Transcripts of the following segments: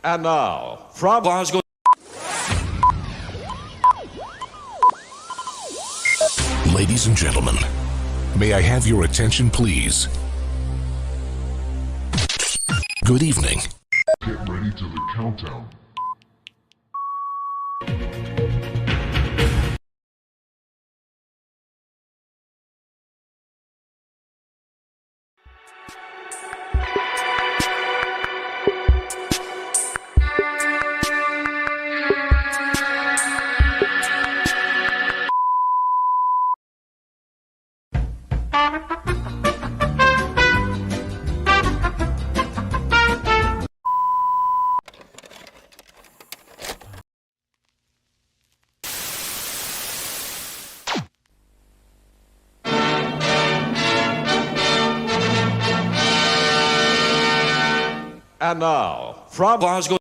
And now, from Glasgow. Ladies and gentlemen, may I have your attention, please? Good evening. Get ready to the countdown. And now, from Glasgow.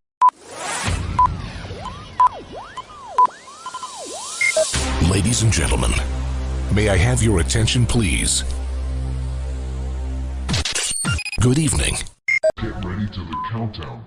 Ladies and gentlemen, may I have your attention, please? Good evening. Get ready to the countdown.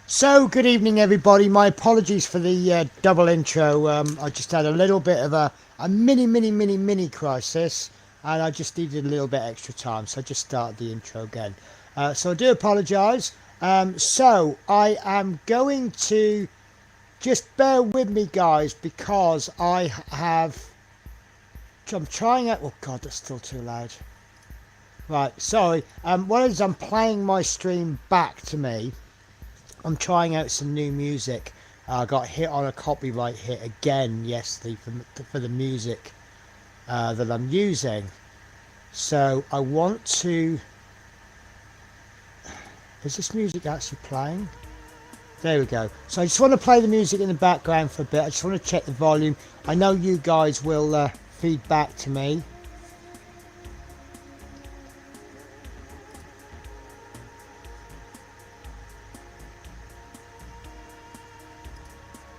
So, good evening everybody. My apologies for the double intro. I just had a little bit of a mini crisis, and I just needed a little bit extra time, so I just started the intro again. So I do apologise. So I am going to just bear with me, guys, because I'm trying out. Oh God, that's still too loud. Right, sorry. What it is, I'm playing my stream back to me. I'm trying out some new music. I got hit on a copyright hit again yesterday for the music that I'm using. So I want to... Is this music actually playing? There we go. So I just want to play the music in the background for a bit. I just want to check the volume. I know you guys will feed back to me.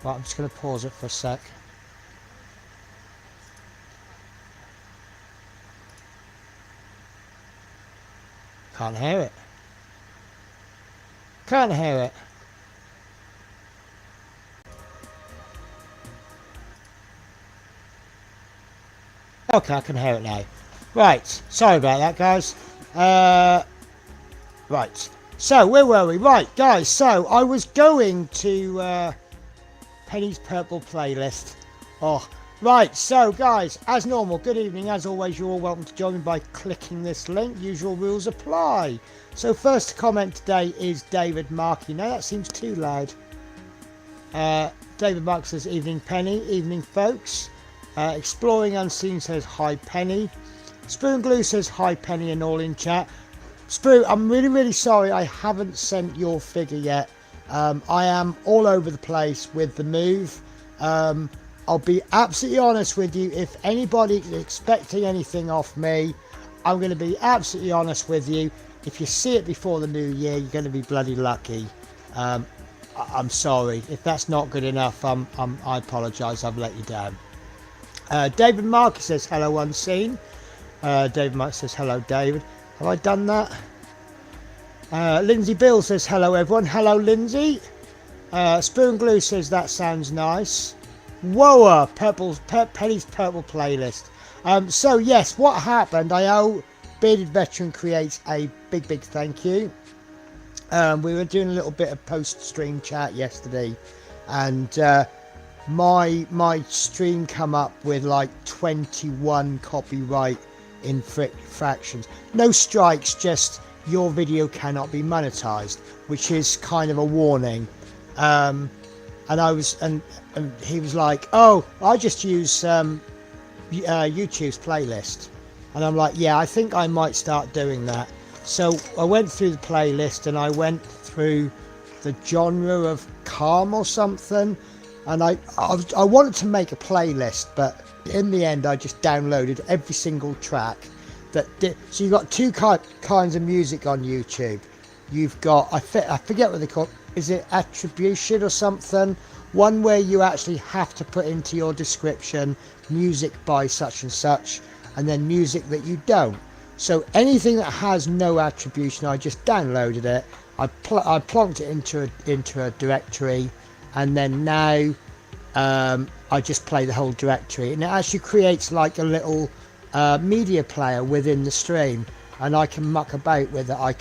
Right, I'm just going to pause it for a sec. Can't hear it. Can't hear it. Okay, I can hear it now. Right, sorry about that, guys. Right, so where were we? Right, guys, so I was going to... Penny's Purple playlist. Oh, right. So, guys, as normal, good evening. As always, you're all welcome to join me by clicking this link. Usual rules apply. So, first to comment today is David Markey. Now, that seems too loud. David Markey says, evening, Penny. Evening, folks. Exploring Unseen says, hi, Penny. Spoon Glue says, hi, Penny, and all in chat. Spoon, I'm really sorry I haven't sent your figure yet. I am all over the place with the move. I'll be absolutely honest with you. If anybody is expecting anything off me, I'm going to be absolutely honest with you. If you see it before the new year, you're going to be bloody lucky. I'm sorry. If that's not good enough, I apologise. I've let you down. David Markey says, hello, Unseen. David Markey says, hello, David. Have I done that? Lindsay Bill says, hello everyone. Hello, Lindsay. Spoon Glue says, that sounds nice. Whoa, Penny's Purple playlist. So yes, what happened, I owe Bearded Veteran Creates a big thank you. We were doing a little bit of post-stream chat yesterday, and my stream come up with like 21 copyright infractions. No strikes, just your video cannot be monetized, which is kind of a warning. And he was like, oh, I just use YouTube's playlist. And I'm like, yeah, I think I might start doing that. So I went through the playlist and I went through the genre of calm or something. And I wanted to make a playlist, but in the end I just downloaded every single track that did. So you've got two kinds of music on YouTube. You've got, I forget what they call it. Is it attribution or something? One where you actually have to put into your description music by such and such, and then music that you don't. So anything that has no attribution, I just downloaded it. I plonked it into a directory, and then now I just play the whole directory, and it actually creates like a little media player within the stream, and I can muck about with it. I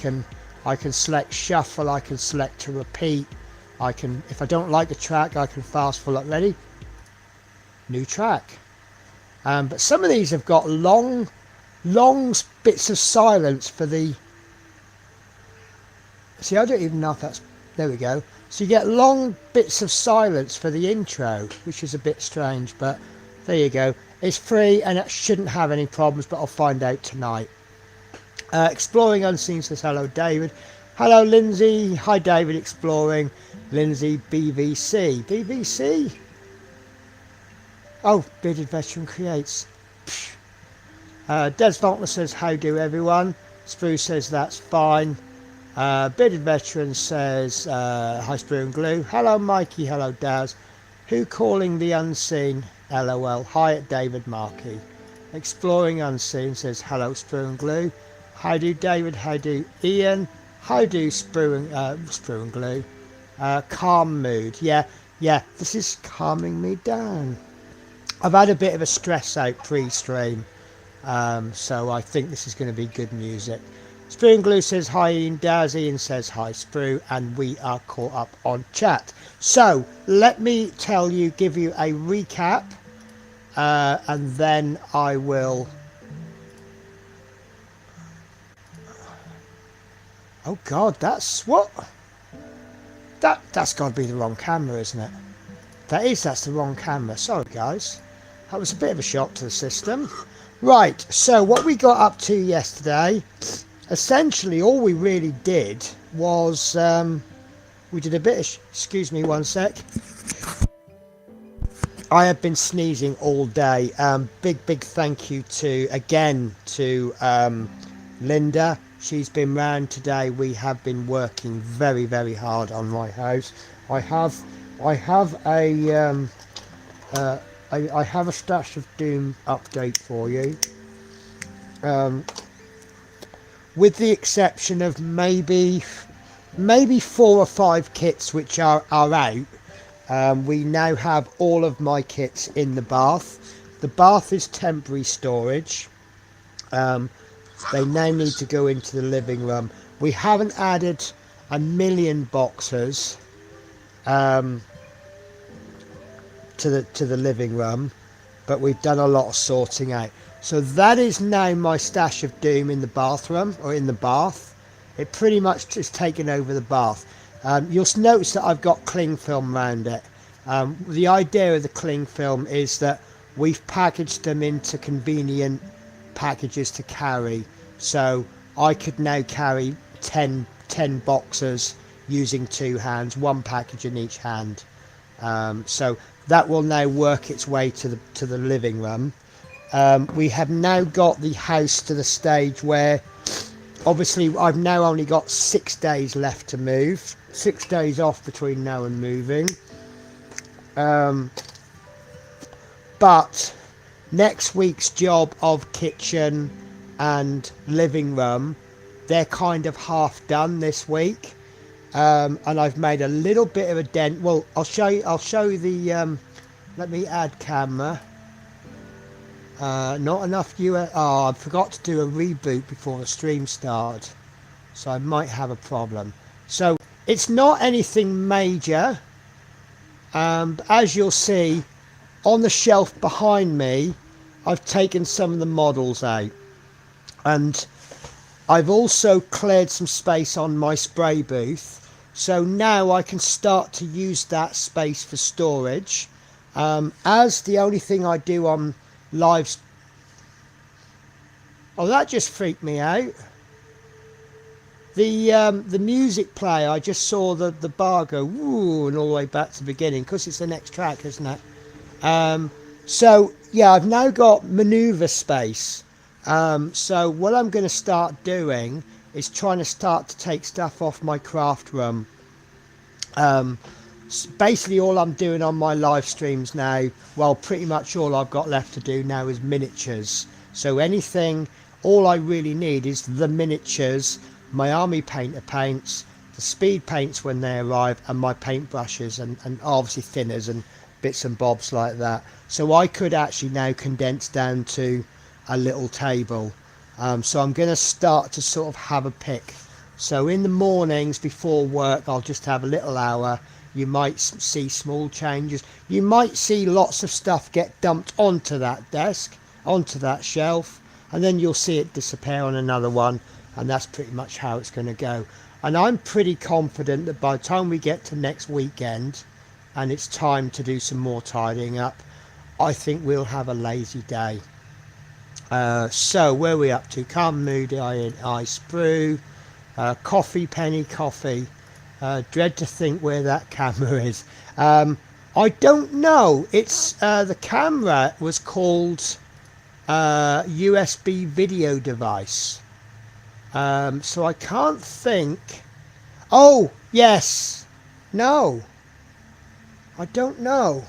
can select shuffle, I can select to repeat, I can, if I don't like the track, I can fast forward. Ready, new track. But some of these have got long bits of silence for the, see, I don't even know if that's, there we go. So you get long bits of silence for the intro, which is a bit strange, but there you go. It's free and it shouldn't have any problems, but I'll find out tonight. Exploring Unseen says hello, David. Hello, Lindsay. Hi, David. Exploring. Lindsay, BVC. BVC? Oh, Bearded Veteran Creates. Des Volkner says, how do everyone? Sprue says that's fine. Bearded Veteran says, hi Sprue and Glue. Hello Mikey, hello Daz. Who calling the unseen? LOL. Hi at David Markey. Exploring Unseen says, hello Sprue and Glue. How do David, how do Ian, how do Sprue and Glue. Calm mood. Yeah, this is calming me down. I've had a bit of a stress out pre-stream, so I think this is going to be good music. Sprue and Glue says hi Ian, Daz. Ian says hi Sprue, and we are caught up on chat. So let me give you a recap, and then I will. Oh God, that's what? That's got to be the wrong camera, isn't it? That's the wrong camera. Sorry guys, that was a bit of a shock to the system. Right, so what we got up to yesterday. Essentially, all we really did was we did a bit of, excuse me one sec. I have been sneezing all day. Big thank you to Linda. She's been round today. We have been working very hard on my house. I have a Stash of Doom update for you. With the exception of maybe 4 or 5 kits which are out, we now have all of my kits in the bath. The bath is temporary storage. They now need to go into the living room. We haven't added a million boxes to the living room, but we've done a lot of sorting out. So that is now my Stash of Doom in the bathroom, or in the bath. It pretty much is taken over the bath. You'll notice that I've got cling film around it. The idea of the cling film is that we've packaged them into convenient packages to carry. So I could now carry 10 boxes using 2 hands, 1 package in each hand. So that will now work its way to the living room. We have now got the house to the stage where obviously I've now only got 6 days left to move, 6 days off between now and moving, but next week's job of kitchen and living room, they're kind of half done this week, and I've made a little bit of a dent. Well, I'll show you the let me add camera. Not enough I forgot to do a reboot before the stream started, so I might have a problem. So it's not anything major. As you'll see on the shelf behind me, I've taken some of the models out, and I've also cleared some space on my spray booth, so now I can start to use that space for storage. As the only thing I do on live, oh, that just freaked me out. the music player, I just saw the bar go woo and all the way back to the beginning because it's the next track, isn't it? So yeah, I've now got maneuver space. So what I'm going to start doing is trying to start to take stuff off my craft room. Basically all I'm doing on my live streams now, well, pretty much all I've got left to do now is miniatures. So anything, all I really need is the miniatures, my army painter paints, the speed paints when they arrive, and my paint brushes and obviously thinners and bits and bobs like that. So I could actually now condense down to a little table. So I'm going to start to sort of have a pick. So in the mornings before work, I'll just have a little hour. You might see small changes. You might see lots of stuff get dumped onto that desk, onto that shelf, and then you'll see it disappear on another one, and that's pretty much how it's going to go. And I'm pretty confident that by the time we get to next weekend and it's time to do some more tidying up, I think we'll have a lazy day. So where are we up to? Calm, moody, I sprue, coffee, penny, coffee. Dread to think where that camera is. I don't know. It's the camera was called USB video device. So I can't think. Oh yes, no. I don't know.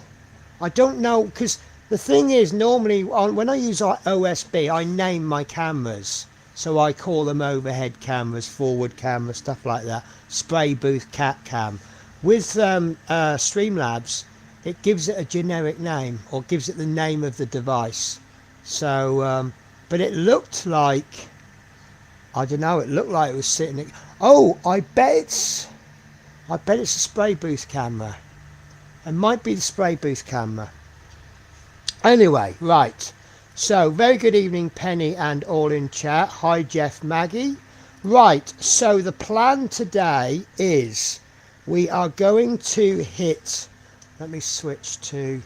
I don't know, because the thing is, normally when I use OSB, I name my cameras. So I call them overhead cameras, forward camera, stuff like that. Spray booth, cat cam. With Streamlabs, it gives it a generic name, or gives it the name of the device. So, but it looked like, I don't know, it looked like it was sitting. Oh, I bet it's a spray booth camera. It might be the spray booth camera. Anyway, right. So, very good evening, Penny and all in chat. Hi, Jeff, Maggie. Right, so the plan today is we are going to hit, let me switch to,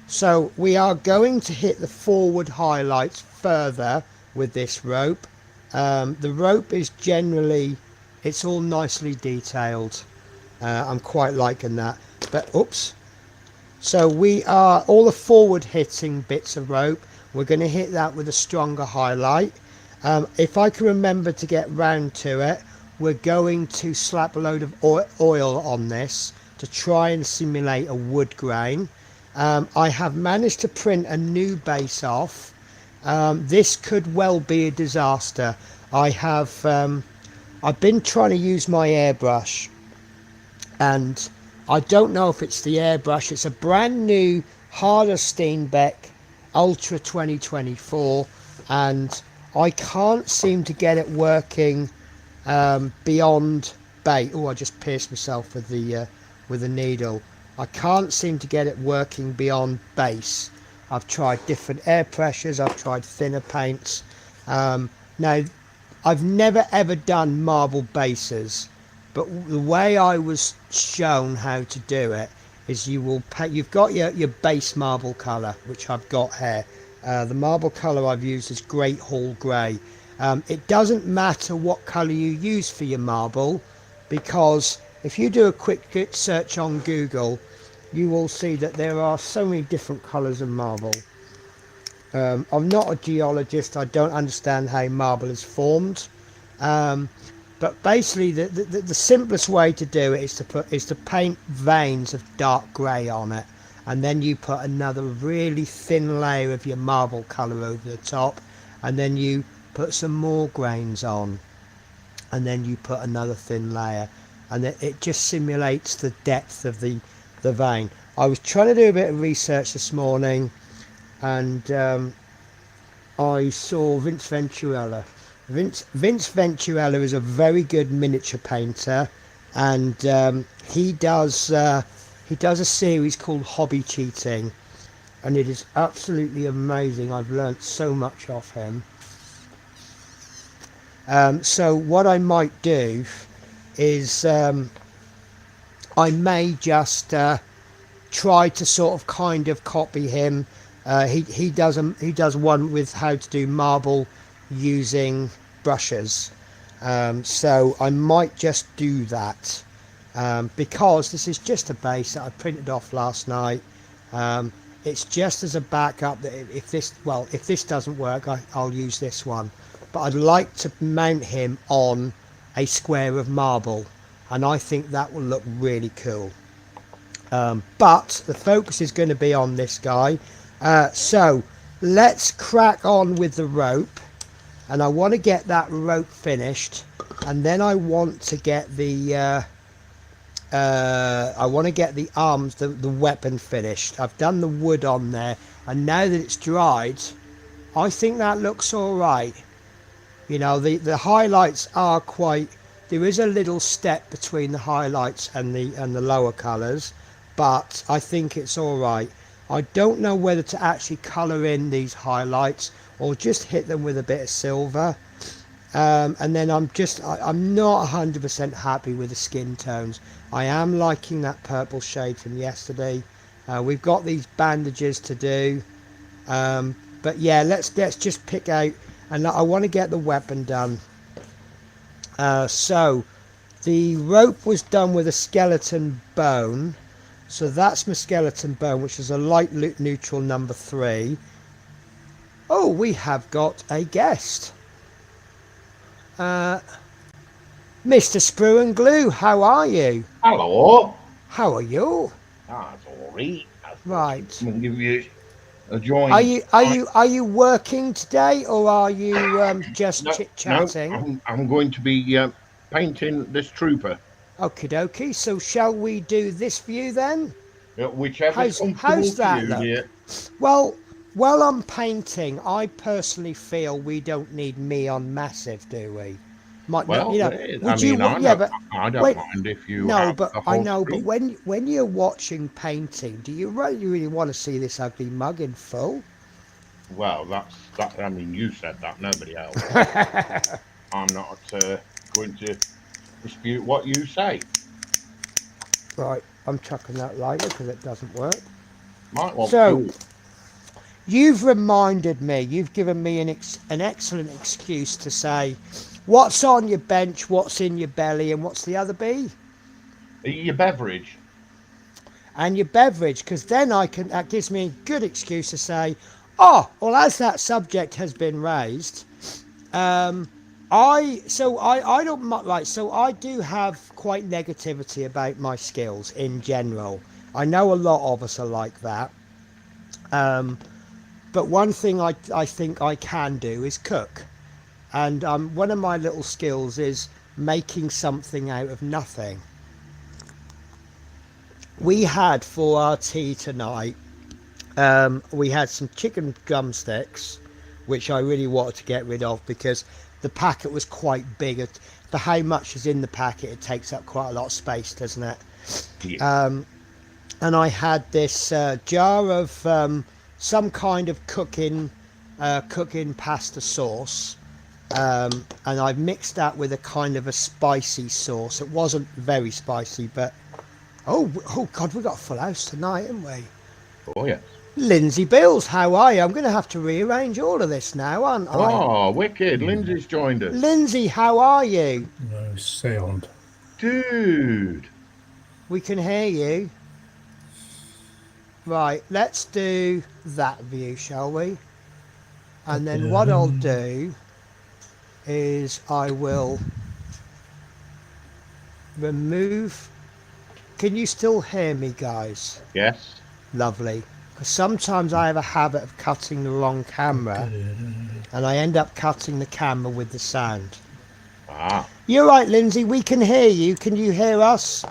so we are going to hit the forward highlights further with this rope. The rope is generally, it's all nicely detailed. I'm quite liking that. But, oops. So we are, all the forward hitting bits of rope, we're going to hit that with a stronger highlight. If I can remember to get round to it, we're going to slap a load of oil on this to try and simulate a wood grain. I have managed to print a new base off. This could well be a disaster. I've been trying to use my airbrush, and I don't know if it's the airbrush. It's a brand new Harder Steenbeck Ultra 2024, and I can't seem to get it working beyond base. Oh, I just pierced myself with the needle. I can't seem to get it working beyond base. I've tried different air pressures. I've tried thinner paints. Now, I've never ever done marble bases, but the way I was shown how to do it is you've got your base marble colour, which I've got here. The marble colour I've used is Great Hall Grey. It doesn't matter what colour you use for your marble, because if you do a quick search on Google, you will see that there are so many different colours of marble. I'm not a geologist. I don't understand how marble is formed. But basically, the simplest way to do it is to paint veins of dark grey on it, and then you put another really thin layer of your marble colour over the top, and then you put some more grains on, and then you put another thin layer, and it just simulates the depth of the vein. I was trying to do a bit of research this morning, and I saw Vince Venturella. Vince Venturella is a very good miniature painter, and he does a series called Hobby Cheating, and it is absolutely amazing. I've learnt so much off him. So what I might do is I may just try to sort of kind of copy him. He does one with how to do marble using brushes, So I might just do that, because this is just a base that I printed off last night. It's just as a backup that if this doesn't work, I'll use this one. But I'd like to mount him on a square of marble, and I think that will look really cool. But the focus is going to be on this guy. So let's crack on with the rope, and I want to get that rope finished, and then I want to get the arms, the weapon finished. I've done the wood on there, and now that it's dried, I think that looks all right. You know, the highlights are quite, there is a little step between the highlights and the lower colours, but I think it's all right. I don't know whether to actually colour in these highlights or just hit them with a bit of silver. And then I'm not 100% happy with the skin tones. I am liking that purple shade from yesterday. We've got these bandages to do, but yeah, let's just pick out, and I want to get the weapon done. So the rope was done with a skeleton bone, so that's my skeleton bone, which is a light neutral number 3. Oh, we have got a guest. Mr. Sprue and Glue, how are you? Hello. How are you? That's all right. Right. I'm gonna give you a join. Are you working today, or are you just No, chit-chatting? No, I'm going to be painting this trooper. Okie dokie. So shall we do this view then? Whichever's comfortable How's that for you, look? dear. Well, while I'm painting, I personally feel we don't need me on massive, do we? Well, you know, I don't mind if you. No, have but the whole I know. screen. But when you're watching painting, do you really want to see this ugly mug in full? Well, that. I mean, you said that. Nobody else. I'm not going to dispute what you say. Right, I'm chucking that lighter because it doesn't work. Might want So, fuel. you've reminded me. You've given me an excellent excuse to say, what's on your bench, what's in your belly, and what's the other B? Your beverage. And your beverage, because then that gives me a good excuse to say, oh, well, as that subject has been raised, I do have quite negativity about my skills in general. I know a lot of us are like that. But one thing I think I can do is cook. And one of my little skills is making something out of nothing. We had for our tea tonight, we had some chicken drumsticks, which I really wanted to get rid of because the packet was quite big. For how much is in the packet, it takes up quite a lot of space, doesn't it? Yeah. And I had this jar of some kind of cooking pasta sauce, and I've mixed that with a kind of a spicy sauce. It wasn't very spicy, but oh God, we've got a full house tonight, haven't we? Oh yeah. Lindsay Bills, how are you? I'm going to have to rearrange all of this now, aren't I? Oh, wicked. Lindsay's joined us. Lindsay, how are you? No sound. Dude. We can hear you. Right, let's do that view, shall we? And then what I'll do is I will remove... Can you still hear me, guys? Yes. Lovely. Because sometimes I have a habit of cutting the wrong camera, and I end up cutting the camera with the sound. Ah. You're right, Lindsay, we can hear you. Can you hear us?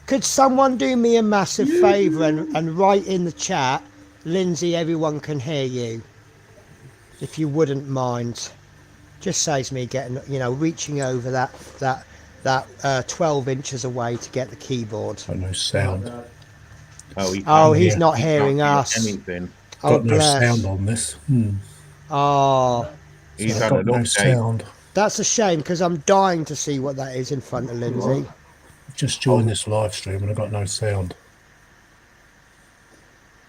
Could someone do me a massive favour and write in the chat, Lindsay, everyone can hear you, if you wouldn't mind. Just saves me getting, reaching over that 12 inches away to get the keyboard. Got no sound. He's not hearing us. Anything. Got no bless. sound on this. Oh, He's So had got an no update. sound. that's a shame because I'm dying to see what that is in front of Lindsay. I've just joined this live stream and I got no sound.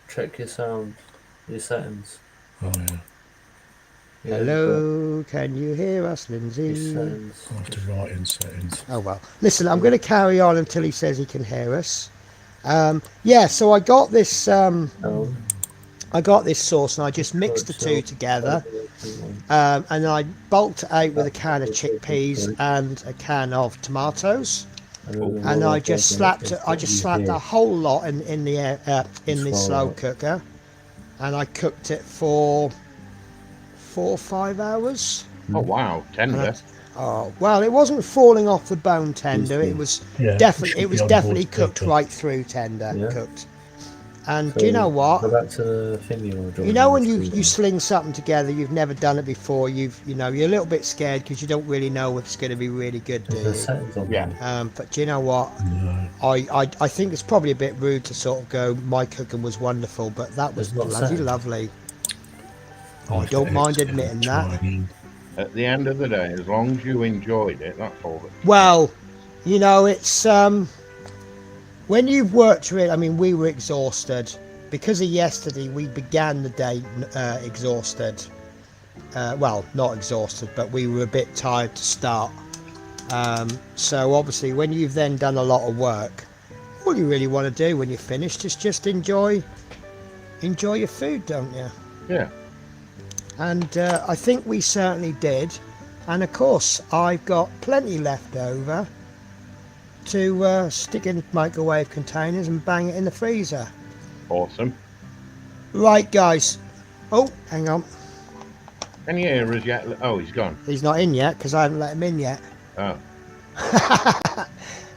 Check your sound, your settings. Oh yeah. Yeah, Hello, can you hear us, but Lindsay? it says I have to write in settings. Oh well. Listen, I'm going to carry on until he says he can hear us. Yeah, so I got this. no. I got this sauce, and I just mixed the two Itself, together, 501. and I bulked it out with a can of That's chickpeas good. and a can of tomatoes, And then and the I one just thing slapped is it. I what just you slapped hear. the whole lot in the air, in the It's slow right. cooker, and I cooked it for 4 or 5 hours. Oh wow, tender. Oh well, it wasn't falling off the bone tender. It was Yeah, definitely, should it be was on definitely board cooked speaker. right through tender, Yeah. cooked. And So do you know what? go back to the thing you were drawing. You know on when the you screen. sling something together, you've never done it before. You're a little bit scared because you don't really know if it's going to be really good, do There's the you? settings on Yeah. there. But do you know what? No. I think it's probably a bit rude to sort of go, my cooking was wonderful, but that was There's not bloody settings. lovely. I'll I have to don't mind exit and admitting try that. again. At the end of the day, as long as you enjoyed it, that's all that. Well, it's when you've worked really. I mean, we were exhausted because of yesterday. We began the day exhausted. Well, not exhausted, but we were a bit tired to start. So obviously, when you've then done a lot of work, all you really want to do when you're finished is just enjoy your food, don't you? Yeah. And I think we certainly did. And of course, I've got plenty left over to stick in microwave containers and bang it in the freezer. Awesome. Right, guys. Oh, hang on. Can you hear us yet? Oh, he's gone. He's not in yet because I haven't let him in yet. Oh.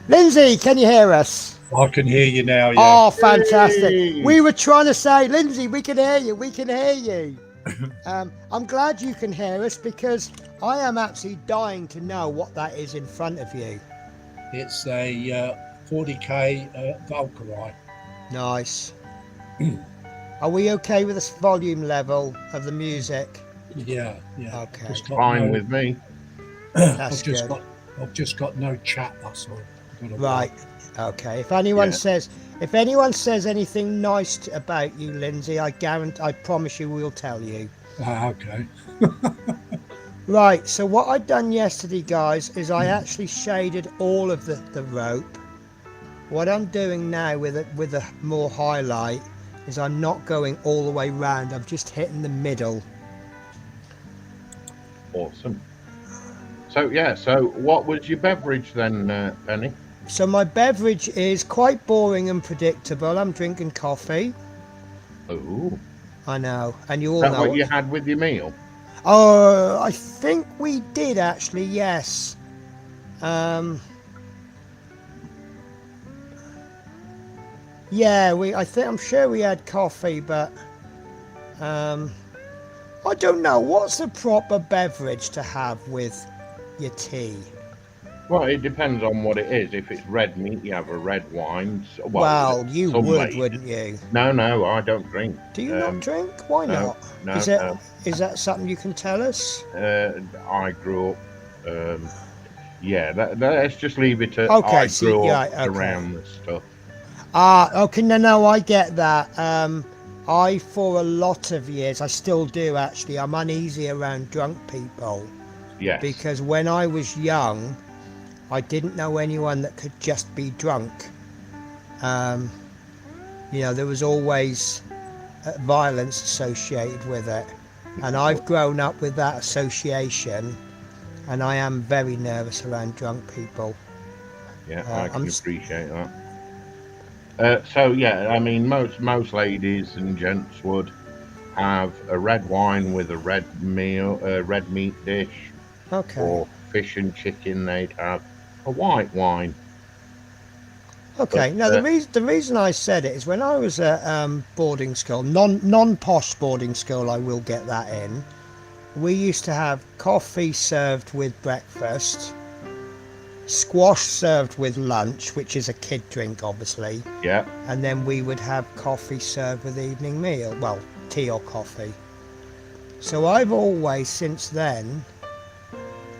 Lindsay, can you hear us? I can hear you now, yeah. Oh, fantastic. Yay! We were trying to say, Lindsay, we can hear you. We can hear you. I'm glad you can hear us because I am absolutely dying to know what that is in front of you. It's a 40k Valkyrie. Nice. Are we okay with this volume level of the music? Yeah, yeah. Okay. Just got Fine no- with me. That's I've good. just got no chat, that's all. Gotta Right. Okay. If anyone says anything nice about you, Lindsay, I promise you we'll tell you. okay. Right, so what I'd done yesterday, guys, is I actually shaded all of the rope. What I'm doing now with a more highlight is I'm not going all the way round. I'm just hitting the middle. Awesome. So yeah. So what was your beverage then, Penny? So my beverage is quite boring and predictable. I'm drinking coffee. Oh. I know, and you all Is that know. what you had with your meal? Oh, I think we did actually. Yes. Yeah, I'm sure we had coffee, but I don't know. What's the proper beverage to have with your tea? Well, it depends on what it is. If it's red meat, you have a red wine. Well, you some would, ladies- wouldn't you? No, I don't drink. Do you not drink? Why no, not? no, Is no. that something you can tell us? I grew up. Yeah, let's just leave it at. Okay, I so- grew yeah, up okay. around this stuff. Okay, no, I get that. For a lot of years, I still do actually. I'm uneasy around drunk people Yes. because when I was young, I didn't know anyone that could just be drunk. There was always violence associated with it, and I've grown up with that association, and I am very nervous around drunk people. Yeah, I can I'm- appreciate that. So yeah, I mean, most ladies and gents would have a red wine with a red meat dish, Okay. or fish and chicken. They'd have a white wine. Okay. But, Now the reason I said it is when I was at boarding school, non posh boarding school, I will get that in. We used to have coffee served with breakfast, squash served with lunch, which is a kid drink, obviously, Yeah, and then we would have coffee served with evening meal. Well, tea or coffee. So I've always, since then,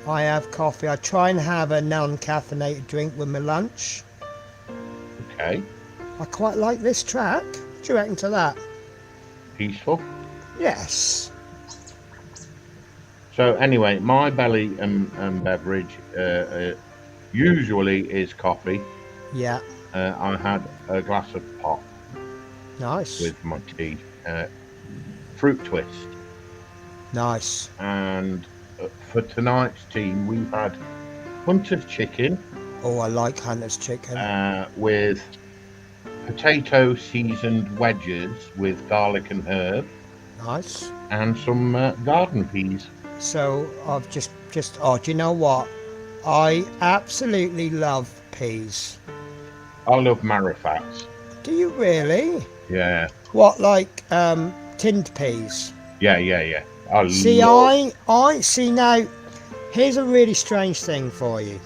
I have coffee. I try and have a non-caffeinated drink with my lunch. okay, I quite like this track. What do you reckon to that? peaceful. Yes. So anyway, my belly beverage usually is coffee. Yeah. I had a glass of pop Nice. with my tea, fruit twist, Nice. and for tonight's tea we've had hunter's chicken Oh, I like Hunter's chicken. with potato seasoned wedges with garlic and herb, Nice. and some garden peas. So I've just oh, do you know what? I absolutely love peas. I love marifats. Do you really? Yeah, What, like tinned peas? yeah. I See, love. I see now. Here's a really strange thing for you.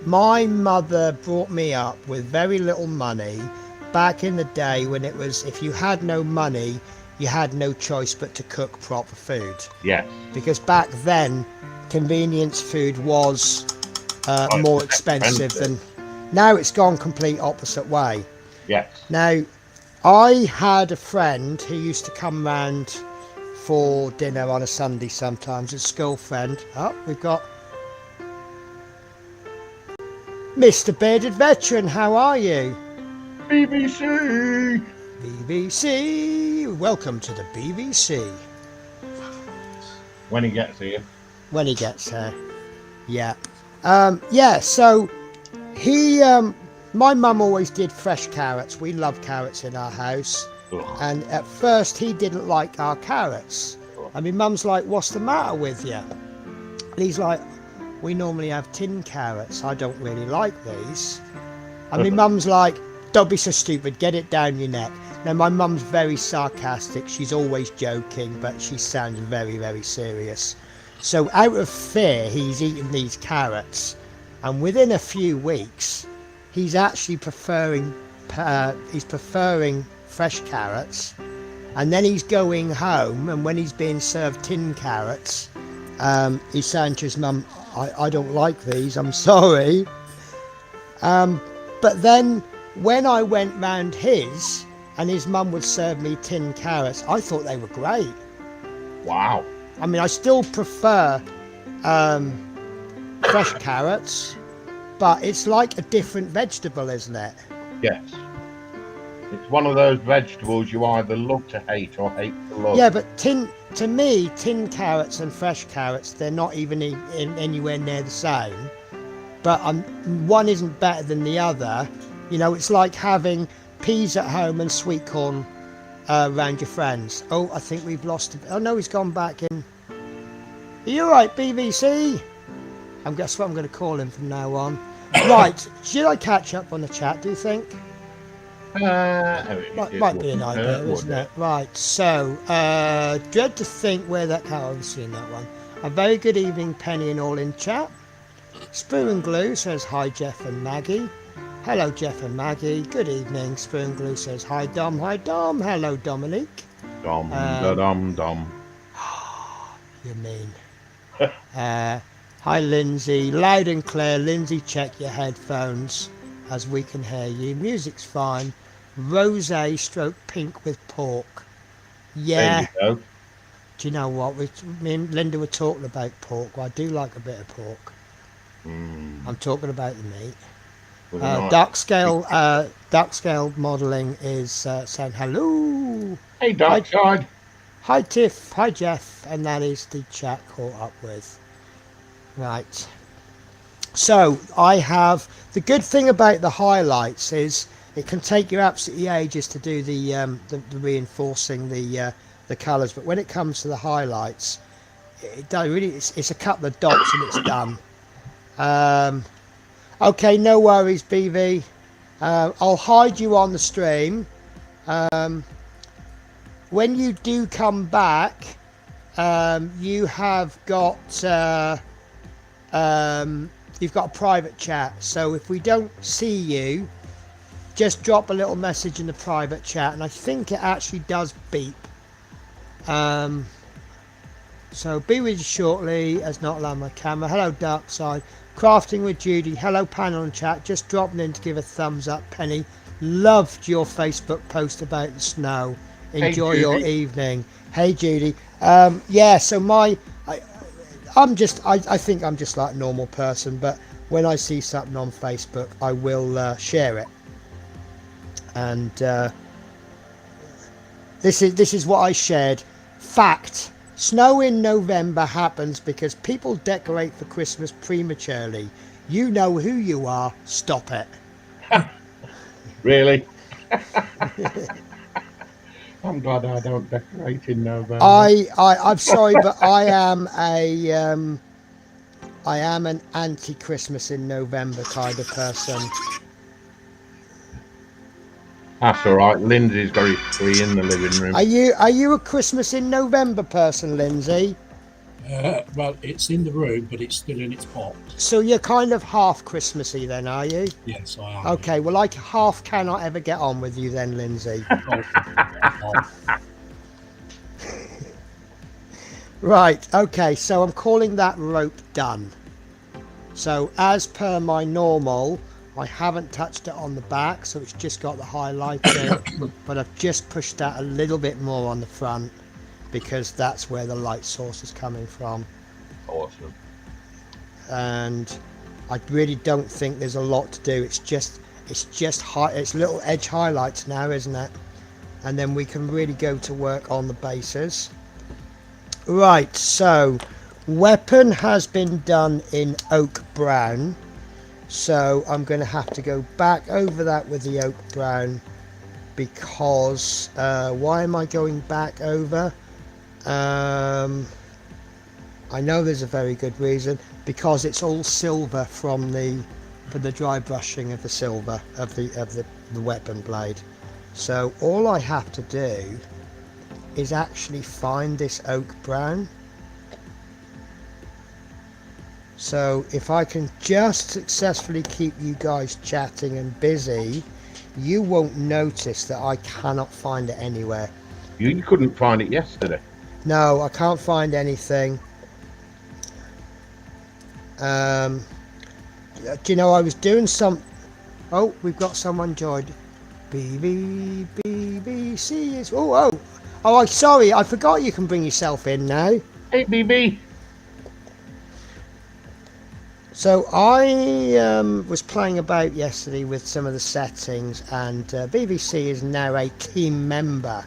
My mother brought me up with very little money back in the day when it was, if you had no money, you had no choice but to cook proper food. Yes. Because back then, convenience food was more expensive than. Now it's gone complete opposite way. Yes. Now, I had a friend who used to come round for dinner on a Sunday sometimes, a school friend. Oh, we've got Mr. Bearded Veteran, how are you? BBC. BBC, welcome to the BBC. When he gets here. When he gets here. Yeah. Yeah, so he, my mum always did fresh carrots. We love carrots in our house. Ugh. And at first he didn't like our carrots. And my mum's like, what's the matter with you? And he's like, we normally have tin carrots. I don't really like these. And my mum's like, don't be so stupid, get it down your neck. Now my mum's very sarcastic. She's always joking, but she sounds very, very serious. So out of fear, he's eating these carrots. And within a few weeks, he's actually preferring fresh carrots. And then he's going home, and when he's being served tin carrots, he's saying to his mum, I don't like these, I'm sorry. But then when I went round his, and his mum would serve me tin carrots, I thought they were great. Wow. I mean, I still prefer fresh carrots, but it's like a different vegetable, isn't it? Yes. It's one of those vegetables you either love to hate or hate to love. Yeah, but to me, tin carrots and fresh carrots, they're not even anywhere near the same. But one isn't better than the other. You know, it's like having peas at home and sweet corn around your friends. Oh, I think we've lost him. Oh no, he's gone back in. Are you alright, BBC? Guess what I'm going to call him from now on. Right, should I catch up on the chat, do you think? Might be an idea, isn't it? Right, so, dread to think where that cat, I've seen that one. A very good evening, Penny and all in chat. Spoon and Glue says hi, Jeff and Maggie. Hello, Jeff and Maggie. Good evening. Spoon and Glue says hi, Dom. Hi, Dom. Hello, Dominique. Dom, da-dum-dum. You mean. Hi, Lindsay. Loud and clear. Lindsay, check your headphones as we can hear you. Music's fine. Rosé stroke pink with pork. Yeah. There you go. Do you know what? Me and Linda were talking about pork. Well, I do like a bit of pork. I'm talking about the meat. Dark scale modelling is saying hello. Hey, Dark Side. Hi, Tiff. Hi, Jeff. And that is the chat caught up with. Right. So I have, the good thing about the highlights is it can take you absolutely ages to do the reinforcing the colours, but when it comes to the highlights, it does really. It's a couple of dots and it's done. Okay, no worries, BV. I'll hide you on the stream. When you do come back, you have got you've got a private chat. So if we don't see you, just drop a little message in the private chat, and I think it actually does beep. So be with you shortly. Has not allowed my camera. Hello, Dark Side. Crafting with Judy. Hello, panel and chat. Just dropping in to give a thumbs up. Penny, loved your Facebook post about the snow. Enjoy your evening. Hey, Judy. Yeah. So I think I'm just like a normal person, but when I see something on Facebook, I will share it. And this is what I shared. Fact: snow in November happens because people decorate for Christmas prematurely. You know who you are. Stop it. Really? I'm glad I don't decorate in November. I'm sorry, but I am an anti-Christmas in November kind of person. That's all right. Lindsay's got his tree in the living room. Are you a Christmas in November person, Lindsay? Well, it's in the room, but it's still in its box. So you're kind of half Christmassy then, are you? Yes, I am. Okay, well I half cannot ever get on with you then, Lindsay. Right, okay, so I'm calling that rope done. So as per my normal, I haven't touched it on the back, so it's just got the highlighter, but I've just pushed that a little bit more on the front because that's where the light source is coming from. Awesome. And I really don't think there's a lot to do. It's just it's little edge highlights now, isn't it? And then we can really go to work on the bases. Right, so weapon has been done in oak brown, so I'm going to have to go back over that with the oak brown because why am I going back over? I know there's a very good reason, because it's all silver from the dry brushing of the silver of the weapon blade. So all I have to do is actually find this oak brown. So if I can just successfully keep you guys chatting and busy, you won't notice that I cannot find it anywhere. You couldn't find it yesterday. No, I can't find anything. Do you know, I was doing some... Oh, we've got someone joined. BBC is... Oh, I'm sorry, I forgot you can bring yourself in now. Hey, BB. So I was playing about yesterday with some of the settings, and BBC is now a team member.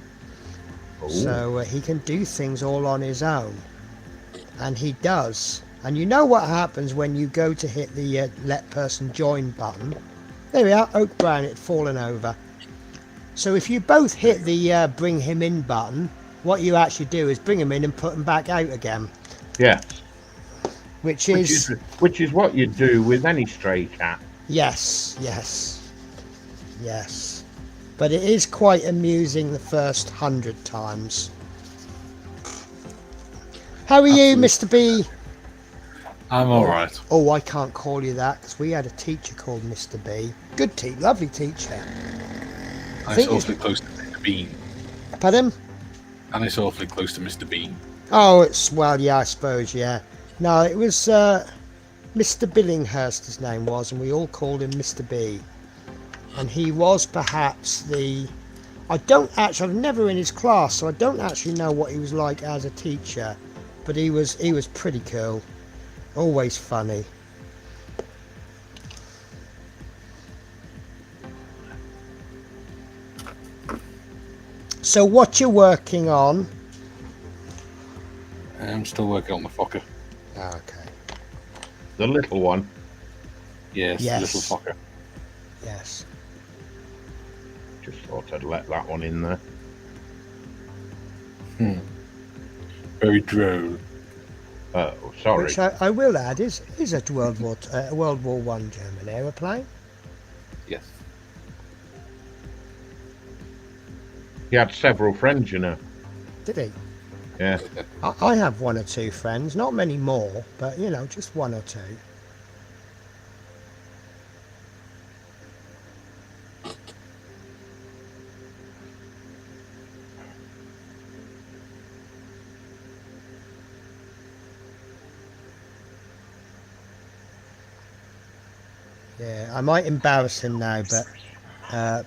Ooh. So he can do things all on his own, and he does. And you know what happens when you go to hit the let person join button? There we are, oak brown, it fallen over. So if you both hit the bring him in button, what you actually do is bring him in and put him back out again. Yeah. Which is what you do with any stray cat. Yes. But it is quite amusing the first 100 times. How are you, Mr. B? I'm alright. Oh, I can't call you that because we had a teacher called Mr. B. Good teacher, lovely teacher. And it's awfully close to Mr. Bean. Pardon? And it's awfully close to Mr. Bean. Oh, well, yeah, I suppose, yeah. No, it was Mr. Billinghurst, his name was, and we all called him Mr. B. And he was perhaps I've never in his class, so I don't actually know what he was like as a teacher, but he was pretty cool, always funny. So what you working on? I'm still working on the fucker. Okay. The little one. Yes, Yes. the little fucker. Yes. Just thought I'd let that one in there. Very droll. Oh, sorry. Which I will add is a World War One German aeroplane. Yes. He had several friends, you know. Did he? Yeah. I have one or two friends, not many more, but you know, just one or two. Yeah, I might embarrass him now, but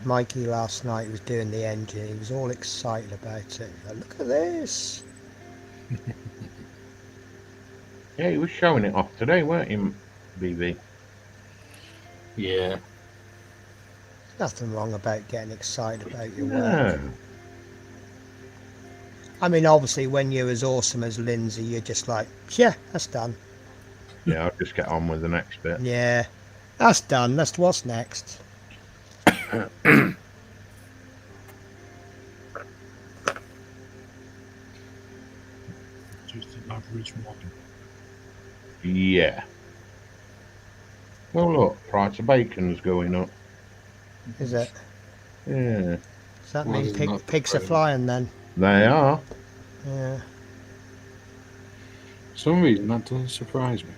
Mikey last night was doing the engine. He was all excited about it. Like, look at this. Yeah, he was showing it off today, weren't you, BB? Yeah. Nothing wrong about getting excited about your work. No. I mean, obviously, when you're as awesome as Lindsay, you're just like, yeah, that's done. Yeah, I'll just get on with the next bit. Yeah, that's done. That's what's next. Just an average one. Yeah. Well, look, price of bacon's going up. Is it? Yeah, Does that Why mean doesn't that pigs are surprise me? flying then? they are. Yeah. For some reason, that doesn't surprise me.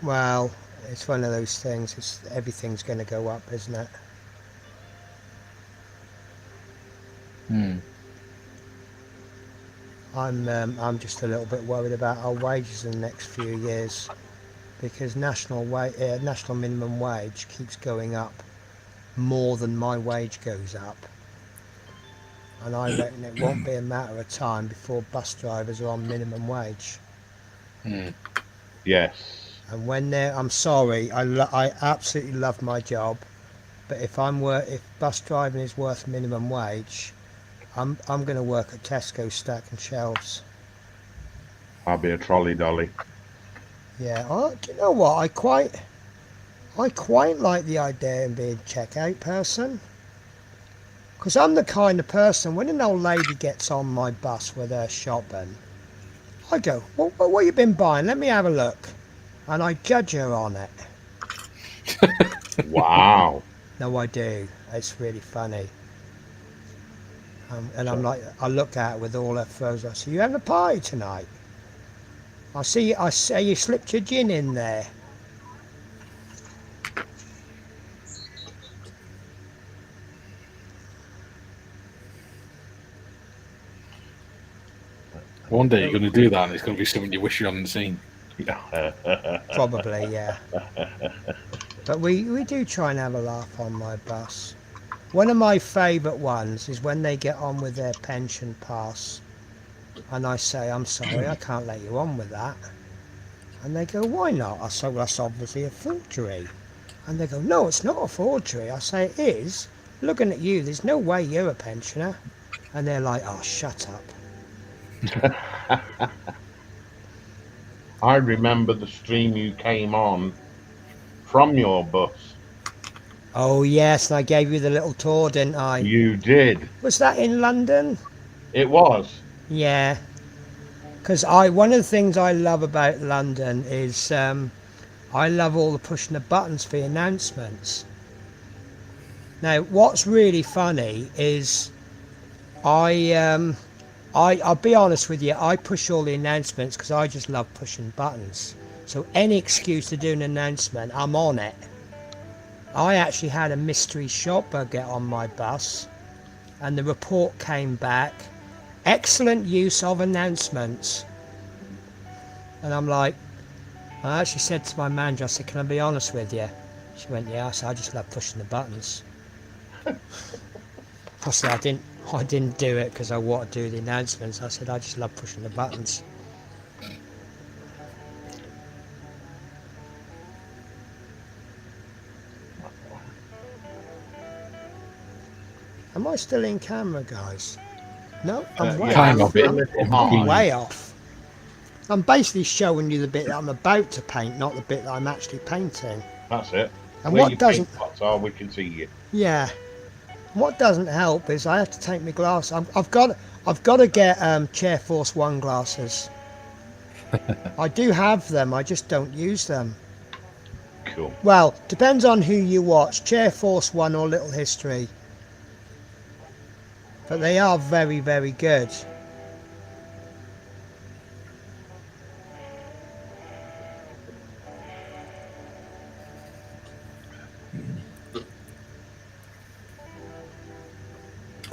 Well, it's one of those things. It's everything's going to go up, isn't it? Hmm. I'm just a little bit worried about our wages in the next few years because national minimum wage keeps going up more than my wage goes up, and I reckon it won't be a matter of time before bus drivers are on minimum wage. Hmm. Yes. And when I'm sorry, I absolutely love my job, but if bus driving is worth minimum wage, I'm going to work at Tesco stacking shelves. I'll be a trolley dolly. Yeah. Oh, do you know what? I quite like the idea of being a checkout person. Because I'm the kind of person, when an old lady gets on my bus with her shopping, I go, what you been buying? Let me have a look. And I judge her on it. Wow. No, I do. It's really funny. And I'm like, I look at her with all her furs. I say, you having a party tonight? I say you slipped your gin in there. One day you're going to do that, and it's going to be something you wish you hadn't seen. Probably, yeah. But we do try and have a laugh on my bus. One of my favourite ones is when they get on with their pension pass and I say, I'm sorry, I can't let you on with that. And they go, why not? I say, well, that's obviously a forgery. And they go, no, it's not a forgery. I say, it is. Looking at you, there's no way you're a pensioner. And they're like, oh, shut up. I remember the stream you came on from your bus. Oh, yes, and I gave you the little tour, didn't I? You did. Was that in London? It was. Yeah. Because one of the things I love about London is I love all the pushing the buttons for the announcements. Now, what's really funny is I'll be honest with you, I push all the announcements because I just love pushing buttons. So any excuse to do an announcement, I'm on it. I actually had a mystery shopper get on my bus and the report came back, excellent use of announcements. And I'm like, I actually said to my manager, I said, can I be honest with you? She went, yeah. I said, I just love pushing the buttons. I said, I didn't do it because I want to do the announcements. I said, I just love pushing the buttons. Am I still in camera, guys? No, I'm way Kind off. of bit. I'm way off. I'm basically showing you the bit that I'm about to paint, not the bit that I'm actually painting. That's it. And Where what your doesn't, paint pots are, we can see you. yeah, what doesn't help is I have to take my glass. I've got to get Chair Force One glasses. I do have them. I just don't use them. Cool. Well, depends on who you watch, Chair Force One or Little History. But they are very, very good.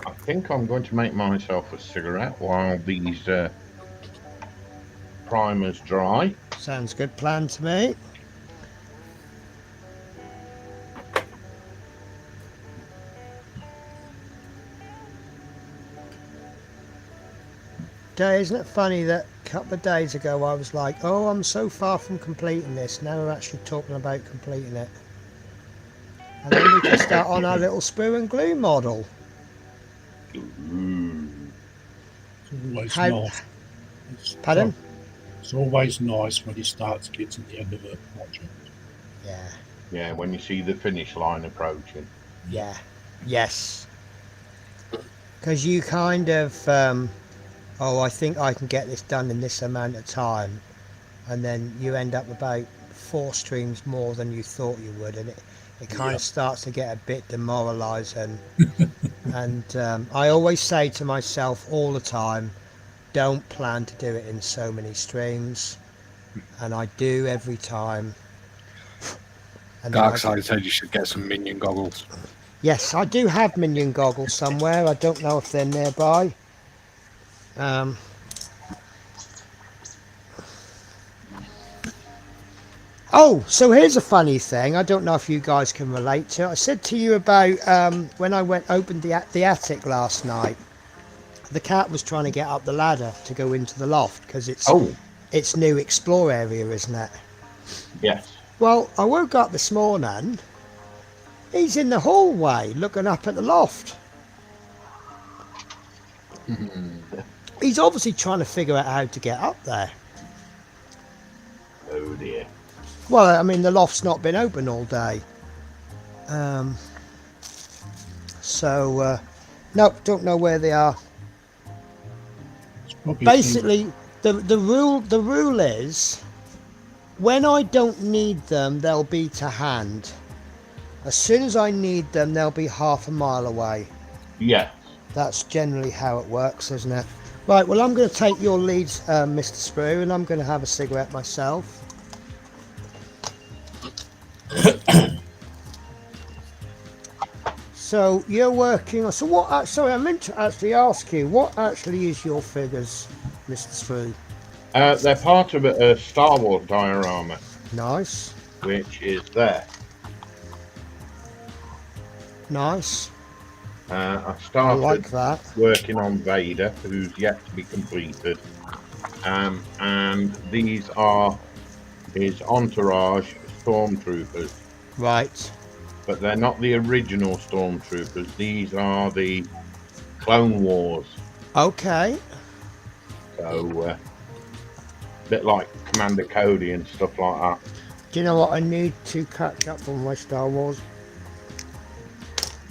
I think I'm going to make myself a cigarette while these primers dry. Sounds good plan to me. Isn't it funny that a couple of days ago I was like, oh, I'm so far from completing this. Now we're actually talking about completing it. And then we can start on our little sprue and glue model. It's always How- nice. Pardon? It's always nice when you start to get to the end of a project. Yeah, Yeah, when you see the finish line approaching. yeah, yes. Because you kind of, oh, I think I can get this done in this amount of time. And then you end up about 4 streams more than you thought you would. And it kind of starts to get a bit demoralising. And I always say to myself all the time, don't plan to do it in so many streams. And I do every time. And then Dark Side said you should get some minion goggles. yes, I do have minion goggles somewhere. I don't know if they're nearby. Oh, so here's a funny thing. I don't know if you guys can relate to it. I said to you about when I opened the attic last night. The cat was trying to get up the ladder to go into the loft because it's new explore area, isn't it? Yes. Well, I woke up this morning. He's in the hallway looking up at the loft. He's obviously trying to figure out how to get up there. Oh dear. Well, I mean, the loft's not been open all day. Nope, don't know where they are. It's probably Basically, the rule is, when I don't need them, they'll be to hand. As soon as I need them, they'll be half a mile away. Yes. That's generally how it works, isn't it? Right, well, I'm going to take your lead, Mr. Sprue, and I'm going to have a cigarette myself. So you're working. So what? Sorry, I meant to actually ask you. What actually is your figures, Mr. Sprue? They're part of a Star Wars diorama, Nice, which is there. nice. I I started like that. working on Vader, who's yet to be completed. And these are his entourage stormtroopers, Right. but they're not the original stormtroopers. These are the Clone Wars. Okay. So, a bit like Commander Cody and stuff like that. Do you know what? I need to catch up on my Star Wars.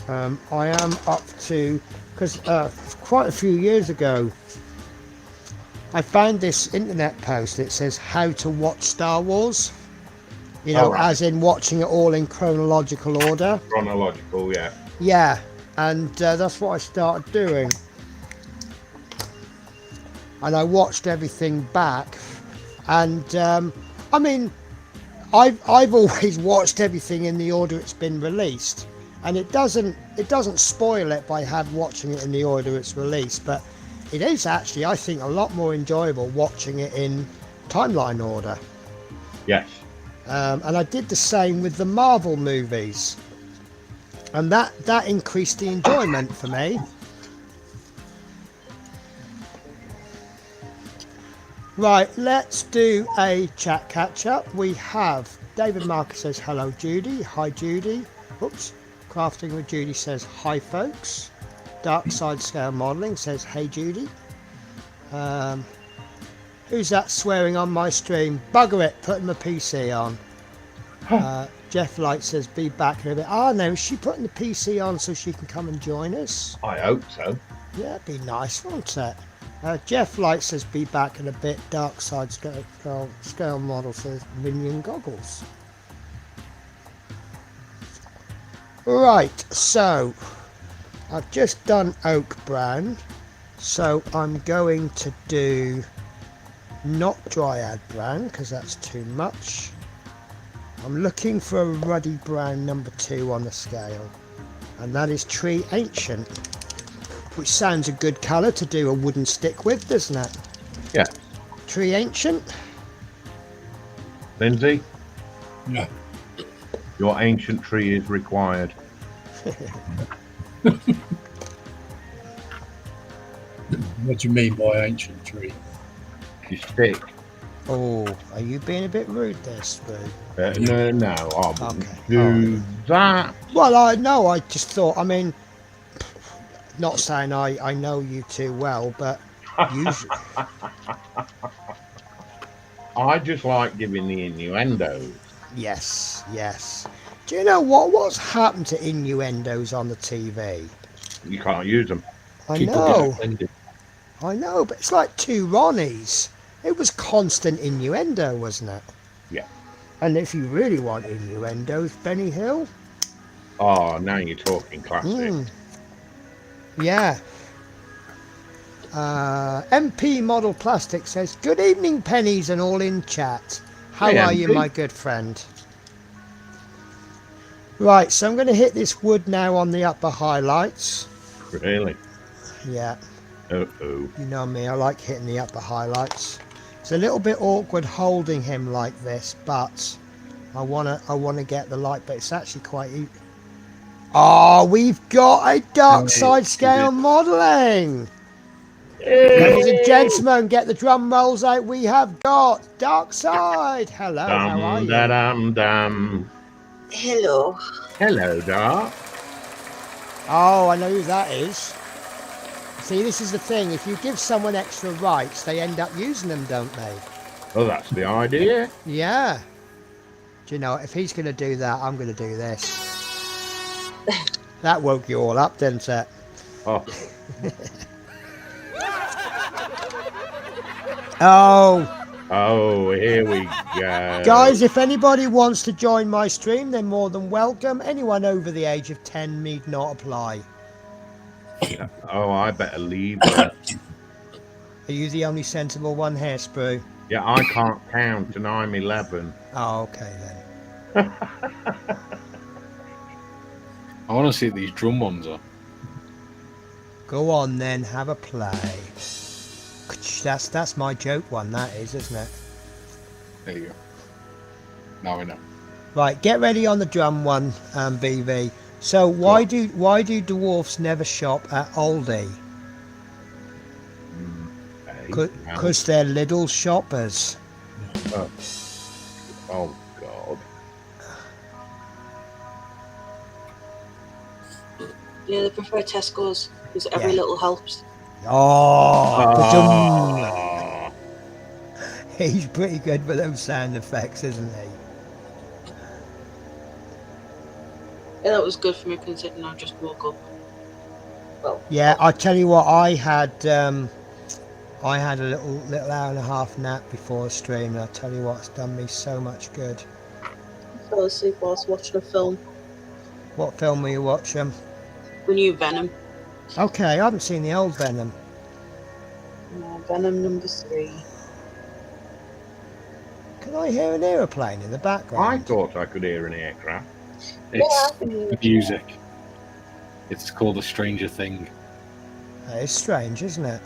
I am up to, because quite a few years ago, I found this internet post that says how to watch Star Wars. You know, Oh, right. as in watching it all in chronological order. Chronological, yeah. Yeah, and that's what I started doing. And I watched everything back, and I mean, I've always watched everything in the order it's been released, and it doesn't spoil it by watching it in the order it's released, but it is actually, I think, a lot more enjoyable watching it in timeline order. Yes. And I did the same with the Marvel movies, and that increased the enjoyment for me. Right, let's do a chat catch up. We have David Marcus says hello Judy. Hi Judy. Oops. Crafting with Judy says hi folks. Dark Side Scale Modelling says hey Judy. Who's that swearing on my stream? Bugger it, putting the PC on. Jeff Light says be back in a bit. No, is she putting the PC on so she can come and join us? I hope so. Yeah, it'd be nice, wouldn't it? Jeff Light says be back in a bit. Dark Side Scale Model says minion goggles. Right, so I've just done oak brown, so I'm going to do not dryad brown because that's too much. I'm looking for a ruddy brown number 2 on the scale, and that is tree ancient, which sounds a good colour to do a wooden stick with, doesn't it? Yeah. Tree ancient. Lindsay, Yeah. your ancient tree is What do you mean by ancient tree? You stick. Oh, are you being a bit rude there, Spoo? No, I wouldn't Okay, do that. Well, I know, I just thought, I mean, not saying I know you too well, but usually... I just like giving the innuendos. Yes, yes. Do you know what's happened to innuendos on the TV? You can't use them. I People get know, offended. but it's like two Ronnies. It was constant innuendo, wasn't it? Yeah. And if you really want innuendos, Benny Hill? Oh, now you're talking classic. Yeah. MP Model Plastic says, good evening, pennies and all in chat. How Hey, are you, MP. my good friend? Right, so I'm going to hit this wood now on the upper highlights. Really? Yeah, Uh-oh. you know me, I like hitting the upper highlights. It's a little bit awkward holding him like this, but I wanna get the light, but it's actually quite easy. Oh, we've got a dark side scale modelling. Ladies and gentlemen, get the drum rolls out. We have got Dark Side. Hello, how are you? Dum. Hello. Hello, Doc. Oh, I know who that is. See, this is the thing. If you give someone extra rights, they end up using them, don't they? Well, that's the idea. Yeah. Do you know, if he's going to do that, I'm going to do this. That woke you all up, didn't it? Oh, Oh, here we go. guys, if anybody wants to join my stream, they're more than welcome. Anyone over the age of 10 need not apply. Oh, I better leave then. Are you the only sensible one here, Sprue? Yeah, I can't count and I'm 11. Oh, okay then. I want to see what these drum ones are. Go on then, have a play. That's my joke one, that is, isn't it? There you go. Now we know. Right, get ready on the drum one, BV. So why do dwarfs never shop at Aldi? Because they're little shoppers. Oh, God. Yeah, they prefer Tesco's because every Yeah. little helps. Oh, he's pretty good with those sound effects, isn't he? Yeah, that was good for me considering I just woke up. Well, Yeah, I tell you what, I had a little hour and a half nap before the stream, and I tell you what, it's done me so much good. I fell asleep whilst watching a film. What film were you watching? The new Venom. Okay, I haven't seen the old Venom. Venom #3. Can I hear an aeroplane in the I background? thought I could hear an aircraft. It's music. It's called A Stranger Thing. That is strange, isn't it?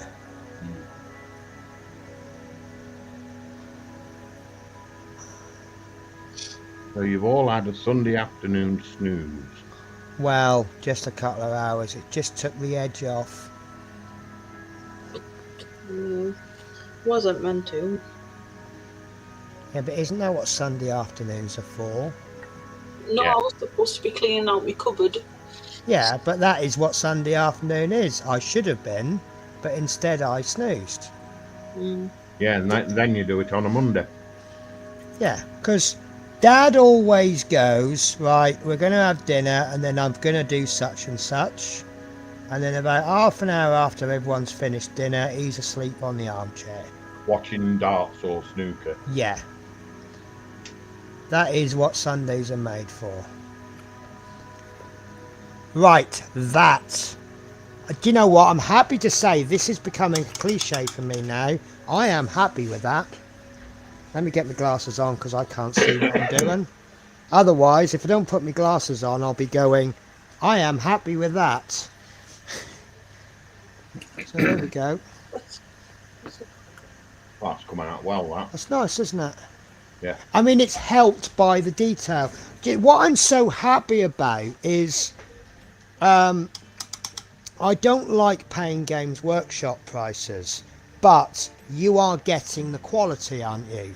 So you've all had a Sunday afternoon snooze. Well, just a couple of hours. It just took the edge off. Wasn't meant to. Yeah, but isn't that what Sunday afternoons are for? No, Yeah. I was supposed to be cleaning out my cupboard. Yeah, but that is what Sunday afternoon is. I should have been, but instead I snoozed. Yeah, and then you do it on a Monday. Yeah, because Dad always goes, right, we're going to have dinner and then I'm going to do such and such. And then about half an hour after everyone's finished dinner, he's asleep on the armchair. Watching darts or snooker. Yeah. That is what Sundays are made for. Right, that. Do you know what? I'm happy to say this is becoming a cliche for me now. I am happy with that. Let me get my glasses on because I can't see what I'm doing. Otherwise, if I don't put my glasses on, I'll be going, I am happy with that. So there we go. Well, that's come out well, that. That's nice, isn't it? Yeah. I mean, it's helped by the detail. What I'm so happy about is I don't like paying Games Workshop prices, but you are getting the quality, aren't you?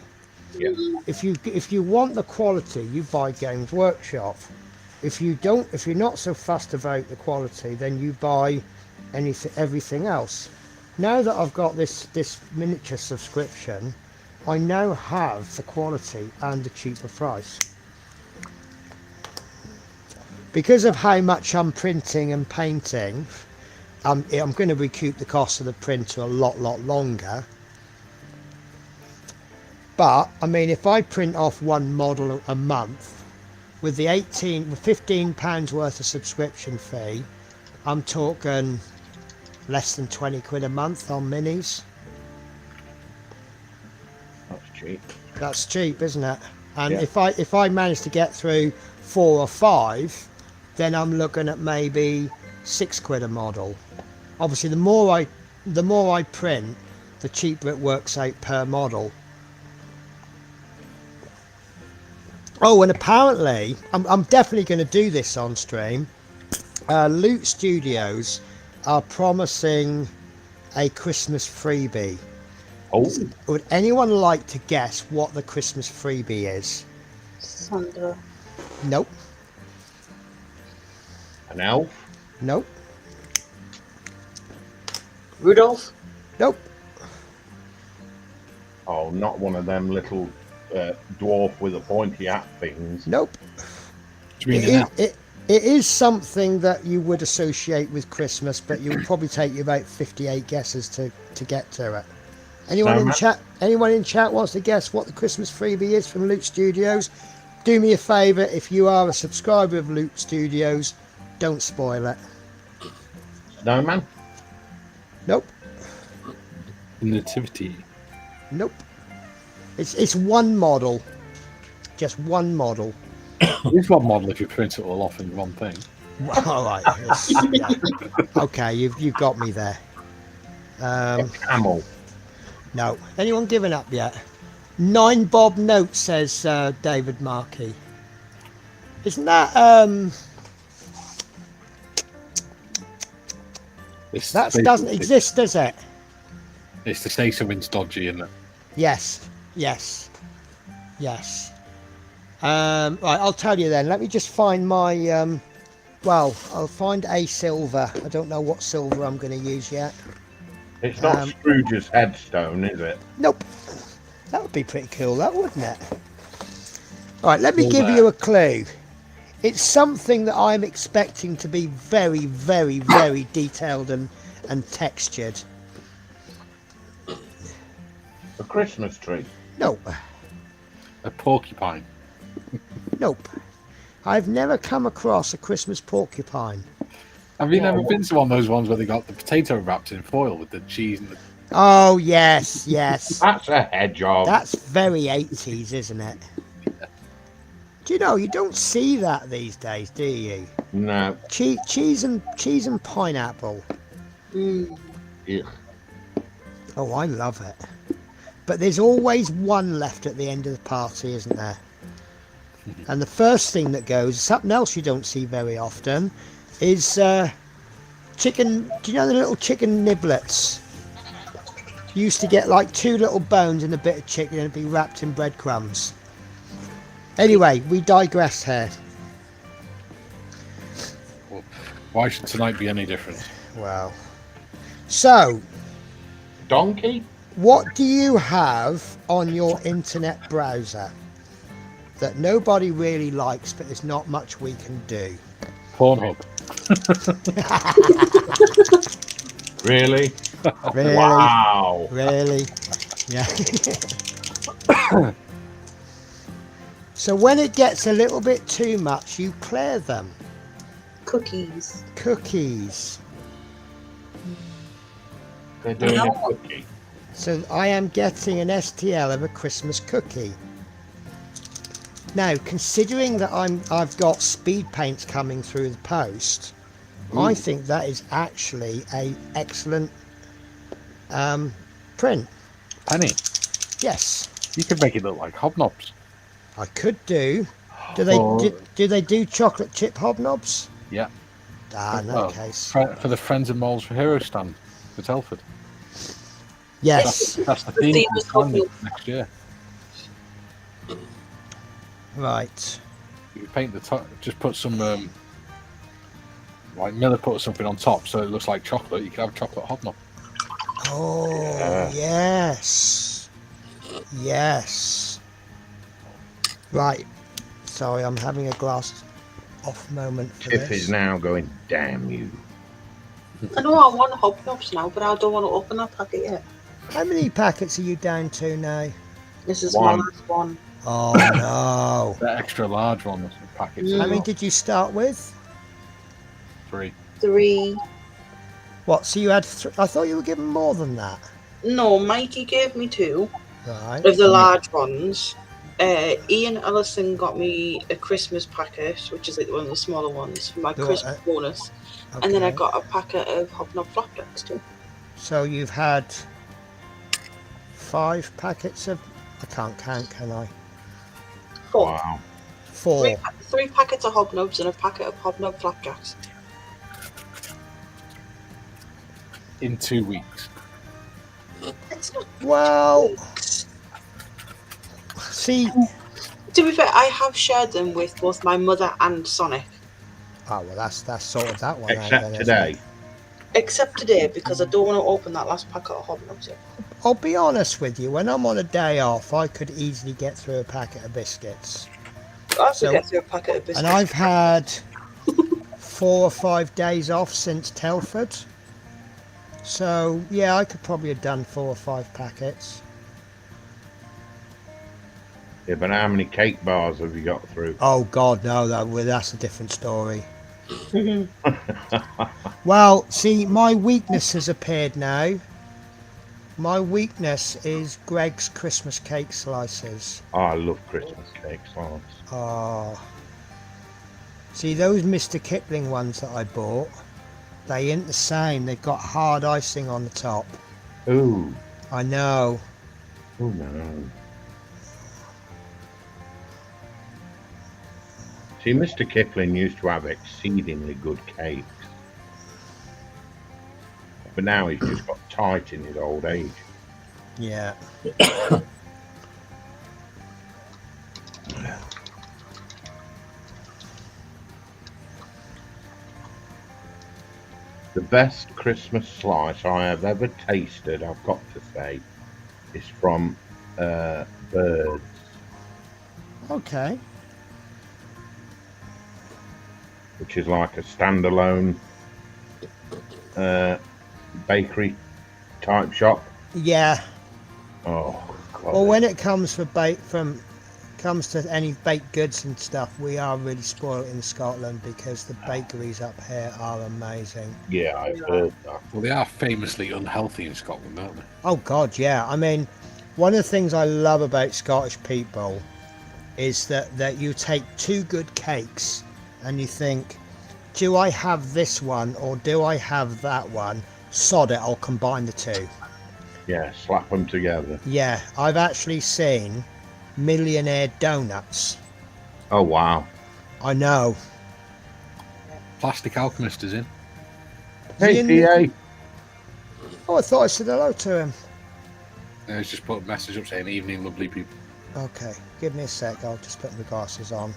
Yeah. If you want the quality, you buy Games Workshop. If you're not so fussed about the quality, then you buy everything else. Now that I've got this miniature subscription, I now have the quality and the cheaper price. Because of how much I'm printing and painting, I'm going to recoup the cost of the printer a lot longer. But I mean, if I print off one model a month with the £15 worth of subscription fee, I'm talking less than 20 quid a month on minis. That's cheap. That's cheap, isn't it? And Yeah. if I manage to get through 4 or 5, then I'm looking at maybe 6 quid a model. Obviously, the more I print, the cheaper it works out per model. Oh, and apparently, I'm definitely going to do this on stream. Loot Studios are promising a Christmas freebie. Oh, Would anyone like to guess what the Christmas freebie is? Sandra. Nope. an elf? Nope. Rudolph. Nope. Oh, not one of them little dwarf with a pointy hat things. Nope. Do you mean an elf? It is something that you would associate with Christmas, but it would probably take you about 58 guesses to get to it. Anyone in chat? Anyone in chat wants to guess what the Christmas freebie is from Loot Studios? Do me a favour, if you are a subscriber of Loot Studios, don't spoil it. Snowman? Nope. Nativity. Nope. It's one model. Just one model. It's one model if you print it all off in one thing. All right. Yeah. Okay, you've got me there. Camel. No. Anyone given up yet? 9 Bob Note, says David Markey. Isn't that that doesn't exist, does it? It's to say something's dodgy, isn't it? Yes. Right, I'll tell you then. Let me just find my well, I'll find a silver. I don't know what silver I'm going to use yet. It's not Scrooge's headstone, is it? Nope. That would be pretty cool, that, wouldn't it? All right, let me All give that. you a clue. It's something that I'm expecting to be very, very, very detailed and textured. A Christmas tree. Nope. A porcupine. Nope. I've never come across a Christmas porcupine. Have you never been to one of those ones where they got the potato wrapped in foil with the cheese and the... Oh, yes. That's a hedgehog. That's very 80s, isn't it? Do you know, you don't see that these days, do you? No. Cheese and pineapple. Mm. Ugh. Oh, I love it. But there's always one left at the end of the party, isn't there? And the first thing that goes, something else you don't see very often, is chicken. Do you know the little chicken niblets? You used to get like 2 little bones and a bit of chicken and it'd be wrapped in breadcrumbs. Anyway, we digress here. Well, why should tonight be any different? Well, so Donkey? what do you have on your internet browser that nobody really likes, but there's not much we can do? Pornhub. Really? Really? Wow. Really? Yeah. So when it gets a little bit too much, you clear them. Cookies. Cookies. They're doing a cookie. So I am getting an STL of a Christmas cookie. Now, considering that I've got speed paints coming through the post, I think that is actually a excellent print. Penny, Yes, you could make it look like hobnobs. I could do. Do they do chocolate chip hobnobs? Yeah. In that case. For the Friends of Moles for Heroes stand for Telford. Yes. That's the The theme theme for is the stand hobnob. next year. Right. You paint the top. Just put some. Like Miller put something on top so it looks like chocolate. You can have a chocolate hobnob. Oh, yes. Yes. Right. Sorry, I'm having a glass off moment for Tiff this. is now going, damn you. I know I want hobnobs now, but I don't want to open that packet yet. How many packets are you down to now? This is One. my last one. Oh, no. The extra large one, the packets. How many did you start with? 3. 3. What, so you had I thought you were given more than that. No, Mikey gave me 2 Right. of the large ones. Ian Ellison got me a Christmas packet, which is like one of the smaller ones for my Christmas bonus. Okay. And then I got a packet of hobnob flapjacks too. So you've had 5 packets of... I can't count, can I? 4. Wow. 4. 3 packets of hobnobs and a packet of hobnob flapjacks. In 2 weeks. It's not Well, weeks. see... To be fair, I have shared them with both my mother and Sonic. Oh, well, that's sorted that one out Except then, today. isn't it? Except today, because I don't want to open that last packet of hobnobs yet. I'll be honest with you, when I'm on a day off, I could easily get through a packet of biscuits. I could get through a packet of biscuits. And I've had 4 or 5 days off since Telford. So, yeah, I could probably have done 4 or 5 packets. Yeah, but how many cake bars have you got through? Oh, God, no, that's a different story. Well, see, my weakness has appeared now. My weakness is Greg's Christmas cake slices. Oh, I love Christmas cake slices. Oh. See, those Mr. Kipling ones that I bought, they ain't the same. They've got hard icing on the top. Ooh. I know. Oh, no. See, Mr. Kipling used to have exceedingly good cakes. But now he's just got tight in his old age. Yeah. The best Christmas slice I have ever tasted, I've got to say, is from Birds. Okay. Which is like a standalone bakery type shop. Yeah. Oh, God. Well, when it comes comes to any baked goods and stuff, we are really spoiled in Scotland because the bakeries up here are amazing. Yeah, I've heard that. Well, they are famously unhealthy in Scotland, aren't they? Oh God, yeah. I mean, one of the things I love about Scottish people is that you take 2 good cakes and you think, do I have this one or do I have that one? Sod it, I'll combine the 2. Yeah, slap them together. Yeah, I've actually seen Millionaire Donuts. Oh, wow. I know. Plastic Alchemist is in. Hey, Ian- PA. Oh, I thought I said hello to him. He's just put a message up saying, "Evening, lovely people." Okay, give me a sec. I'll just put my glasses on.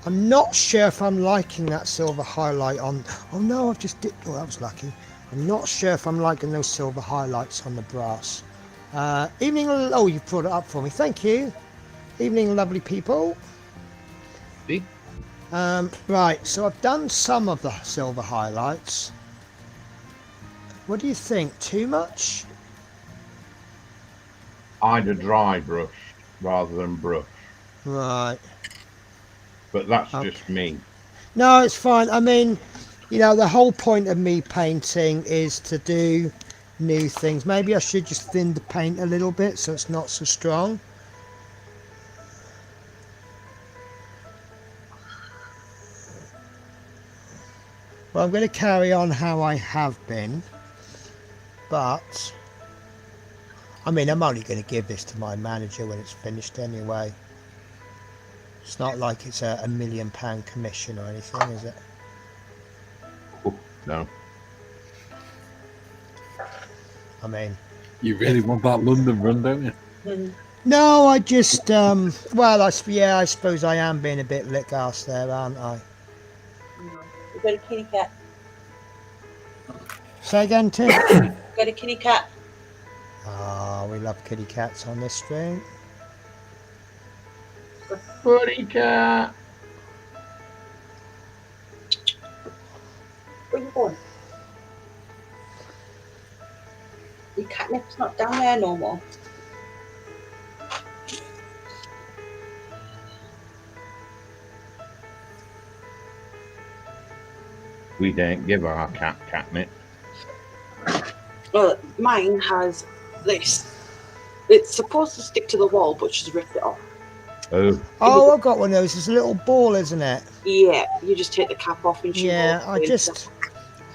I'm not sure if I'm liking that silver highlight on... Oh no, I've just did... Oh, that was lucky. I'm not sure if I'm liking those silver highlights on the brass. Evening... Oh, you brought it up for me. Thank you. Evening, lovely people. See? Right, so I've done some of the silver highlights. What do you think? Too much? I'd have dry brushed rather than brush. Right. But that's Okay. just me. No, it's fine. I mean, you know, the whole point of me painting is to do new things. Maybe I should just thin the paint a little bit so it's not so strong. Well, I'm going to carry on how I have been, but I mean, I'm only going to give this to my manager when it's finished anyway. It's not like it's a £1 million commission or anything, is it? No. I mean, You really want that London run, don't you? no, I just well, I suppose I am being a bit lick ass there, aren't I? We've got a kitty cat. Say again, Tim. Got a kitty cat. Ah, we love kitty cats on this stream. Buddy cat. Where you going? Your catnip's not down there no more. We don't give our cat catnip. Well, mine has this. It's supposed to stick to the wall, but she's ripped it off. Oh, Oh, I've got one of those. It's a little ball, isn't it? Yeah, you just take the cap off and she Yeah, rolls away.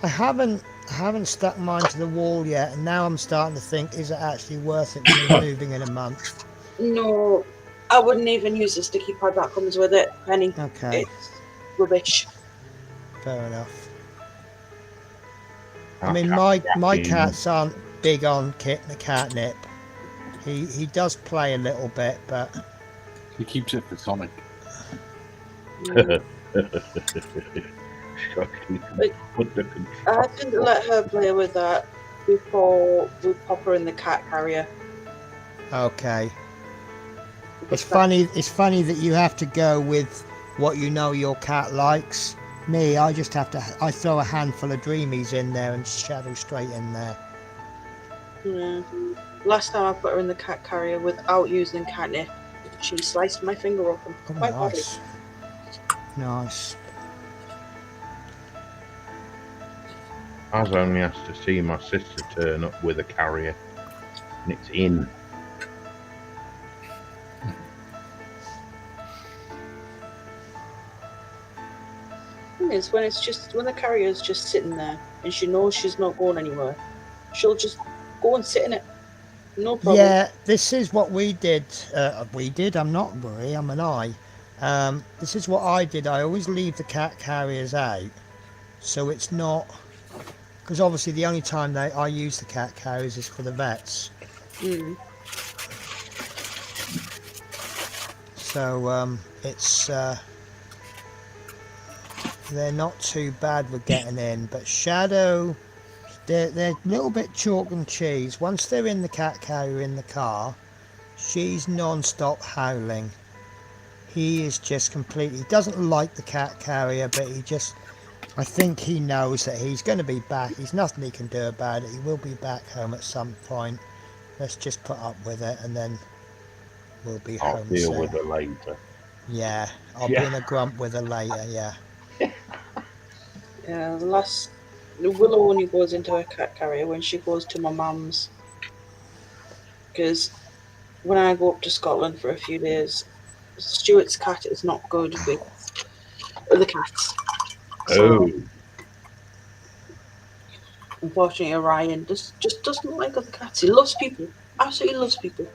I haven't stuck mine to the wall yet, and now I'm starting to think, is it actually worth it when we're moving in a month? No, I wouldn't even use the sticky pad that comes with it, Penny. Okay, It's rubbish. fair enough. I our mean, cat's my rocking. cats aren't big on catnip. He does play a little bit, but He keeps it for Sonic. Shocking. Like, Put the control. I didn't let her play with that before we pop her in the cat carrier. okay. It's funny that you have to go with what you know your cat likes. Me, I just have to. I throw a handful of dreamies in there and shadow straight in there. Yeah. Last time I put her in the cat carrier without using catnip, she sliced my finger open. Oh, Quite badly. nice, nice. I was only asked to see my sister turn up with a carrier, and it's in. Thing is, when the carrier's just sitting there and she knows she's not going anywhere, she'll just go and sit in it. No problem. Yeah, this is what we did. I'm not worried. I'm an I. This is what I did. I always leave the cat carriers out, so it's not. Because obviously the only time I use the cat carriers is for the vets. Mm. So it's they're not too bad with getting in, but Shadow, they're a little bit chalk and cheese. Once they're in the cat carrier in the car, she's non-stop howling. He is just completely, he doesn't like the cat carrier, but I think he knows that he's going to be back. There's nothing he can do about it. He will be back home at some point. Let's just put up with it, and then we'll be I'll home deal soon. with it later. Yeah, I'll be Yeah. in a grump with her later, yeah. Yeah, the Willow only goes into her cat carrier when she goes to my mum's. Because when I go up to Scotland for a few days, Stuart's cat is not good with other cats. So, Oh, unfortunately, Orion just doesn't like other cats. He loves people. Absolutely loves people.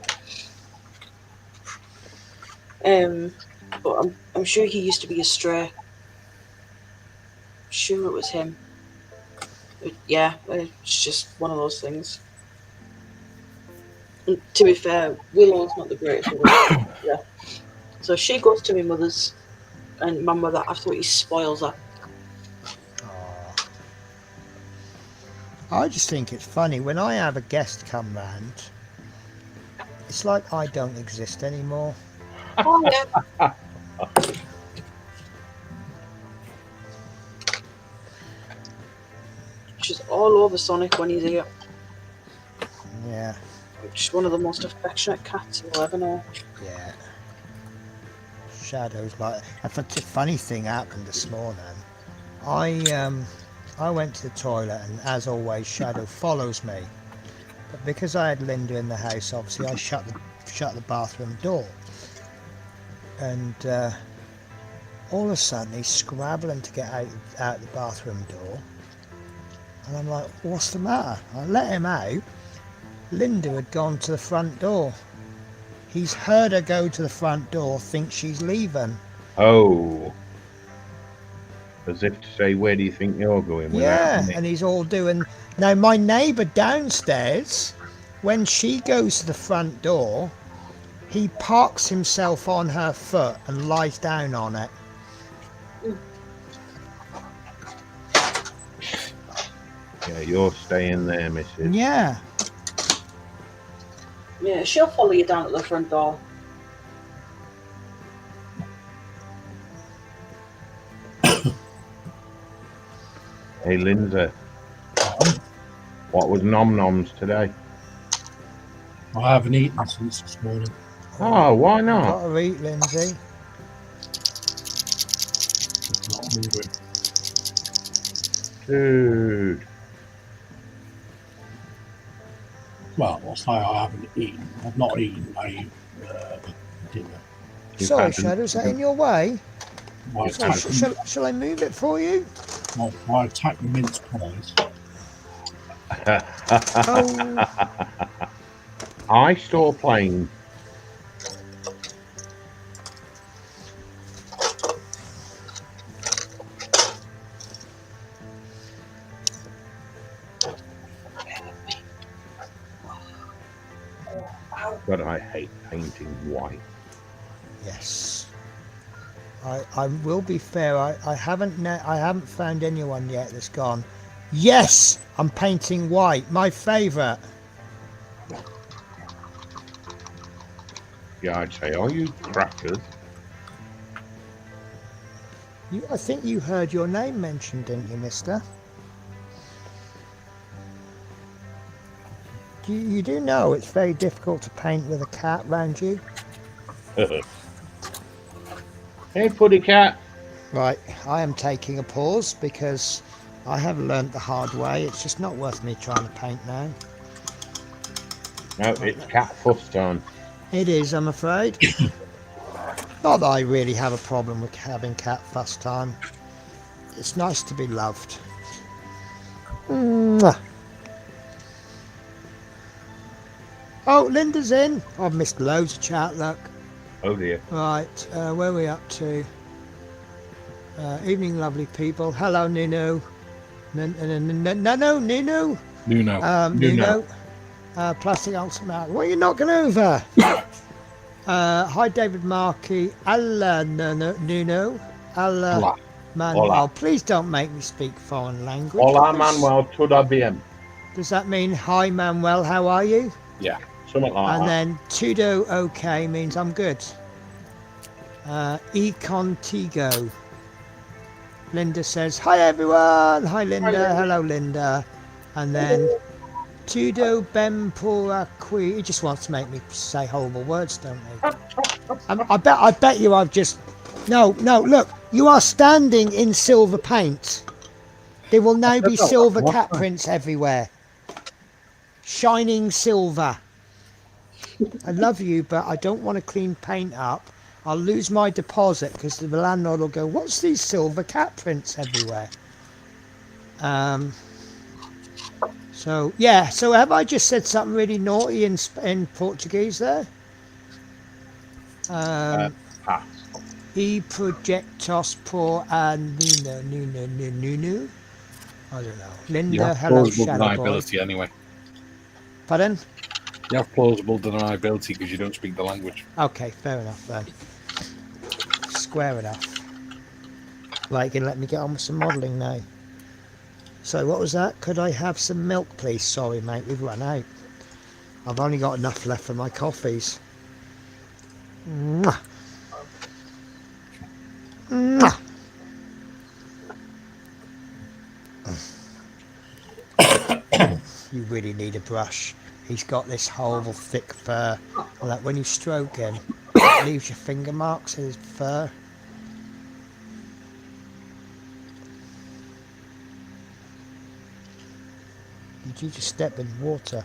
But I'm sure he used to be a stray. Sure it was him. But yeah, it's just one of those things. And to be fair, Willow's not the greatest with her. Yeah. So she goes to my mother's, and my mother absolutely spoils her. Aw. I just think it's funny when I have a guest come round, it's like I don't exist anymore. Oh yeah. She's all over Sonic when he's here. Yeah, She's one of the most affectionate cats you'll ever know. yeah. Shadow's like. In fact, a funny thing happened this morning. I went to the toilet, and as always, Shadow follows me. But because I had Linda in the house, obviously I shut the bathroom door. And all of a sudden he's scrabbling to get out the bathroom door. And I'm like, what's the matter? I let him out. Linda had gone to the front door. He's heard her go to the front door, thinks she's leaving. oh, As if to say, where do you think you're going without Yeah, me? and he's all doing. Now, my neighbour downstairs, when she goes to the front door, he parks himself on her foot and lies down on it. Yeah, you're staying there, missus. Yeah. Yeah, she'll follow you down at the front door. Hey, Lindsay. What was nom noms today? I haven't eaten since this morning. Oh, why not? Gotta eat, Lindsay. Not hungry. Dude. Well, I'll say I haven't eaten. I've not eaten my dinner. You've Sorry, had Shadow, is that in your way? My Sorry, attack, shall I move it for you? my attack mince pies. Oh, I store plain. But I hate painting white. yes. I will be fair. I haven't found anyone yet that's gone. Yes, I'm painting white. My favourite. Yeah, I'd say, are you crackers? I think you heard your name mentioned, didn't you, Mister? You do know it's very difficult to paint with a cat round you. Hey, Puddy Cat. Right, I am taking a pause because I have learnt the hard way. It's just not worth me trying to paint now. No, it's cat fuss time. It is, I'm afraid. Not that I really have a problem with having cat fuss time. It's nice to be loved. Mwah. Oh, Linda's in. I've missed loads of chat, look. Oh dear. Right, where are we up to? Evening, lovely people. Hello, Nuno. Nuno. Nuno. Plastic Ultimate. What are you knocking over? Hi, David Markey. Alla, Nuno. Alla, Manuel. Hola. Please don't make me speak foreign language. Hola, Manuel. Toda bien. Does that mean hi, Manuel? How are you? Yeah, something like And that. then Tudo okay means I'm good. E Contigo. Linda says, hi everyone. Hi Linda. Linda. Hello Linda. And then Tudo Bempora Qui. He just wants to make me say horrible words, don't he? I bet you I've just... No, look. You are standing in silver paint. There will now be silver cat prints everywhere. Shining silver. I love you, but I don't want to clean paint up. I'll lose my deposit because the landlord will go, what's these silver cat prints everywhere? So, yeah. So have I just said something really naughty in Portuguese there? Pass. E projetos por a Nuno. I don't know. You Linda, have hello, plausible Shadow Boy. deniability anyway. Pardon? You have plausible deniability because you don't speak the language. Okay, fair enough then. Square enough. Right, you can let me get on with some modelling now. So what was that? Could I have some milk, please? Sorry, mate, we've run out. I've only got enough left for my coffees. Mwah. Mwah. You really need a brush. He's got this horrible thick fur. Like when you stroke him, it leaves your finger marks in his fur. Did you just step in water?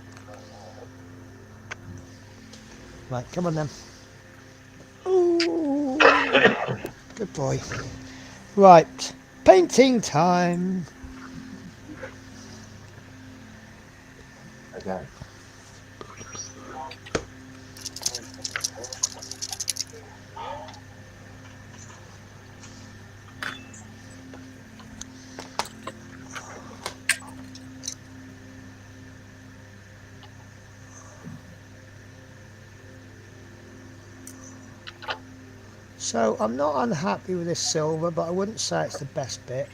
Right, come on then. Ooh, good boy. Right, painting time. Okay. So I'm not unhappy with this silver, but I wouldn't say it's the best bit.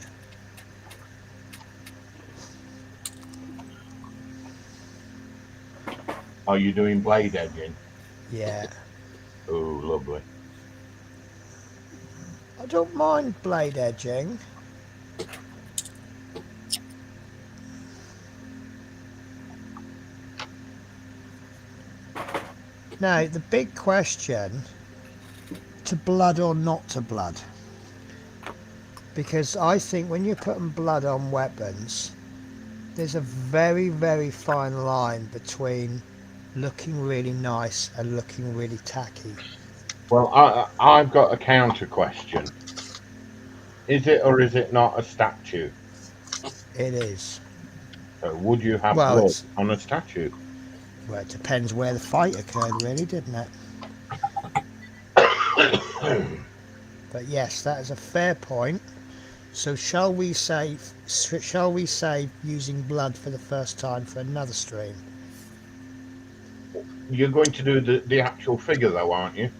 Are you doing blade edging? Yeah. Oh, lovely. I don't mind blade edging. Now, the big question, to blood or not to blood? Because I think when you're putting blood on weapons, there's a very, very fine line between looking really nice and looking really tacky. Well, I've got a counter question. Is it or is it not a statue? It is. So would you have Well, blood on a statue? it depends where the fight occurred, really, didn't it? But yes, that is a fair point. So shall we say using blood for the first time for another stream? You're going to do the actual figure though, aren't you?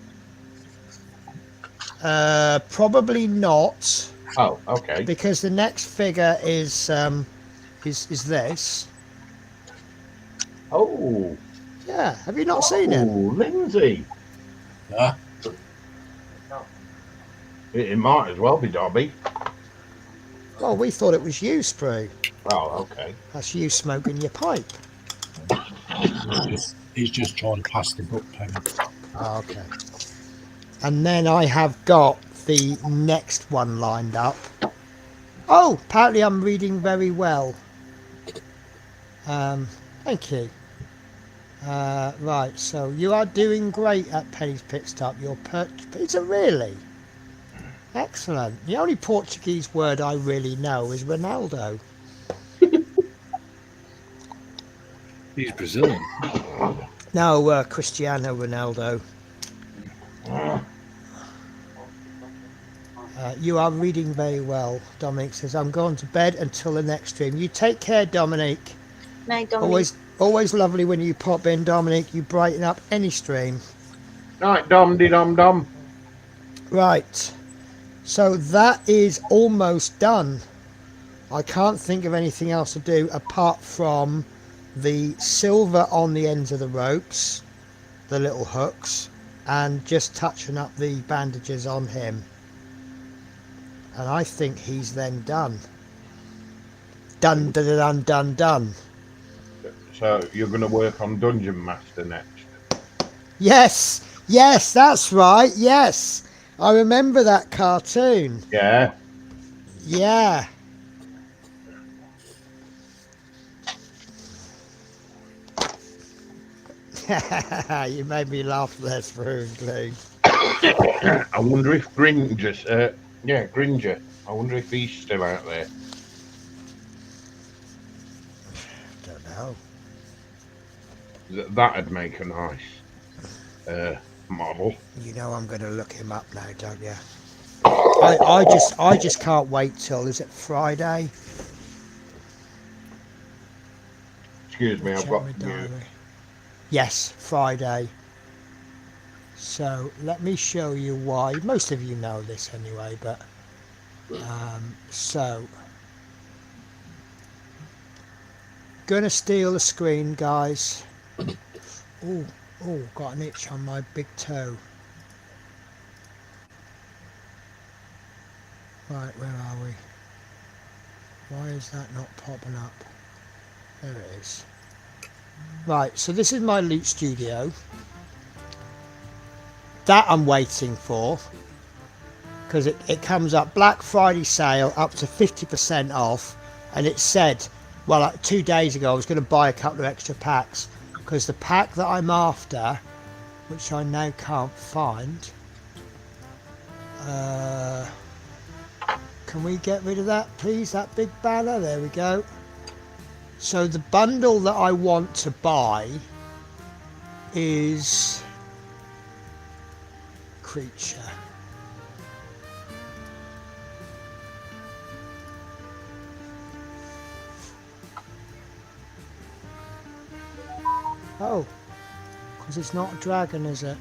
Probably not, Oh, okay. because the next figure is this. Oh, Yeah, have you not seen him? Lindsay. Yeah. It might as well be Dobby. Well, we thought it was you, Sprue. Oh, okay. That's you smoking your pipe. He's just trying to pass the book pen. Oh, okay. And then I have got the next one lined up. Oh, apparently I'm reading very well. Thank you. Right, so you are doing great at Penny's Pit Stop. Is it really? Excellent. The only Portuguese word I really know is Ronaldo. He's Brazilian. No, Cristiano Ronaldo. You are reading very well, Dominic says. I'm going to bed until the next stream. You take care, Dominic. Night, Dominic. Always lovely when you pop in, Dominic. You brighten up any stream. Right, dom-de-dom-dom. Right. So that is almost done. I can't think of anything else to do apart from the silver on the ends of the ropes, the little hooks, and just touching up the bandages on him. And I think he's then done. Done, done, done, done, done. So you're going to work on Dungeon Master next? Yes, yes, that's right, yes. I remember that cartoon. Yeah. Yeah. You made me laugh there, Sprue. I wonder if Gringer, Gringer. I wonder if he's still out there. Don't know. That'd make a nice model. You know I'm going to look him up now, don't you? I just can't wait till, is it Friday? Excuse me, I've Check got my mute. diary. Yes, Friday. So let me show you why. Most of you know this anyway, but so gonna steal the screen, guys. Oh, got an itch on my big toe. Right, where are we? Why is that not popping up? There it is. Right, so this is my loot studio. That I'm waiting for, because it comes up Black Friday sale up to 50% off, and it said, well, like 2 days ago I was going to buy a couple of extra packs, because the pack that I'm after, which I now can't find, can we get rid of that please, that big banner? There we go. So the bundle that I want to buy is creature. Oh, because it's not a dragon, is it?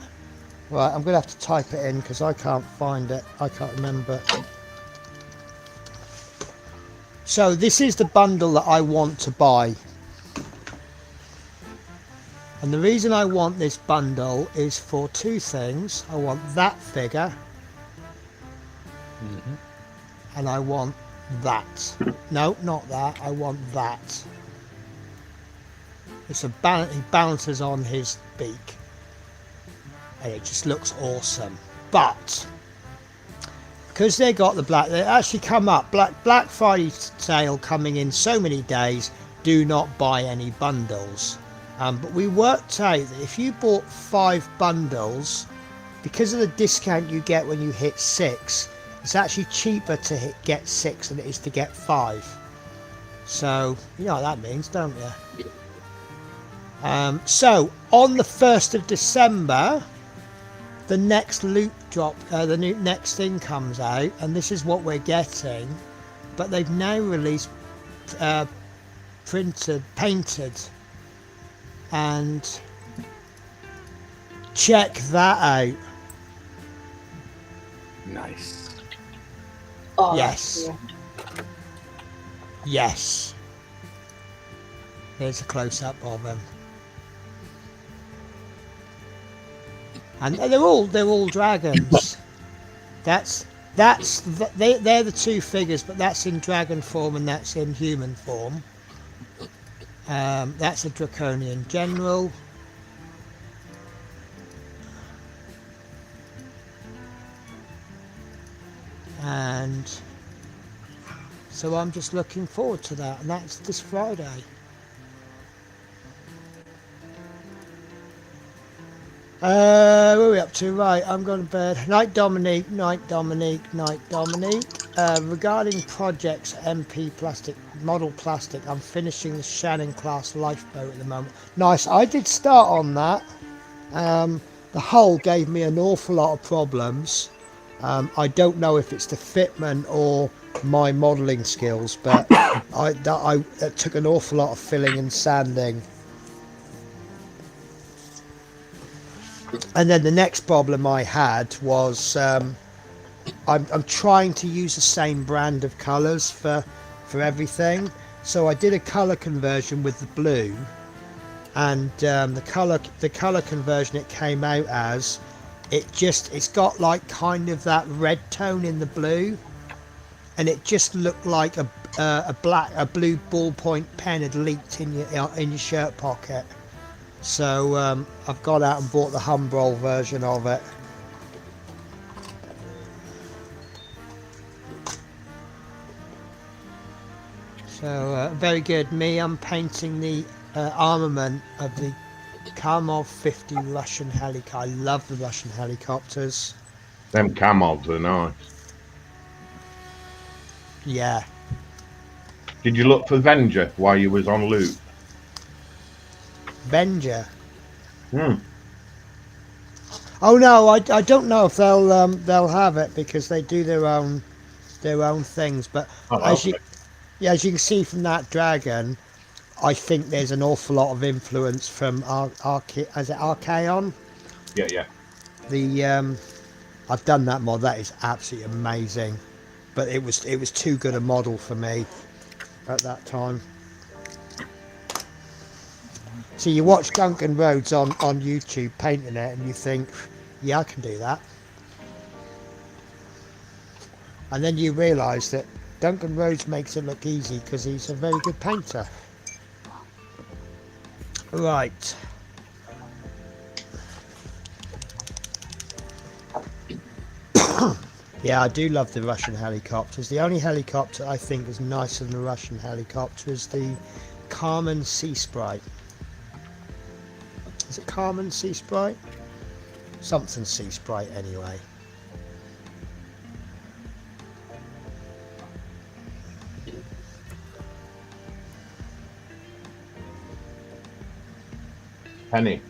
Right, I'm going to have to type it in because I can't find it. I can't remember it. So this is the bundle that I want to buy. And the reason I want this bundle is for two things. I want that figure. And I want that. No, not that. I want that. It's a he bounces on his beak. And it just looks awesome. But because they got the black, they actually come up. Black Friday sale coming in so many days. Do not buy any bundles. But we worked out that if you bought 5 bundles, because of the discount you get when you hit 6, it's actually cheaper to get 6 than it is to get 5. So you know what that means, don't you? So on the 1st of December, the next loot drop, the next thing comes out, and this is what we're getting. But they've now released painted, and check that out. Nice. Oh, Yes. yeah. Yes. There's a close-up of them, and they're all dragons. they're the 2 figures, but that's in dragon form and that's in human form. That's a draconian general. And so I'm just looking forward to that, and that's this Friday. Where are we up to? Right, I'm going to bed. Night Dominique, night Dominique, night Dominique. Regarding projects, MP plastic, model plastic, I'm finishing the Shannon class lifeboat at the moment. Nice, I did start on that. The hull gave me an awful lot of problems. I don't know if it's the fitment or my modelling skills, but it took an awful lot of filling and sanding. And then the next problem I had was I'm trying to use the same brand of colours for everything. So I did a colour conversion with the blue, and the colour conversion it came out as, it's got like kind of that red tone in the blue, and it just looked like a blue ballpoint pen had leaked in your shirt pocket. So I've gone out and bought the Humbrol version of it. So very good. Me, I'm painting the armament of the Kamov 50 Russian helicopter. I love the Russian helicopters. Them Kamovs are nice. Yeah. Did you look for Venger while you was on loot? Venger. Oh no, I don't know if they'll have it because they do their own things. But as you can see from that dragon, I think there's an awful lot of influence from Archaon. Yeah. I've done that mod. That is absolutely amazing, but it was too good a model for me at that time. So you watch Duncan Rhodes on YouTube painting it, and you think, yeah, I can do that. And then you realise that Duncan Rhodes makes it look easy because he's a very good painter. Right. Yeah, I do love the Russian helicopters. The only helicopter I think is nicer than the Russian helicopter is the Carmen Sea Sprite. Is it Carmen Sea Sprite? Something Sea Sprite anyway. Penny.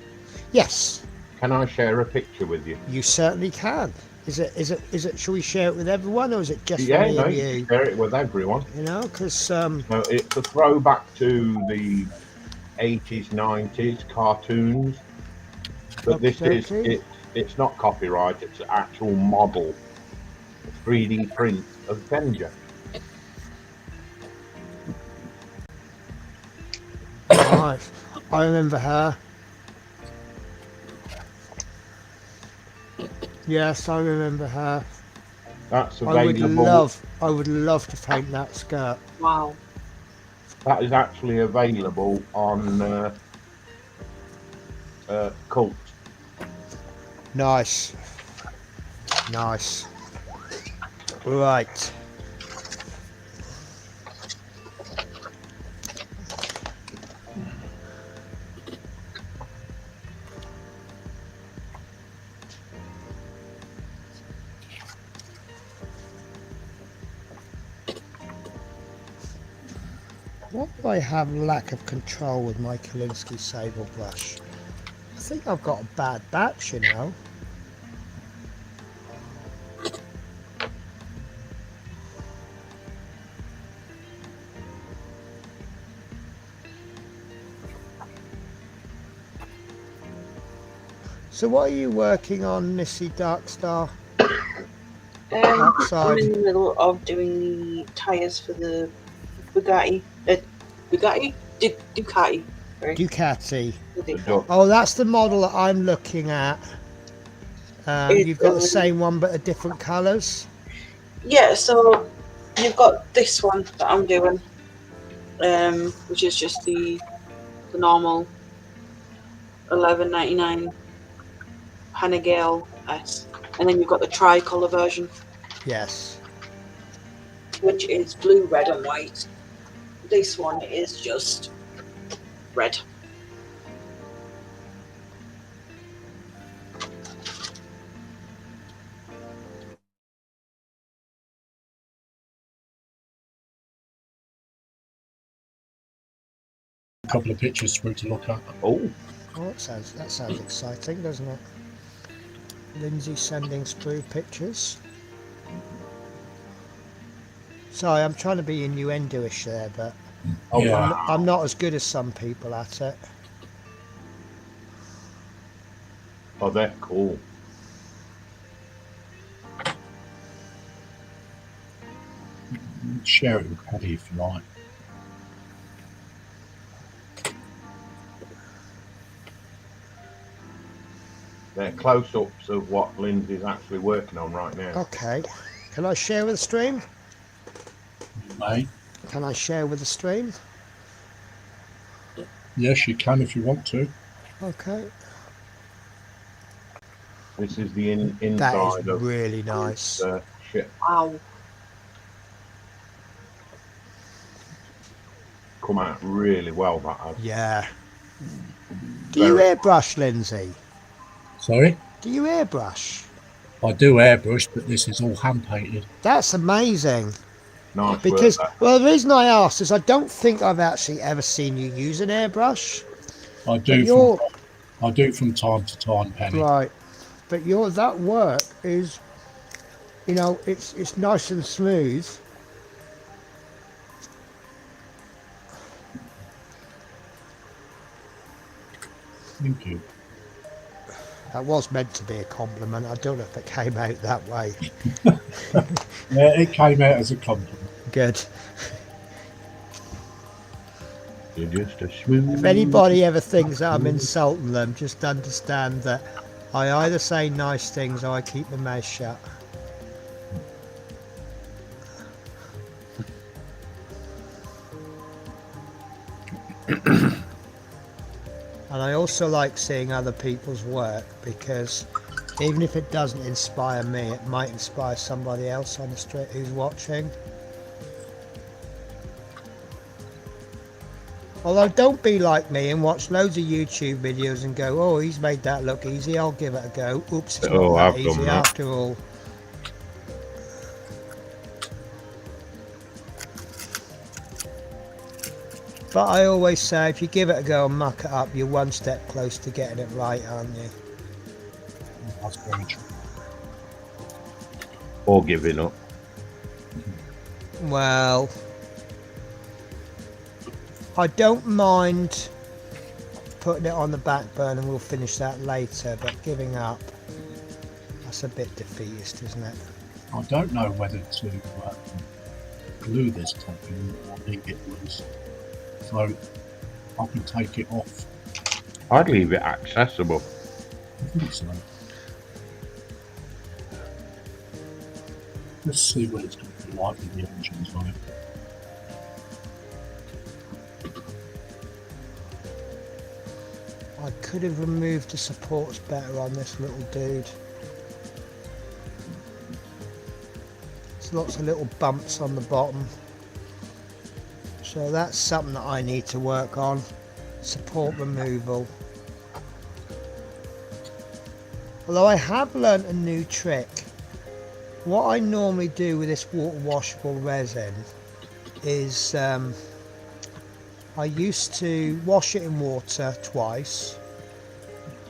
Yes. Can I share a picture with you? You certainly can. Is it? Shall we share it with everyone, or is it just Yeah, for me no, and you you? can share it with everyone. You know, because No, it's a throwback to the 80s, 90s cartoons. But this is Okay. it. it's not copyright. It's an actual model, a 3D print of Benja. Right. I remember her. Yes, I remember her. That's I would available. love to paint that skirt. Wow. That is actually available on Cult. Nice. Nice. Right. Why do I have lack of control with my Kolinsky sable brush? I think I've got a bad batch, you know. So what are you working on, Missy Darkstar? I'm Outside. in the middle of doing the tyres for the Bugatti. Bugatti? Ducati. Sorry. Ducati. The The Ducati. duck. Oh, that's the model that I'm looking at. You've got the same one but a different colours. Yeah, so you've got this one that I'm doing, which is just the normal 11.99 Panigale S, and then you've got the tricolour version, Yes. which is blue, red, and white. This one is just red. A couple of pictures for you to look at. Oh, Oh, that sounds exciting, doesn't it? Lindsay sending sprue pictures. Sorry, I'm trying to be innuendo-ish there, but Yeah. I'm not as good as some people at it. oh, they're cool. Share it with Paddy if you like. They're close-ups of what Lindsay's actually working on right now. Okay. Can I share with the stream? You may. Can I share with the stream? Yes, you can if you want to. Okay. This is the inside That is of really nice. the ship. Wow. Come out really well, that has. Yeah. Do you airbrush, Lindsay? Sorry? Do you airbrush? I do airbrush, but this is all hand painted. That's amazing. Nice Because, work, that. well, the reason I asked is I don't think I've actually ever seen you use an airbrush. I do from time to time, Penny. Right. But that work is, you know, it's nice and smooth. Thank you. That was meant to be a compliment. I don't know if it came out that way. Yeah, it came out as a compliment. Good. You're just a smooth. If anybody ever thinks that I'm insulting them, just understand that I either say nice things or I keep my mouth shut. And I also like seeing other people's work, because even if it doesn't inspire me, it might inspire somebody else on the street who's watching. Although don't be like me and watch loads of YouTube videos and go, oh, he's made that look easy, I'll give it a go. Oops, it's not that I've done easy that. after all. But I always say, if you give it a go and muck it up, you're one step close to getting it right, aren't you? That's very true. Or giving up. Well, I don't mind putting it on the back burner and we'll finish that later, but giving up, That's a bit defeatist, isn't it? I don't know whether to glue this top in or leave it loose. So I can take it off. I'd leave it accessible. I think so. Let's see what it's going to be like with the engines on it. I could have removed the supports better on this little dude. There's lots of little bumps on the bottom. So that's something that I need to work on. Support removal. Although I have learnt a new trick. What I normally do with this water washable resin is I used to wash it in water twice.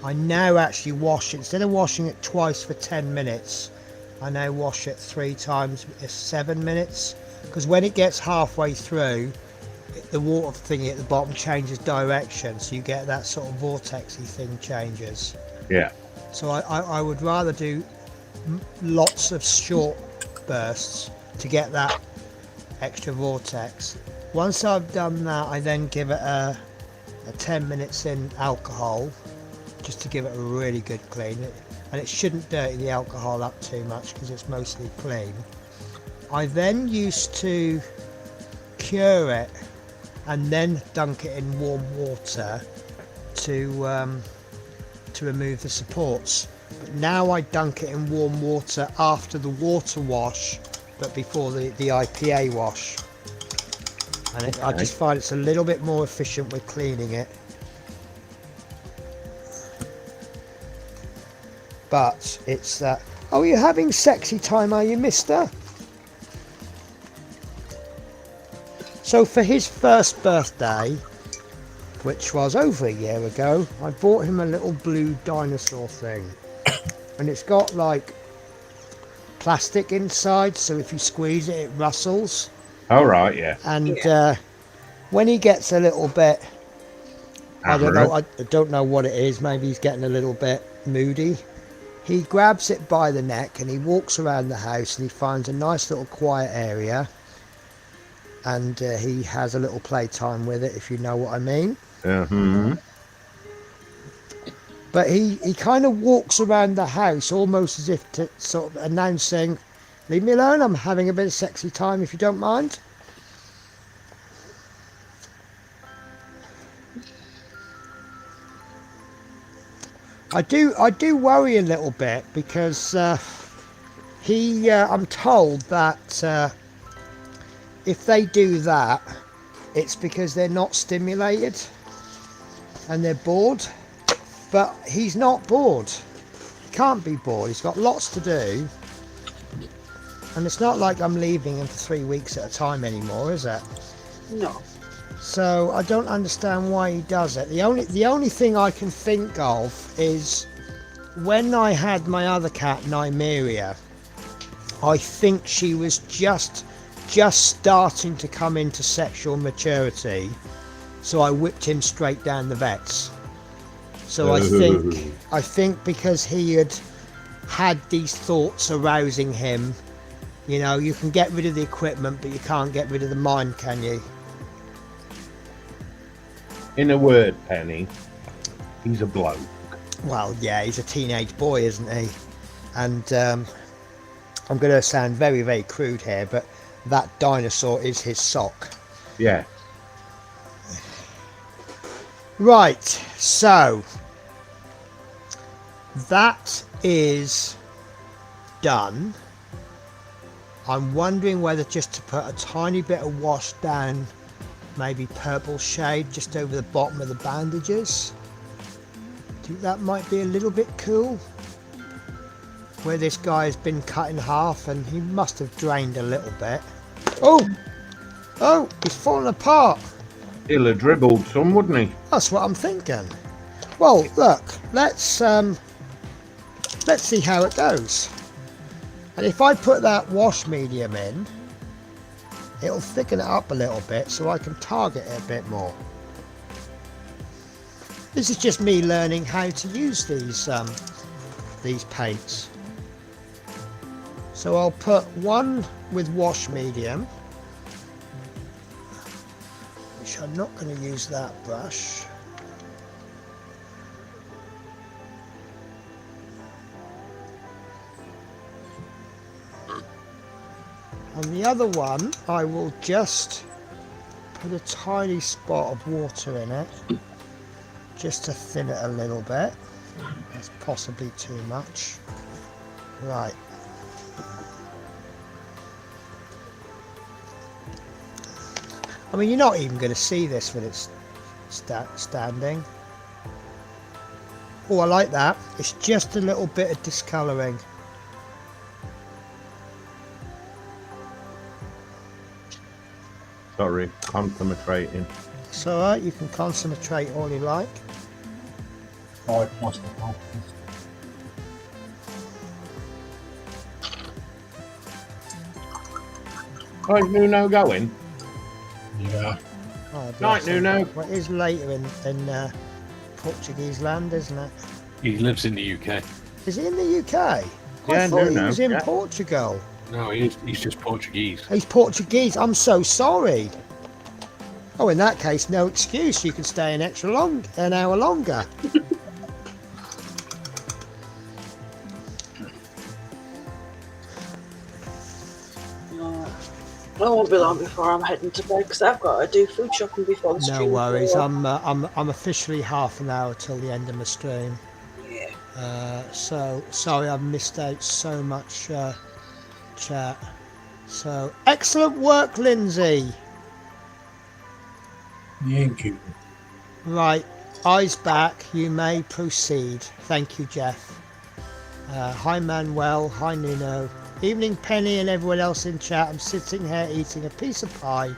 I now actually wash it, instead of washing it twice for 10 minutes, I now wash it 3 times for 7 minutes. Because when it gets halfway through, the water thingy at the bottom changes direction, so you get that sort of vortexy thing changes. Yeah. So I would rather do lots of short bursts to get that extra vortex. Once I've done that, I then give it a 10 minutes in alcohol just to give it a really good clean. And it shouldn't dirty the alcohol up too much because it's mostly clean. I then used to cure it and then dunk it in warm water to remove the supports. But now I dunk it in warm water after the water wash, but before the IPA wash. And I just find it's a little bit more efficient with cleaning it. But it's oh, you're having sexy time, are you, mister? So for his first birthday, which was over a year ago, I bought him a little blue dinosaur thing. And it's got like plastic inside, so if you squeeze it, it rustles. All right, yeah. And when he gets a little bit, I don't know what it is, maybe he's getting a little bit moody, he grabs it by the neck and he walks around the house and he finds a nice little quiet area, and he has a little playtime with it, if you know what I mean. But he kind of walks around the house almost as if to sort of announcing, leave me alone, I'm having a bit of sexy time if you don't mind. I do worry a little bit because I'm told that if they do that, it's because they're not stimulated and they're bored. But he's not bored. He can't be bored. He's got lots to do. And it's not like I'm leaving him for 3 weeks at a time anymore, is it? No. So I don't understand why he does it. The only thing I can think of is when I had my other cat, Nymeria, I think she was just starting to come into sexual maturity. So I whipped him straight down the vet's. So I think because he had these thoughts arousing him, you know, you can get rid of the equipment, but you can't get rid of the mind, can you? In a word, Penny, he's a bloke. Well, yeah, he's a teenage boy, isn't he? And I'm going to sound very, very crude here, but that dinosaur is his sock. Yeah. Right, so that is done. I'm wondering whether just to put a tiny bit of wash down, maybe purple shade just over the bottom of the bandages. Do you think that might be a little bit cool? Where this guy has been cut in half and he must have drained a little bit. Oh, he's fallen apart. He'll have dribbled some, wouldn't he? That's what I'm thinking. Well, look, let's see how it goes. And if I put that wash medium in, it'll thicken it up a little bit so I can target it a bit more. This is just me learning how to use these paints. So I'll put one with wash medium, which I'm not going to use that brush. And the other one, I will just put a tiny spot of water in it, just to thin it a little bit. That's possibly too much. Right. I mean, you're not even going to see this when it's standing. Oh, I like that. It's just a little bit of discolouring. Sorry, concentrating. It's alright, you can concentrate all you like. Five plus the half. Oh, is Nuno going? Yeah. Oh, Night, bless him. Nuno. Well, it is later in Portuguese land, isn't it? He lives in the UK. Is he in the UK? I Yeah, thought he Nuno, was in yeah. Portugal. No, he's just Portuguese. He's Portuguese. I'm so sorry. Oh, in that case, no excuse. You can stay an hour longer. I won't be long before I'm heading to bed because I've got to do food shopping before the No stream. worries. I'm officially half an hour till the end of my stream. Yeah. So sorry I've missed out so much chat. So excellent work, Lindsay. Thank you. Right, eyes back. You may proceed. Thank you, Jeff. Hi, Manuel. Hi, Nuno. Evening, Penny, and everyone else in chat. I'm sitting here eating a piece of pie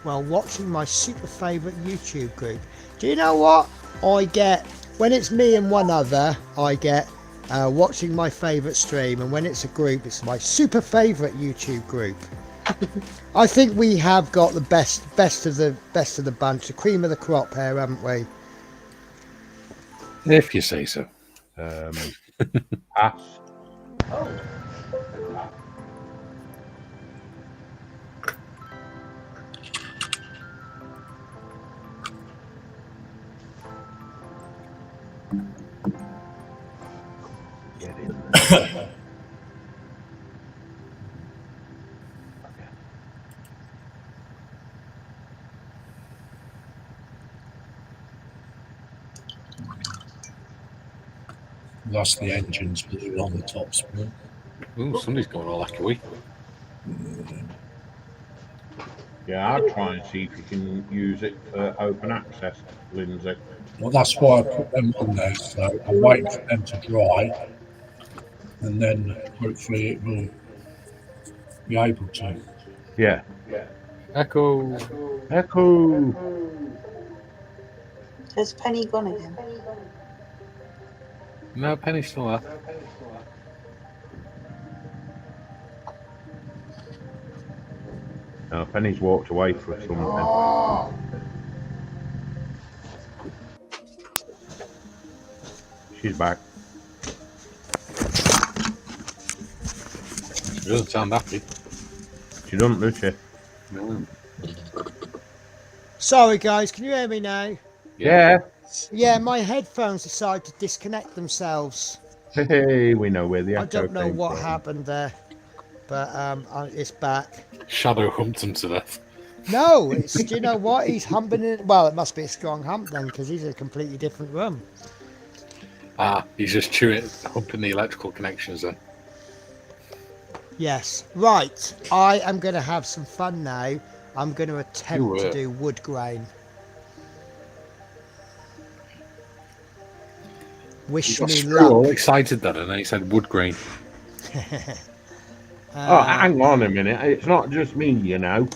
while watching my super favourite YouTube group. Do you know what I get when it's me and one other? I get watching my favourite stream, and when it's a group, it's my super favourite YouTube group. I think we have got the best of the bunch, the cream of the crop here, haven't we? If you say so. Pass. Get in there. That's the engines blue on the top spring. Ooh, somebody's going all echoey. Yeah, I'll try and see if you can use it for open access, Lindsay. Well, that's why I put them on there. So I'm waiting for them to dry, and then hopefully it will be able to. Yeah. Echo. Echo. Has Penny gone again? No, Penny's still there. No, Penny's walked away for something. She's back. She doesn't sound happy. She doesn't, does she? No. Sorry, guys. Can you hear me now? Yeah. Yeah, my headphones decided to disconnect themselves. Hey, we know where the echo I don't know came what from. happened there, but it's back. Shadow humped him to death. No, it's, do you know what? He's humping it. Well, it must be a strong hump then, because he's in a completely different room. Ah, he's just humping the electrical connections then. Yes. Right. I am going to have some fun now. I'm going to attempt to do wood grain. Wish He got me Screw all luck. excited then, and then he said wood grain. Oh, hang on a minute. It's not just me, you know.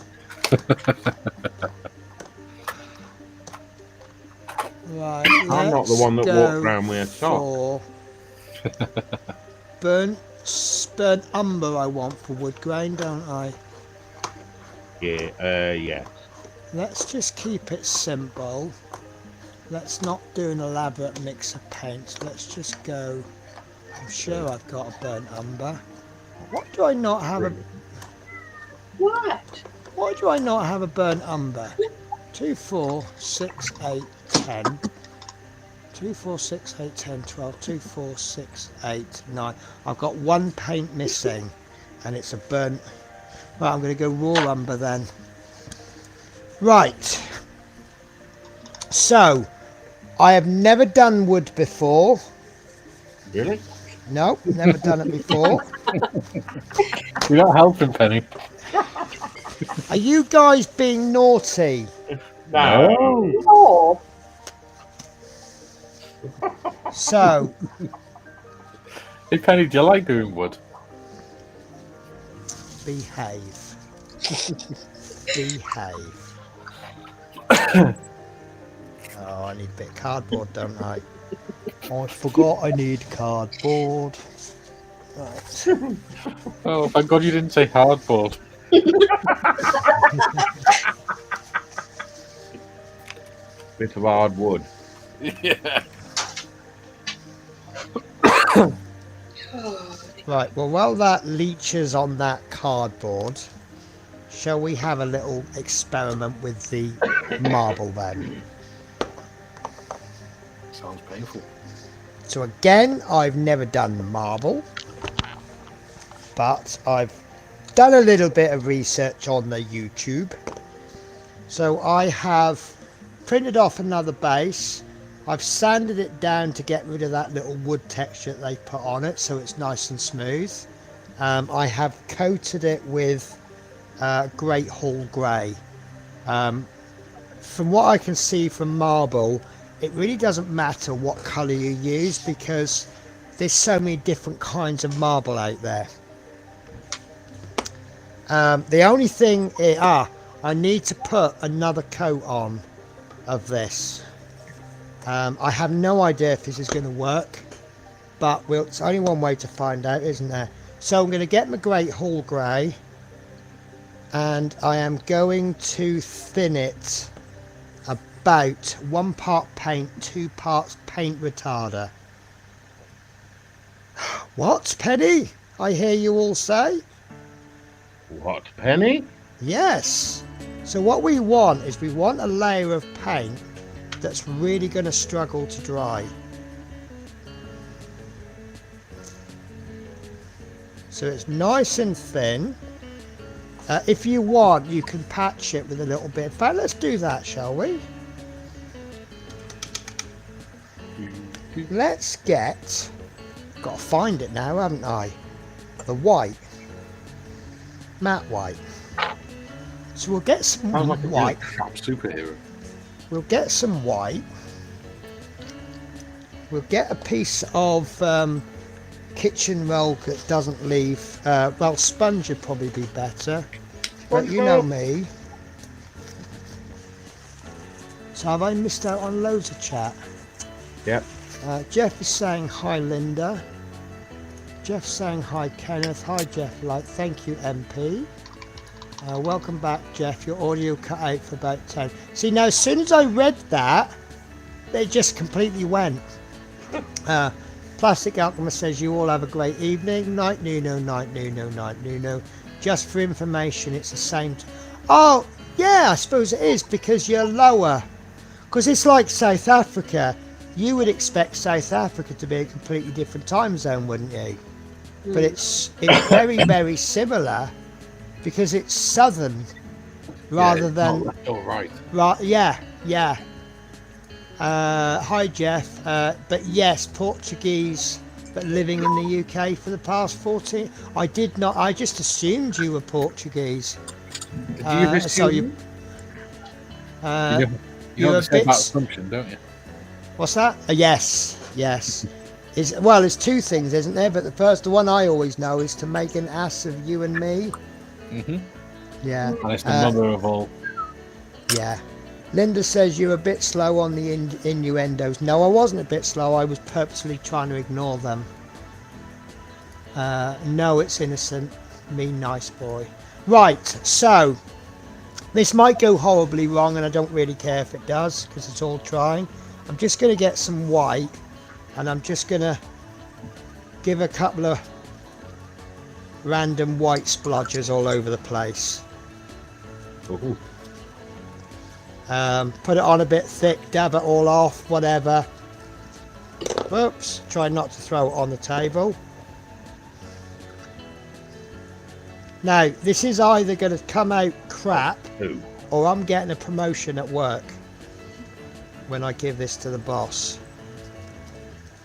Right, I'm not the one that walked around with a sock. Burnt umber I want for wood grain, don't I? Yeah, yeah. Let's just keep it simple. Let's not do an elaborate mix of paints. Let's just go. I'm sure I've got a burnt umber. What do I not have a... What? Why do I not have a burnt umber? 2, 4, 6, 8, 10. 2, 4, 6, 8, 10, 12. 2, 4, 6, 8, 9. I've got one paint missing, and it's a burnt... Right, I'm going to go raw umber then. Right. So, I have never done wood before. Really? No, never done it before. You're not helping, Penny. Are you guys being naughty? No. Oh, So, Hey, Penny, do you like doing wood? behave. Behave. Oh, I need a bit of cardboard, don't I? I forgot I need cardboard. Right. Oh, thank God you didn't say hardboard. Bit of hard wood. Yeah. Right, well, while that leaches on that cardboard, shall we have a little experiment with the marble then? Sounds painful. So again, I've never done marble, but I've done a little bit of research on the YouTube. So I have printed off another base. I've sanded it down to get rid of that little wood texture that they put on it, so it's nice and smooth. I have coated it with Great Hall Grey. From what I can see from marble, it really doesn't matter what colour you use because there's so many different kinds of marble out there. The only thing is, I need to put another coat on of this. I have no idea if this is going to work, but it's only one way to find out, isn't there? So I'm going to get my Great Hall Grey, and I am going to thin it about 1 part paint, 2 parts paint retarder. What, Penny? I hear you all say? What, Penny? Yes. So what we want is we want a layer of paint that's really going to struggle to dry. So it's nice and thin. If you want, you can patch it with a little bit. In fact, let's do that, shall we? Let's get... Got to find it now, haven't I? The white. Matte white. So we'll get some Sounds like a white. really crap superhero. We'll get some white. We'll get a piece of kitchen roll that doesn't leave. Well, sponge would probably be better. But you know me. So have I missed out on loads of chat? Yep. Jeff is saying hi, Linda. Jeff's saying hi, Kenneth. Hi, Jeff. Thank you, MP. Welcome back, Jeff. Your audio cut out for about 10. See, now as soon as I read that, they just completely went. Plastic Alchemist says you all have a great evening. Night Nuno, night Nuno, night Nuno. Just for information, it's the same. Oh, yeah, I suppose it is because you're lower. Because it's like South Africa. You would expect South Africa to be a completely different time zone, wouldn't you? But it's very, very similar because it's southern rather than... Not left or right. Right, yeah. Hi, Jeff. But yes, Portuguese, but living in the UK for the past 14... I did not... I just assumed you were Portuguese. Do you So assume? you... You you're know a the bit... about assumption, don't you? What's that? Yes. Well, there's two things, isn't there? But the one I always know is to make an ass of you and me. Mm-hmm. Yeah. And it's the mother of all. Yeah. Linda says you're a bit slow on the innuendos. No, I wasn't a bit slow. I was purposely trying to ignore them. No, it's innocent. Me, nice boy. Right, so this might go horribly wrong, and I don't really care if it does because it's all trying. I'm just going to get some white, and I'm just going to give a couple of random white splodgers all over the place. Ooh. Put it on a bit thick, dab it all off, whatever. Oops, try not to throw it on the table. Now, this is either going to come out crap, or I'm getting a promotion at work when I give this to the boss.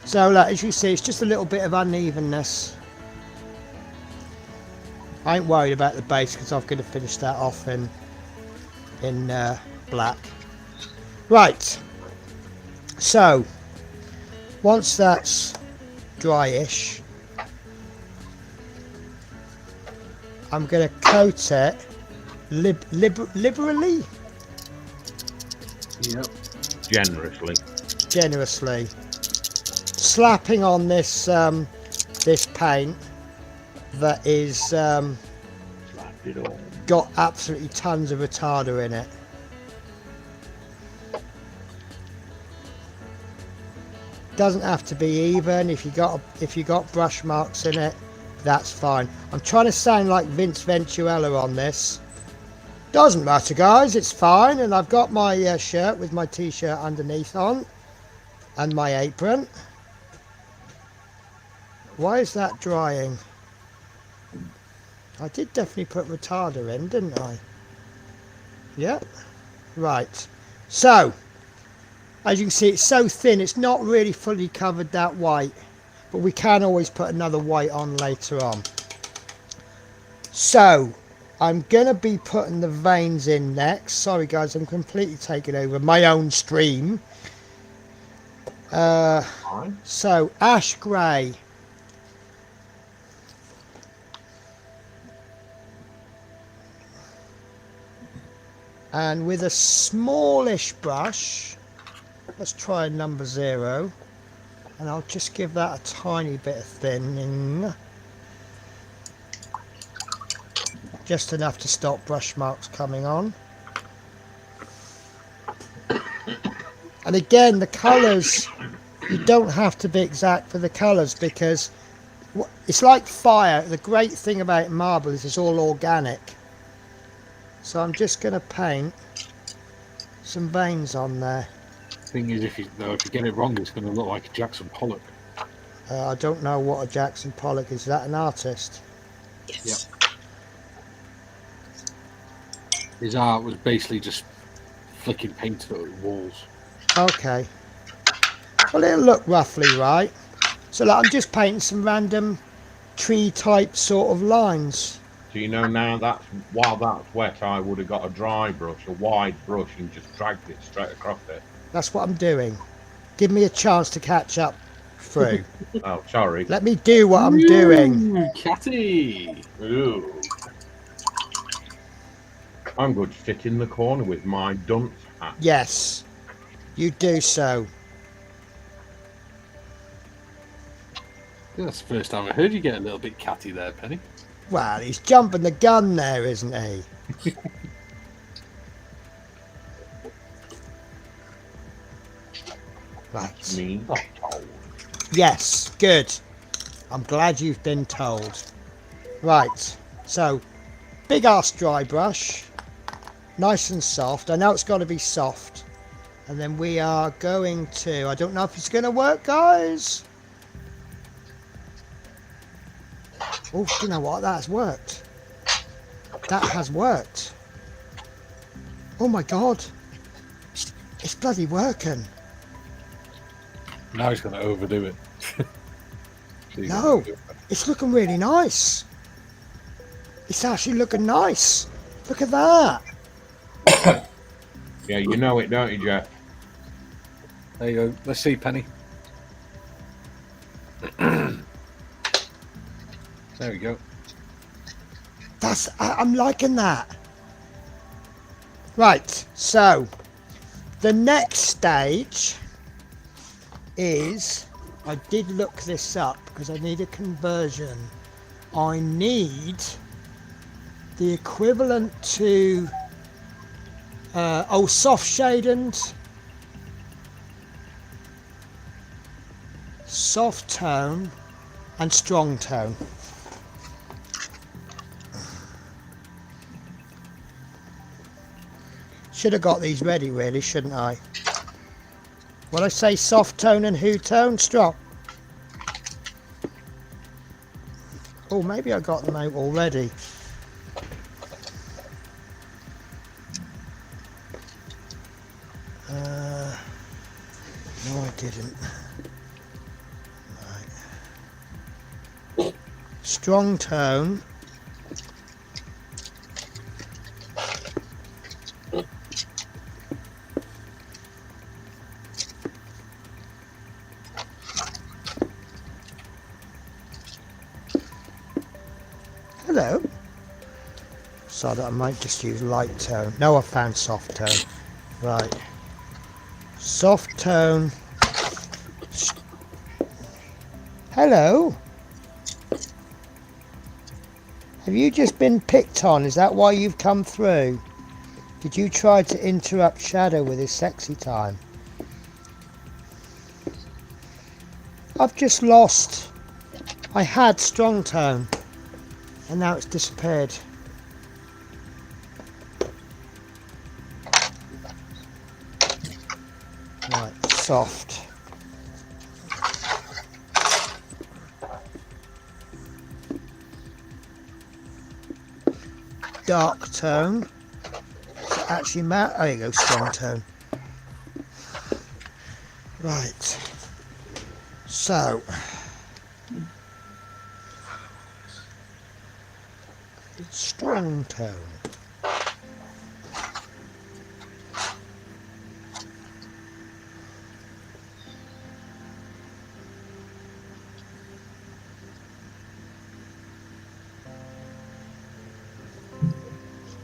So, look, as you see, it's just a little bit of unevenness. I ain't worried about the base because I'm going to finish that off in black. Right. So, once that's dryish, I'm going to coat it liberally. Yep. Generously. Slapping on this this paint that is got absolutely tons of retarder in it. Doesn't have to be even. If you got brush marks in it, that's fine. I'm trying to sound like Vince Venturella on this. Doesn't matter, guys, it's fine. And I've got my shirt with my t-shirt underneath on and my apron. Why is that drying? I did definitely put retarder in, didn't I? Yep. Right. So, as you can see, it's so thin, it's not really fully covered that white. But we can always put another white on later on. So, I'm going to be putting the veins in next. Sorry guys, I'm completely taking over my own stream. So, ash grey. And with a smallish brush, let's try number 0. And I'll just give that a tiny bit of thinning. Just enough to stop brush marks coming on. And again, the colours, you don't have to be exact for the colours because it's like fire. The great thing about marble is it's all organic. So I'm just going to paint some veins on there. Thing is, if you get it wrong, it's going to look like a Jackson Pollock. I don't know what a Jackson Pollock is. Is that an artist? Yes. Yep. His art was basically just flicking paint at the walls. Okay. Well, it'll look roughly right. So like, I'm just painting some random tree type sort of lines. So you know now that while that's wet, I would have got a dry brush, a wide brush, and just dragged it straight across it. That's what I'm doing. Give me a chance to catch up through. Oh, sorry. Let me do what I'm doing. Catty! Ooh. I'm going to sit in the corner with my dunce hat. Yes, you do so. I think that's the first time I heard you get a little bit catty there, Penny. Well, he's jumping the gun there, isn't he? Right. Me not told. Yes, good. I'm glad you've been told. Right, so big ass dry brush, nice and soft. I know it's got to be soft. And then we are going to, I don't know if it's going to work, guys. Oh, you know what? That has worked. That has worked. Oh my God. It's bloody working. Now he's going to overdo it. No, it's looking really nice. It's actually looking nice. Look at that. Yeah, you know it, don't you, Jeff? There you go. Let's see, Penny. There we go. I'm liking that. Right, so the next stage is, I did look this up because I need a conversion. I need the equivalent to soft shaded, soft tone and strong tone. Should have got these ready, really, shouldn't I? What I say, soft tone and who tone? Strop. Oh, maybe I got them out already. No, I didn't. Right. Strong tone. Hello. So that I might just use light tone. No, I found soft tone. Right. Soft tone. Hello. Have you just been picked on? Is that why you've come through? Did you try to interrupt Shadow with his sexy time? I've just lost. I had strong tone and now it's disappeared. Right, soft. Dark tone. Actually, there you go, strong tone. Right. So. Strong tone.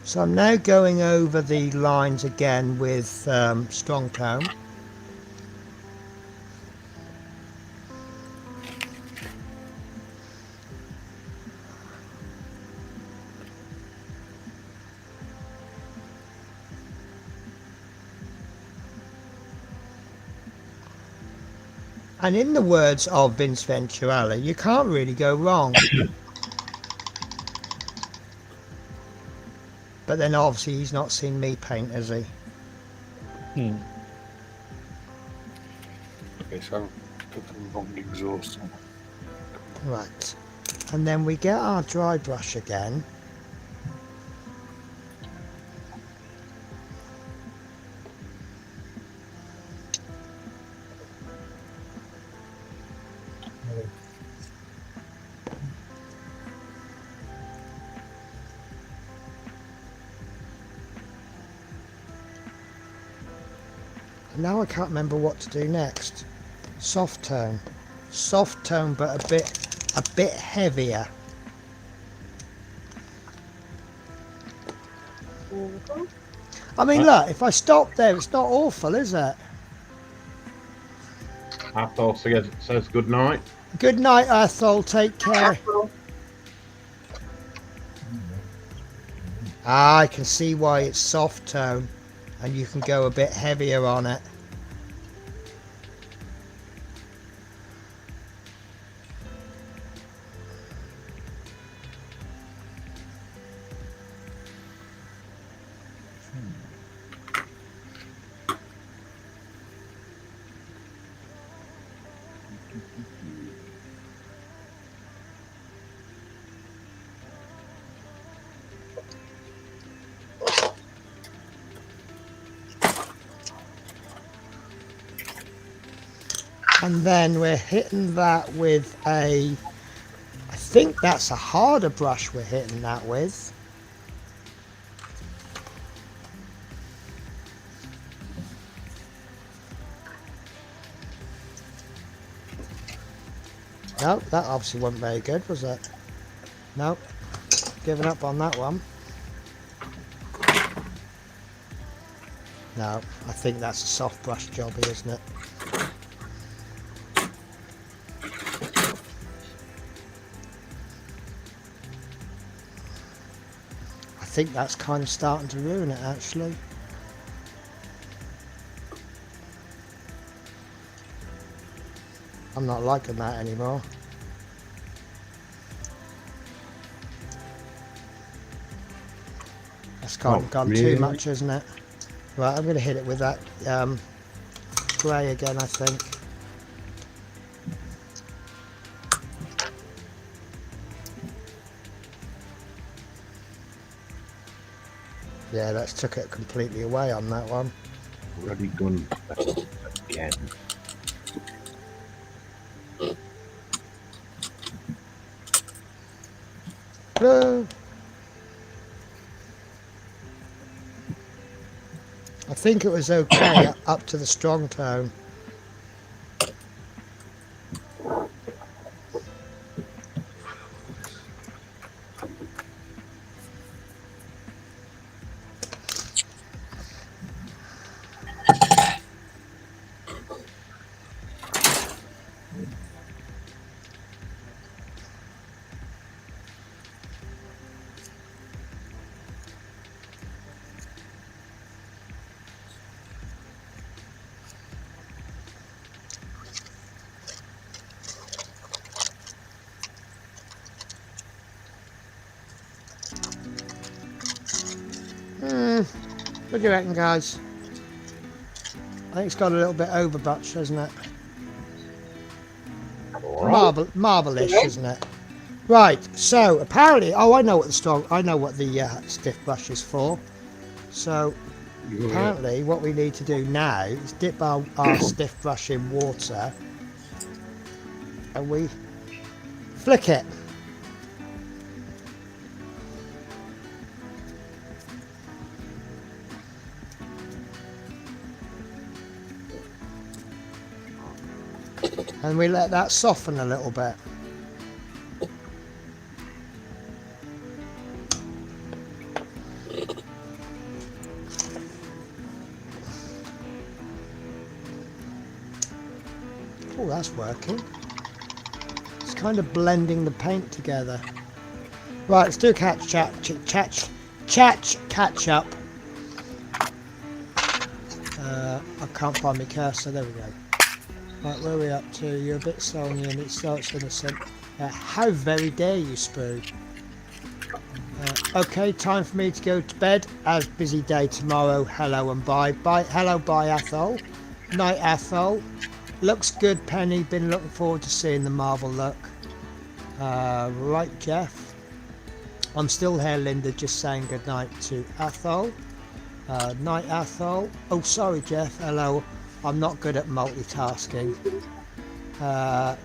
So I'm now going over the lines again with strong tone. And in the words of Vince Venturella, you can't really go wrong. But then obviously he's not seen me paint, has he? Okay, so put the wrong exhaust on. Right. And then we get our dry brush again. Now I can't remember what to do next. Soft tone, but a bit heavier. I mean, look, if I stop there, it's not awful, is it? Athol says good night. Good night, Athol. Take care. Ah, I can see why it's soft tone, and you can go a bit heavier on it. And then we're hitting that with I think that's a harder brush we're hitting that with. No, that obviously wasn't very good, was it? No, giving up on that one. No, I think that's a soft brush jobby, isn't it? I think that's kind of starting to ruin it, actually. I'm not liking that anymore. That's kind of gone too much, isn't it? Right, I'm going to hit it with that grey again, I think. Yeah, that's took it completely away on that one. Ruddy gun again. Blue. I think it was okay up to the strong tone. What do you reckon, guys? I think it's got a little bit overbutch, hasn't it? Marble-ish, Right. isn't it? Right. So apparently, I know what the stiff brush is for. So apparently, what we need to do now is dip our stiff brush in water, and we flick it. And we let that soften a little bit. Oh, that's working. It's kind of blending the paint together. Right, let's do catch up. I can't find my cursor. There we go. Right, where are we up to? You're a bit slow on the end. It starts innocent. How very dare you, Sprue? Okay, time for me to go to bed. As busy day tomorrow. Hello and bye. Bye. Hello, bye, Athol. Night, Athol. Looks good, Penny. Been looking forward to seeing the Marvel look. Right, Jeff. I'm still here, Linda. Just saying good night to Athol. Night, Athol. Oh, sorry, Jeff. Hello. I'm not good at multitasking.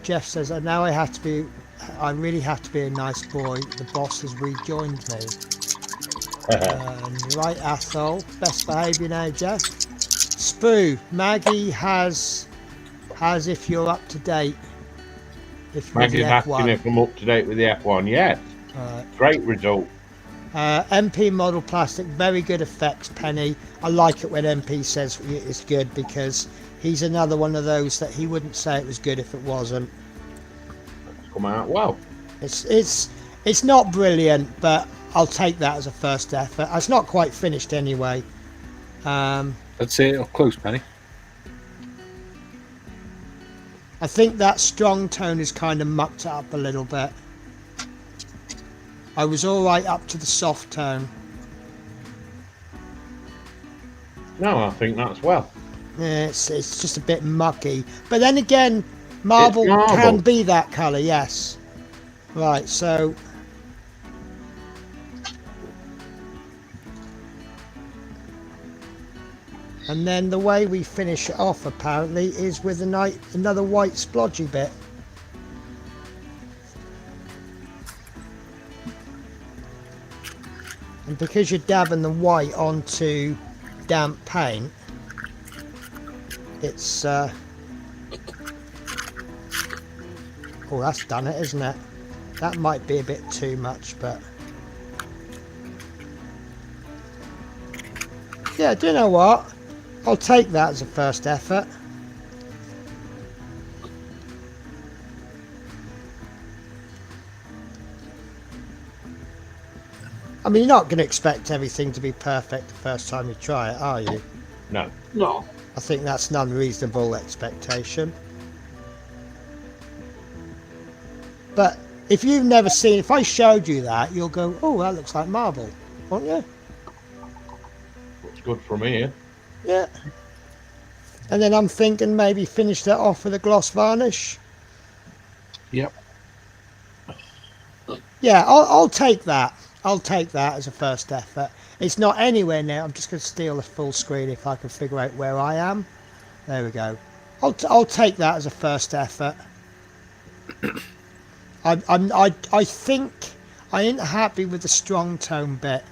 Jeff says, now I really have to be a nice boy. The boss has rejoined me. Right, Athol. Best behaviour now, Jeff. Spoo. Maggie has if you're up to date. Maggie's asking if I'm up to date with the F1. Yes. Great result. MP model plastic, very good effects, Penny. I like it when MP says it's good, because he's another one of those that he wouldn't say it was good if it wasn't. It's come out well. It's not brilliant, but I'll take that as a first effort. It's not quite finished anyway. Let's see it up close, Penny. I think that strong tone has kind of mucked it up a little bit. I was all right up to the soft tone. No, I think that's well. Yeah, it's just a bit mucky. But then again, marble can be that colour, yes. Right, so... And then the way we finish it off, apparently, is with another white splodgy bit. And because you're dabbing the white onto damp paint, it's oh, that's done it, isn't it? That might be a bit too much, but yeah, do you know what? I'll take that as a first effort. I mean, you're not going to expect everything to be perfect the first time you try it, are you? No. No. I think that's an unreasonable expectation. But if you've never seen, if I showed you that, you'll go, oh, that looks like marble, won't you? Looks good from here. Yeah. And then I'm thinking maybe finish that off with a gloss varnish. Yep. Yeah, I'll take that. I'll take that as a first effort. It's not anywhere near. I'm just going to steal the full screen if I can figure out where I am. There we go. I'll take that as a first effort. I think I ain't happy with the strong tone bit.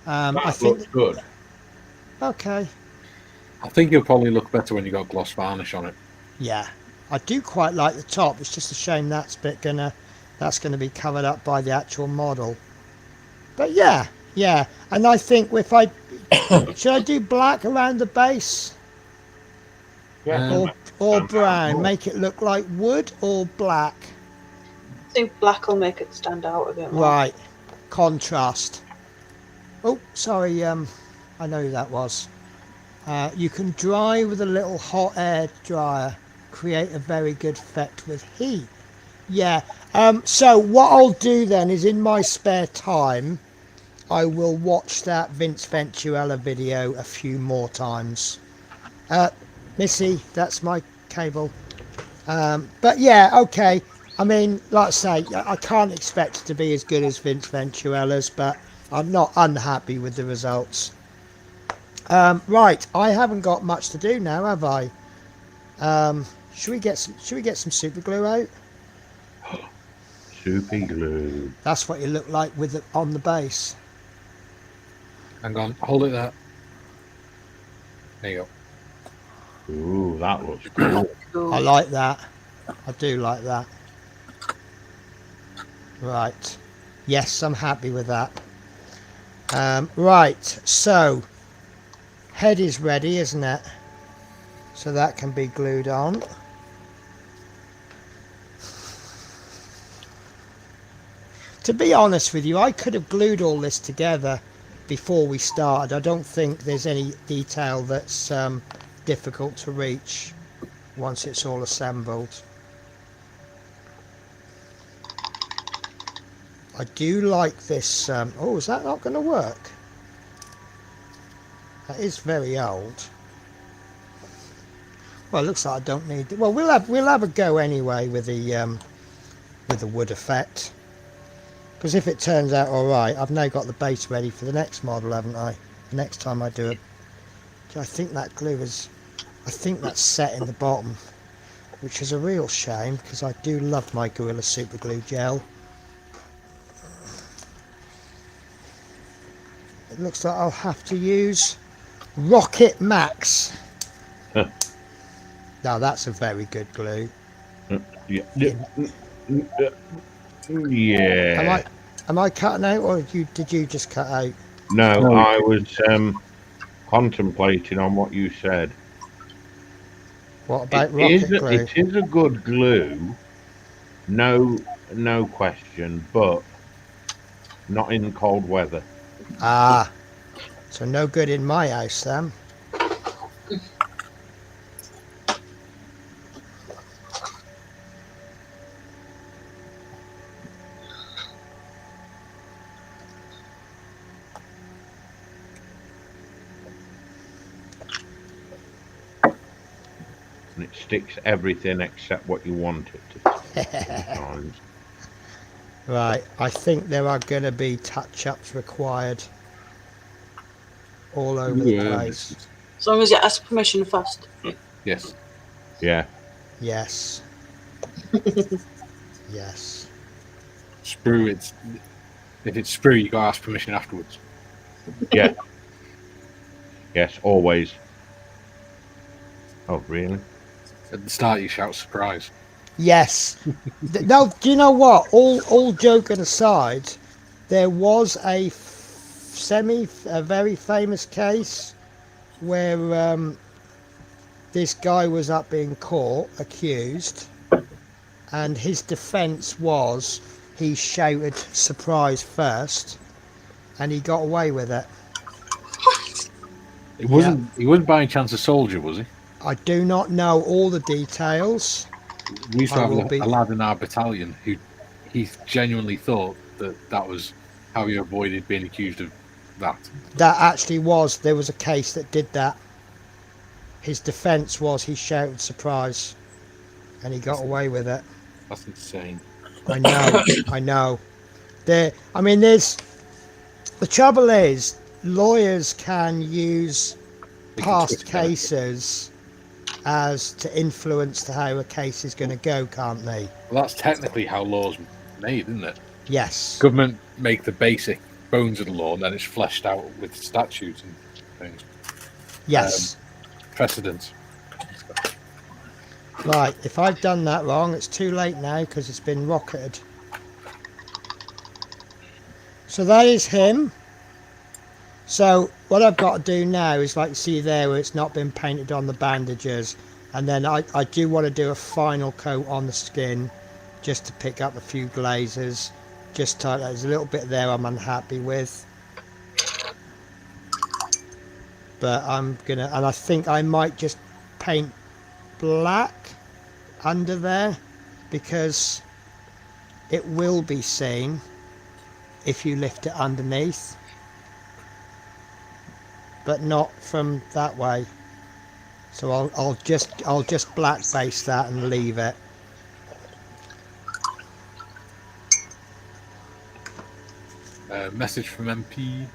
I That think. looks good. Okay. I think it'll probably look better when you got gloss varnish on it. Yeah, I do quite like the top. It's just a shame that's gonna be covered up by the actual model. But yeah, and I think if I should I do black around the base Yeah. or Sounds brown, cool. make it look like wood, or black. I think black will make it stand out a bit more. Right, contrast. Oh, sorry. I know who that was. You can dry with a little hot air dryer. Create a very good effect with heat. Yeah. So what I'll do then is in my spare time, I will watch that Vince Venturella video a few more times. Missy, that's my cable. But yeah, okay. I mean, like I say, I can't expect it to be as good as Vince Venturella's, but I'm not unhappy with the results. Right, I haven't got much to do now, have I? Should we get some super glue out? Super glue. That's what you look like with it on the base. Hang on, hold it there. There you go. Ooh, that looks cool. Cool. I like that. I do like that. Right. Yes, I'm happy with that. Right, so head is ready, isn't it? So that can be glued on. To be honest with you, I could have glued all this together before we started. I don't think there's any detail that's difficult to reach once it's all assembled. I do like this. Oh, is that not going to work? That is very old. Well, it looks like I don't need. Well, we'll have a go anyway with the wood effect. Because if it turns out all right, I've now got the base ready for the next model, haven't I? The next time I do it. I think that glue is. I think that's set in the bottom, which is a real shame because I do love my Gorilla Super Glue gel. It looks like I'll have to use Rocket Max. Now that's a very good glue. Yeah. Am I cutting out, or did you just cut out? No, I was contemplating on what you said. What about It Rocket Glue? It is a good glue, no question, but not in cold weather. Ah, so no good in my house then. And it sticks everything except what you want it to sometimes. Right, I think there are going to be touch-ups required all over the place. As long as you ask permission first. Yes. Yeah. Yes. Yes. Sprue, if it's sprue, you gotta ask permission afterwards. Yeah. Yes, always. Oh, really? At the start, you shout surprise. Yes. No, do you know what? All joking aside, there was a very famous case where this guy was up in court accused, and his defense was he shouted surprise first, and he got away with it. It wasn't. He wasn't by any chance a soldier, was he? I do not know all the details. We used to I have will a be- lad in our battalion who he genuinely thought that was how he avoided being accused of that. That actually was, there was a case that did that. his defence was he shouted surprise, and he got away with it. That's insane. I know, I know. There's the trouble is lawyers can use They can past twist it. cases as to influence how a case is going to go, can't they? Well, that's technically how law's made, isn't it? Yes. Government make the basic bones of the law, and then it's fleshed out with statutes and things. Yes. Precedents. Right, if I've done that wrong, it's too late now because it's been rocketed. So that is him. So what I've got to do now is, like you see there where it's not been painted on the bandages, and then I do want to do a final coat on the skin just to pick up a few glazes. Just there's a little bit there I'm unhappy with, but I'm gonna, and I think I might just paint black under there because it will be seen if you lift it underneath, but not from that way. So I'll just black base that and leave it. Message from MP.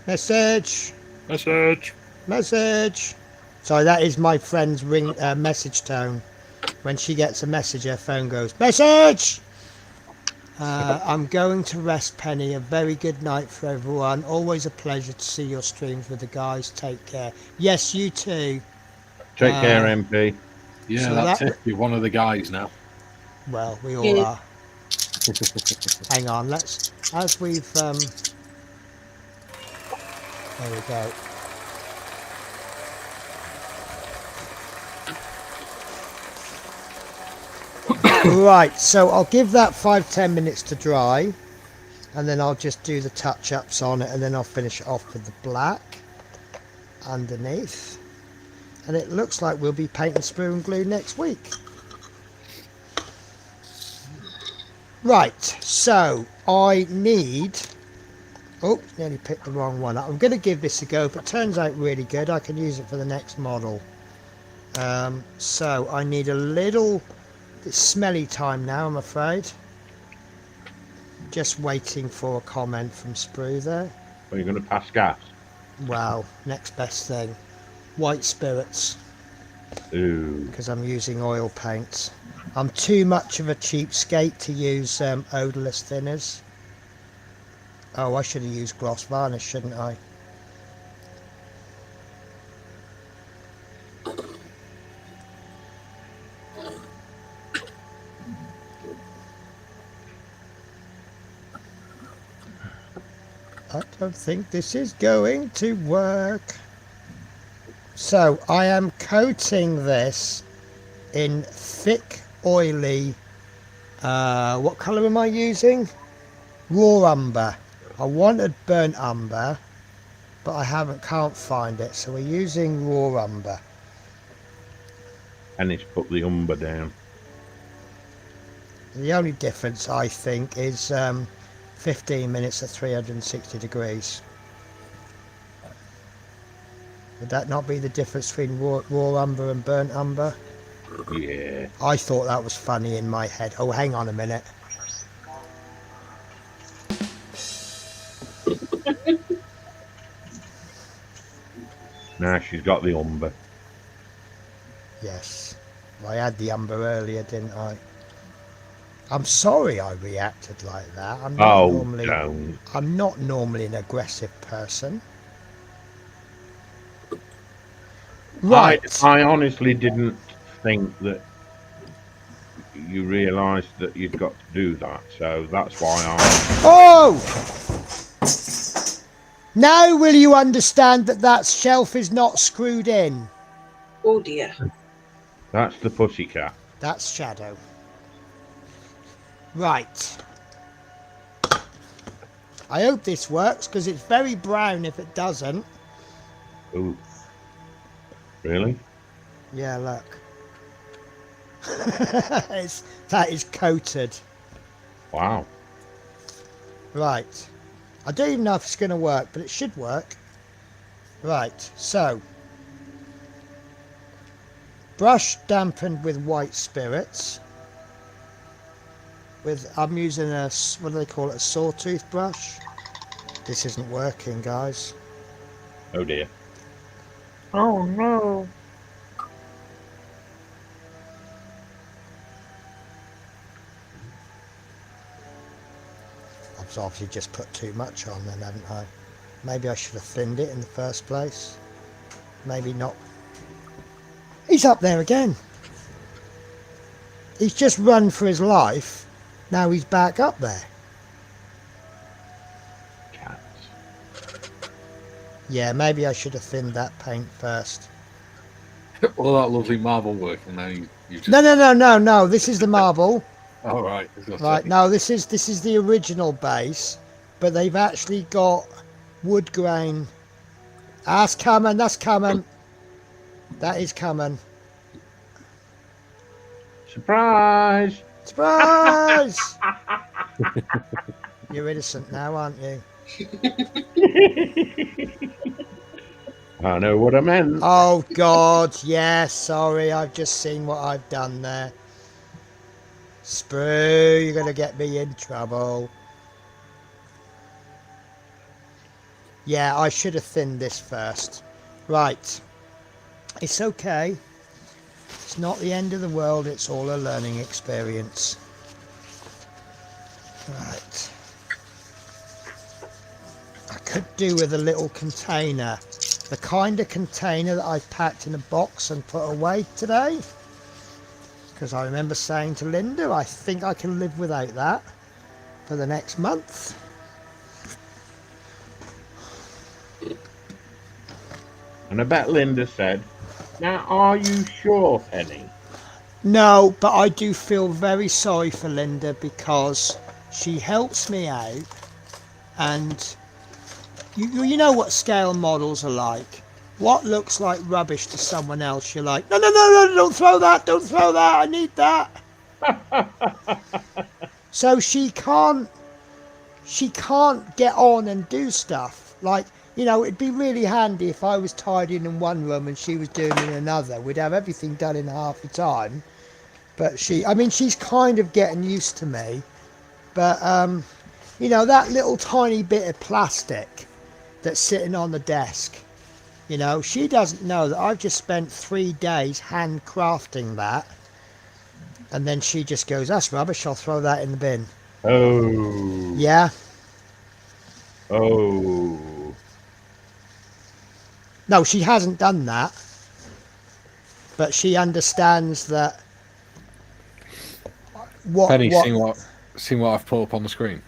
Message. Message. Sorry, that is my friend's message tone. When she gets a message, her phone goes, message! I'm going to rest, Penny. A very good night for everyone. Always a pleasure to see your streams with the guys. Take care. Yes, you too. Take care, MP. Yeah, So that's that- it. You're one of the guys now. Well, we all Yeah. are. Hang on, as we've, there we go. Right, so I'll give that 5-10 minutes to dry, and then I'll just do the touch-ups on it, and then I'll finish it off with the black underneath. And it looks like we'll be painting sprue and glue next week. Right, so I need... Oh, nearly picked the wrong one up. I'm going to give this a go, but it turns out really good. I can use it for the next model. So I need a little... It's smelly time now, I'm afraid. Just waiting for a comment from Sprue there. Are you going to pass gas? Well, next best thing. White spirits, Ooh. because I'm using oil paints. I'm too much of a cheapskate to use odourless thinners. Oh, I should have used gloss varnish, shouldn't I? I don't think this is going to work. So I am coating this in thick, oily, what colour am I using? Raw umber. I wanted burnt umber, but I can't find it, so we're using raw umber. And it's put the umber down. The only difference, I think, is 15 minutes at 360 degrees. Would that not be the difference between raw umber and burnt umber? Yeah. I thought that was funny in my head. Oh, hang on a minute. Now she's got the umber. Yes. I had the umber earlier, didn't I? I'm sorry I reacted like that. I'm not normally don't. I'm not normally an aggressive person. Right. I honestly didn't think that you realised that you'd got to do that, so that's why Oh! Now will you understand that that shelf is not screwed in? Oh dear. that's the pussycat. That's Shadow. Right. I hope this works because it's very brown if it doesn't. Ooh. Really? Yeah, look. That is coated. Wow. Right. I don't even know if it's going to work, but it should work. Right, so brush dampened with white spirits. I'm using what do they call it, a sawtooth brush. This isn't working, guys. Oh dear. Oh no. I've obviously just put too much on then, haven't I? Maybe I should have thinned it in the first place. Maybe not. He's up there again. He's just run for his life. Now he's back up there. Cats. Yeah, maybe I should have thinned that paint first. All that lovely marble work, and now you just. No. This is the marble. All right. Right, no, this is the original base, but they've actually got wood grain. That's coming. That is coming. Surprise! Surprise! You're innocent now, aren't you? I know what I meant. Oh, God, yeah, sorry, I've just seen what I've done there. Sprue, you're going to get me in trouble. Yeah, I should have thinned this first. Right. It's okay. It's not the end of the world, it's all a learning experience. Right. I could do with a little container. The kind of container that I've packed in a box and put away today. Because I remember saying to Linda, I think I can live without that for the next month. And I bet Linda said, now are you sure, Penny? No, but I do feel very sorry for Linda because she helps me out, and you know what scale models are like. What looks like rubbish to someone else, you're like, no, don't throw that, I need that. So she can't get on and do stuff. Like, you know, it'd be really handy if I was tidying in one room and she was doing in another. We'd have everything done in half the time. But she's kind of getting used to me. But, you know, that little tiny bit of plastic that's sitting on the desk, you know, she doesn't know that I've just spent 3 days handcrafting that. And then she just goes, that's rubbish, I'll throw that in the bin. Oh. Yeah. Oh. No, she hasn't done that. But she understands that. Penny, seen what I've put up on the screen.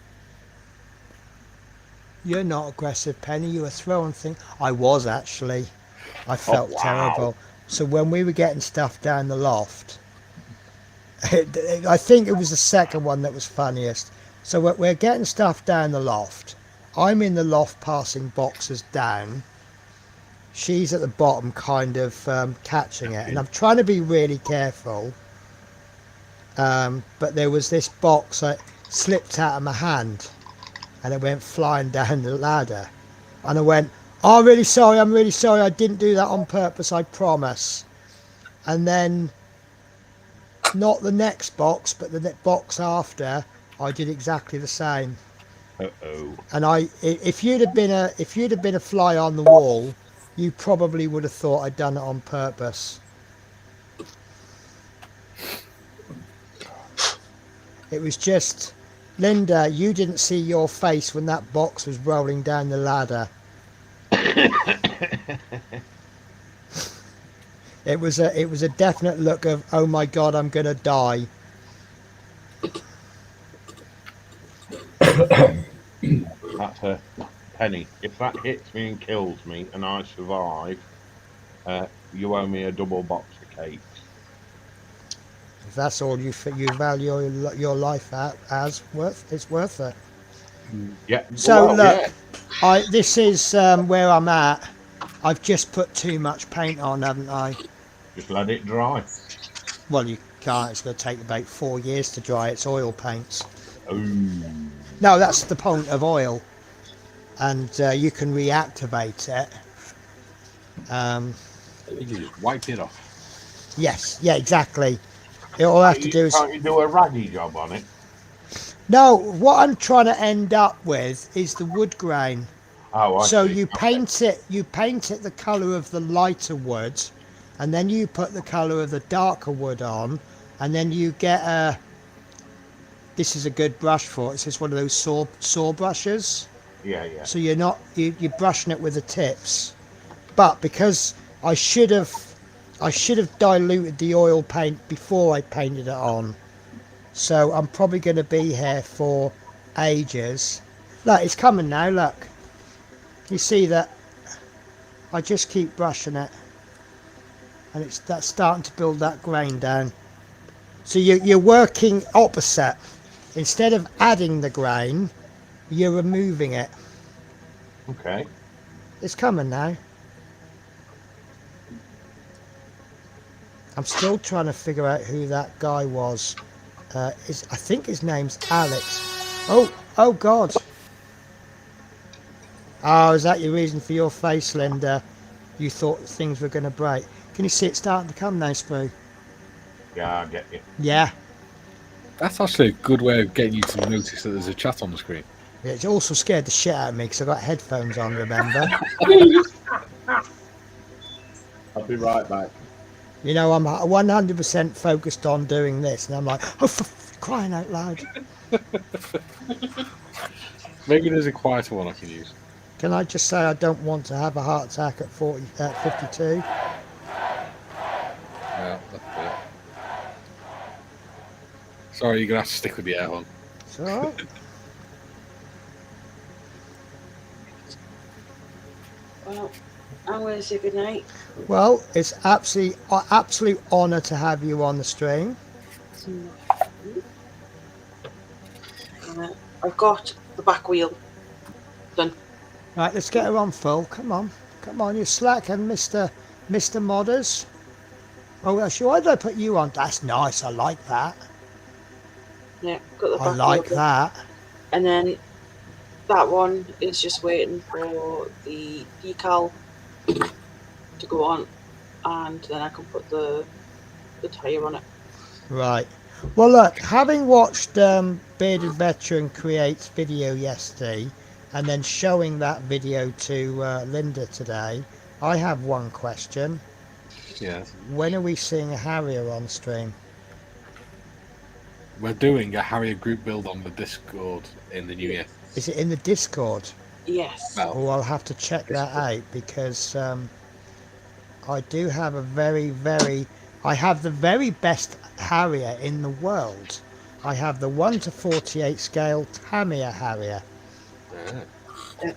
You're not aggressive, Penny. You were throwing things. I was actually. I felt terrible. So when we were getting stuff down the loft, I think it was the second one that was funniest. So we're getting stuff down the loft. I'm in the loft passing boxes down. She's at the bottom kind of catching it. And I'm trying to be really careful. But there was this box that slipped out of my hand. And it went flying down the ladder. And I went, oh, I'm really sorry. I didn't do that on purpose, I promise. And then, not the next box, but the box after, I did exactly the same. Uh-oh. And if you'd have been a fly on the wall, you probably would have thought I'd done it on purpose. It was just, Linda, you didn't see your face when that box was rolling down the ladder. It was a definite look of, oh my God, I'm gonna die. That's a Penny. If that hits me and kills me and I survive, you owe me a double box of cakes. If that's all you value your life as worth, it's worth it. Yeah. So well, look, yeah. this is where I'm at. I've just put too much paint on, haven't I? Just let it dry. Well, you can't. It's going to take about 4 years to dry. It's oil paints. Oh. No, that's the point of oil, and you can reactivate it. You just wipe it off. Yes, yeah, exactly. All I have to do is... Can't you do a raggy job on it? No, what I'm trying to end up with is the wood grain. Oh, I So see. you paint it the colour of the lighter wood, and then you put the colour of the darker wood on, and then you get a... This is a good brush for it. It's just one of those saw brushes. Yeah, yeah. So you're brushing it with the tips. But because I should have diluted the oil paint before I painted it on. So I'm probably going to be here for ages. Look, it's coming now, look. You see that? I just keep brushing it. And that's starting to build that grain down. So you're working opposite. Instead of adding the grain, you're removing it. Okay. It's coming now. I'm still trying to figure out who that guy was. I think his name's Alex. Oh God. Oh, is that your reason for your face, Linda? You thought things were going to break. Can you see it starting to come now, Sprue? Yeah, I get you. Yeah. That's actually a good way of getting you to notice that there's a chat on the screen. It also scared the shit out of me because I got headphones on, remember? I'll be right back. You know, I'm 100% focused on doing this, and I'm like, oh, for crying out loud. Maybe there's a quieter one I can use. Can I just say I don't want to have a heart attack at 52? Yeah, that's it. Sorry, you're going to have to stick with the air horn. It's all right. Well, I'm going to say goodnight. Well, it's absolute honour to have you on the stream. I've got the back wheel done. Right, let's get her on full. Come on, you're slacking, Mr. Modders. Oh, actually, why did I put you on? That's nice. I like that. Yeah, got the back I like wheel done. that. And then that one is just waiting for the decal to go on, and then I can put the tyre on it. Right. Well, look, having watched Bearded Veteran Create's video yesterday, and then showing that video to Linda today, I have one question. Yeah. When are we seeing a Harrier on stream? We're doing a Harrier group build on the Discord in the new year. Is it in the Discord? Yes. Well, Oh, I'll have to check that out because I do have I have the very best Harrier in the world. I have the 1:48 scale Tamiya Harrier.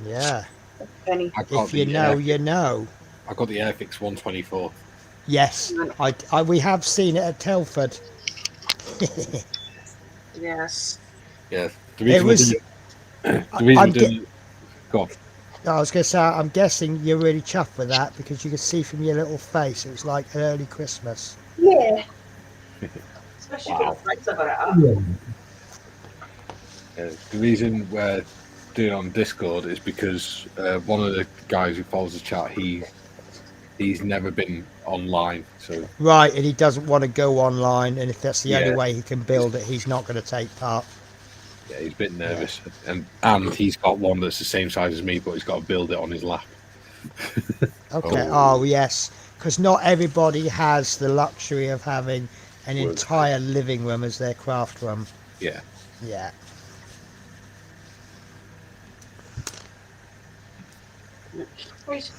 Yeah. Penny. If you know, you know. I got the Airfix 124. Yes, we have seen it at Telford. Yes. Yeah. It was. Go on. I was going to say, I'm guessing you're really chuffed with that because you could see from your little face it was like early Christmas. Yeah. Especially for the price of it. The reason we're doing it on Discord is because one of the guys who follows the chat, he's never been online, so Right, and he doesn't want to go online, and if that's the only way he can build it, he's not going to take part. yeah, he's a bit nervous, and he's got one that's the same size as me, but he's got to build it on his lap. Okay. Oh yes, because not everybody has the luxury of having an entire living room as their craft room. Yeah. Yeah. Right.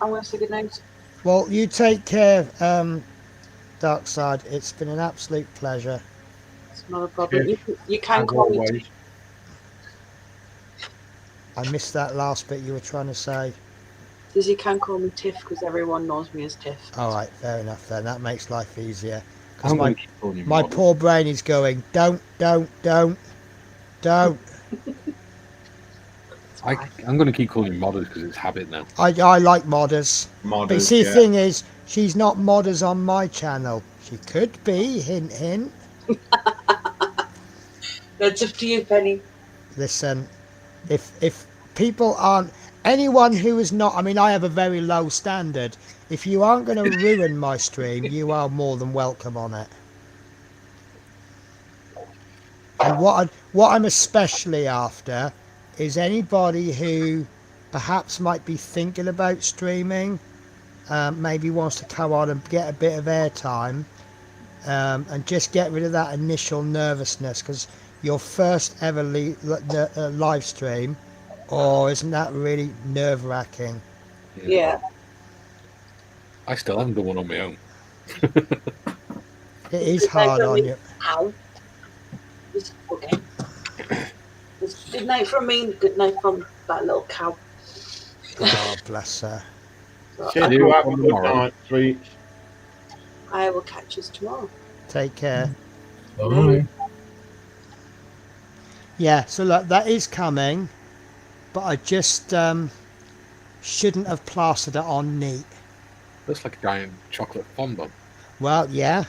I'm going to say goodnight. Well, you take care, Darkside. It's been an absolute pleasure. It's not a problem. Yes. You can As call me. always. I missed that last bit you were trying to say. Because you can call me Tiff because everyone knows me as Tiff. All right, fair enough then. That makes life easier. Because I'm going to keep calling you my Mod. poor brain is going, don't. I'm going to keep calling you Modders because it's habit now. I like modders. But Modders, see, the yeah. thing is, she's not modders on my channel. She could be, hint, hint. That's up to you, Penny. Listen, if people aren't anyone who is not, I mean, I have a very low standard. If you aren't going to ruin my stream, you are more than welcome on it. And what I'm especially after is anybody who perhaps might be thinking about streaming, maybe wants to come on and get a bit of airtime, and just get rid of that initial nervousness, because your first ever live stream, or isn't that really nerve-wracking? Yeah. I still haven't done one on my own. It is hard on you. Ow. Okay. Good night from me, good night from that little cow. Oh, bless her. So Said you have a good night, sweets. I will catch you tomorrow. Take care. Bye. Yeah, so look, that is coming, but I just shouldn't have plastered it on neat. Looks like a giant chocolate fondant. Well, yeah.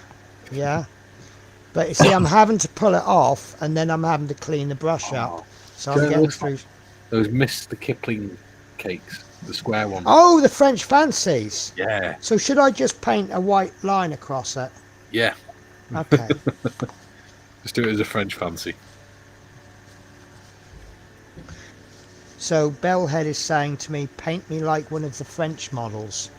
But you see, I'm having to pull it off, and then I'm having to clean the brush up. So I'm getting through. Those Mr. Kipling cakes, the square ones. Oh, the French fancies. Yeah. So should I just paint a white line across it? Yeah. Okay. Just do it as a French fancy. So Bellhead is saying to me, paint me like one of the French models.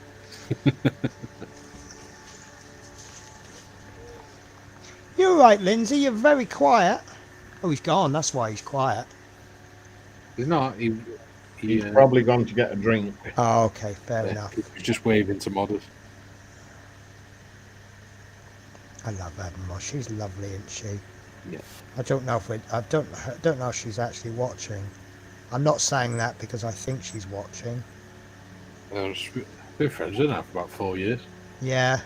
You're right, Lindsay. You're very quiet. Oh, he's gone. That's why he's quiet. He's not. He's probably gone to get a drink. Oh, okay. Fair enough. He's just waving to modders. I love Admiral. She's lovely, isn't she? Yeah. I don't know if I don't know if she's actually watching. I'm not saying that because I think she's watching. We've been friends with her now for about 4 years. Yeah,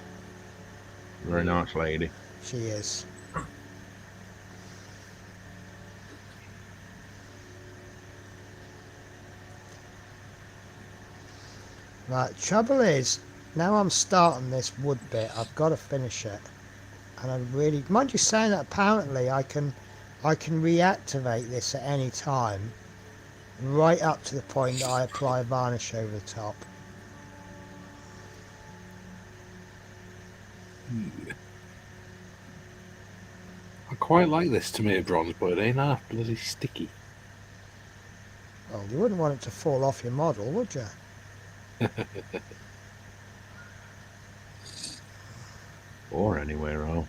Very nice lady. she is. Right, trouble is, now I'm starting this wood bit, I've got to finish it. And I really, mind you saying that apparently I can reactivate this at any time, right up to the point that I apply varnish over the top. I quite like this tomato bronze, but it ain't half bloody sticky. Well, you wouldn't want it to fall off your model, would you? Or anywhere else.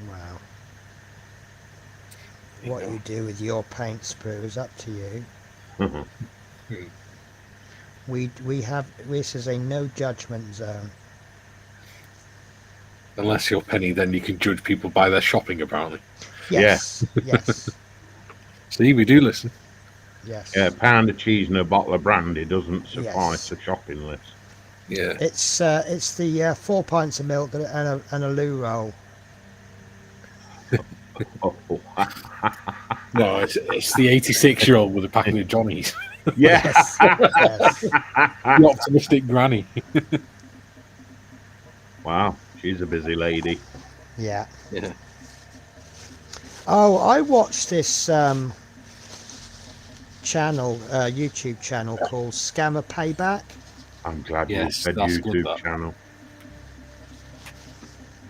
Wow. What you do with your paint sprue is up to you. We have, this is a no judgment zone. Unless you're Penny, then you can judge people by their shopping, apparently. Yes, yes, See, we do listen. yes. Yeah, a pound of cheese and a bottle of brandy doesn't Yes. suffice a shopping list. Yeah. It's the 4 pints of milk and a loo roll. Oh, No, it's the 86-year-old with a packet of Johnnies. yes. Yes. The optimistic granny. Wow, she's a busy lady. Yeah. Yeah. Oh, I watched this channel, YouTube channel called Scammer Payback. I'm glad Yes, you said that's good, YouTube that. channel.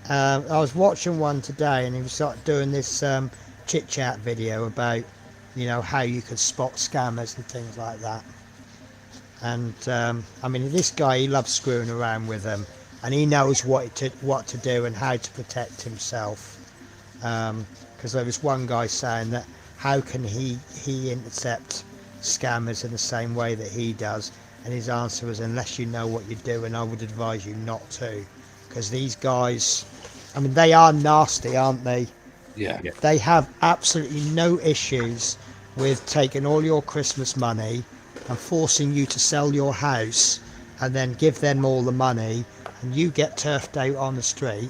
I was watching one today, and he was sort of doing this chit chat video about, you know, how you could spot scammers and things like that. And I mean, this guy, he loves screwing around with them, and he knows what to do and how to protect himself. Because there was one guy saying that how can he intercept scammers in the same way that he does, and his answer was, unless you know what you're doing, I would advise you not to, because these guys, I mean, they are nasty, aren't they? Yeah. They have absolutely no issues with taking all your Christmas money and forcing you to sell your house and then give them all the money and you get turfed out on the street.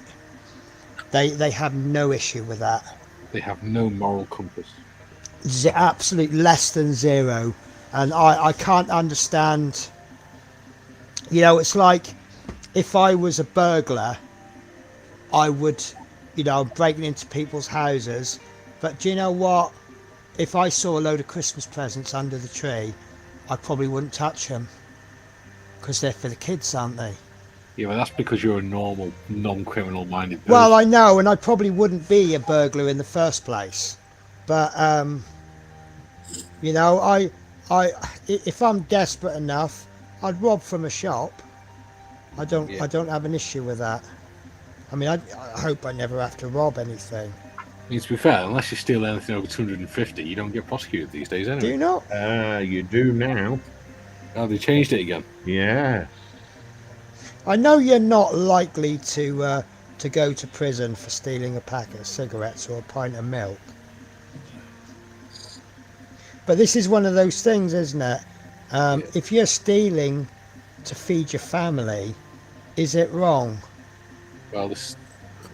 They have no issue with that. They have no moral compass. Absolute less than zero. And I can't understand, you know, it's like if I was a burglar, I would, you know, breaking into people's houses. But do you know what? If I saw a load of Christmas presents under the tree, I probably wouldn't touch them because they're for the kids, aren't they? Yeah, well, that's because you're a normal, non-criminal minded person. Well, I know, and I probably wouldn't be a burglar in the first place. But you know, if I'm desperate enough, I'd rob from a shop. I don't have an issue with that. I mean, I hope I never have to rob anything. I mean, to be fair, unless you steal anything over 250, you don't get prosecuted these days anyway. Do you not? You do now. Oh, they changed it again. Yeah. I know you're not likely to go to prison for stealing a packet of cigarettes or a pint of milk. But this is one of those things, isn't it? If you're stealing to feed your family, is it wrong? Well, that's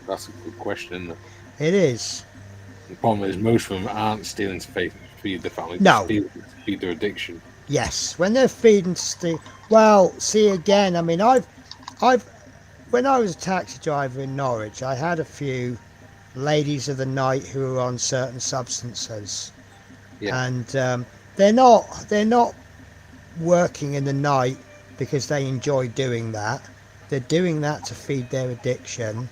a good question, isn't it? It is. The problem is most of them aren't stealing to feed the family. No. They're stealing to feed their addiction. Yes, when they're feeding to steal. Well, see again. I mean, I've when I was a taxi driver in Norwich, I had a few ladies of the night who were on certain substances, and they're not working in the night because they enjoy doing that. They're doing that to feed their addiction,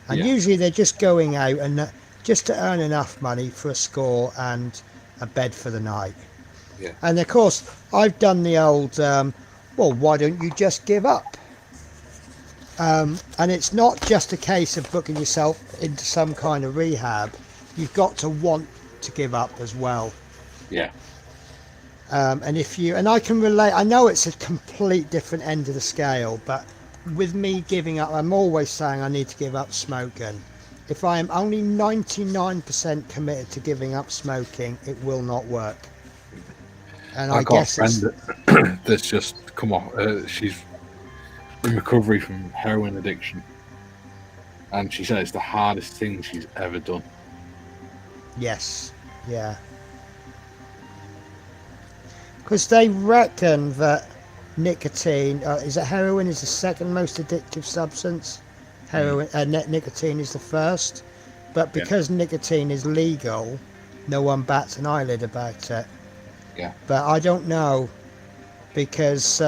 and usually they're just going out and just to earn enough money for a score and a bed for the night. Yeah. And of course, I've done the old, well, why don't you just give up? And it's not just a case of booking yourself into some kind of rehab. You've got to want to give up as well. Yeah. And I can relate, I know it's a complete different end of the scale, but with me giving up, I'm always saying I need to give up smoking. If I am only 99% committed to giving up smoking, it will not work. And I guess got a friend that's just come off. She's in recovery from heroin addiction, and she said it's the hardest thing she's ever done. Yes, yeah. Because they reckon that nicotine, is it heroin is the second most addictive substance? Heroin, nicotine is the first. But because nicotine is legal, no one bats an eyelid about it. Yeah. But I don't know, because,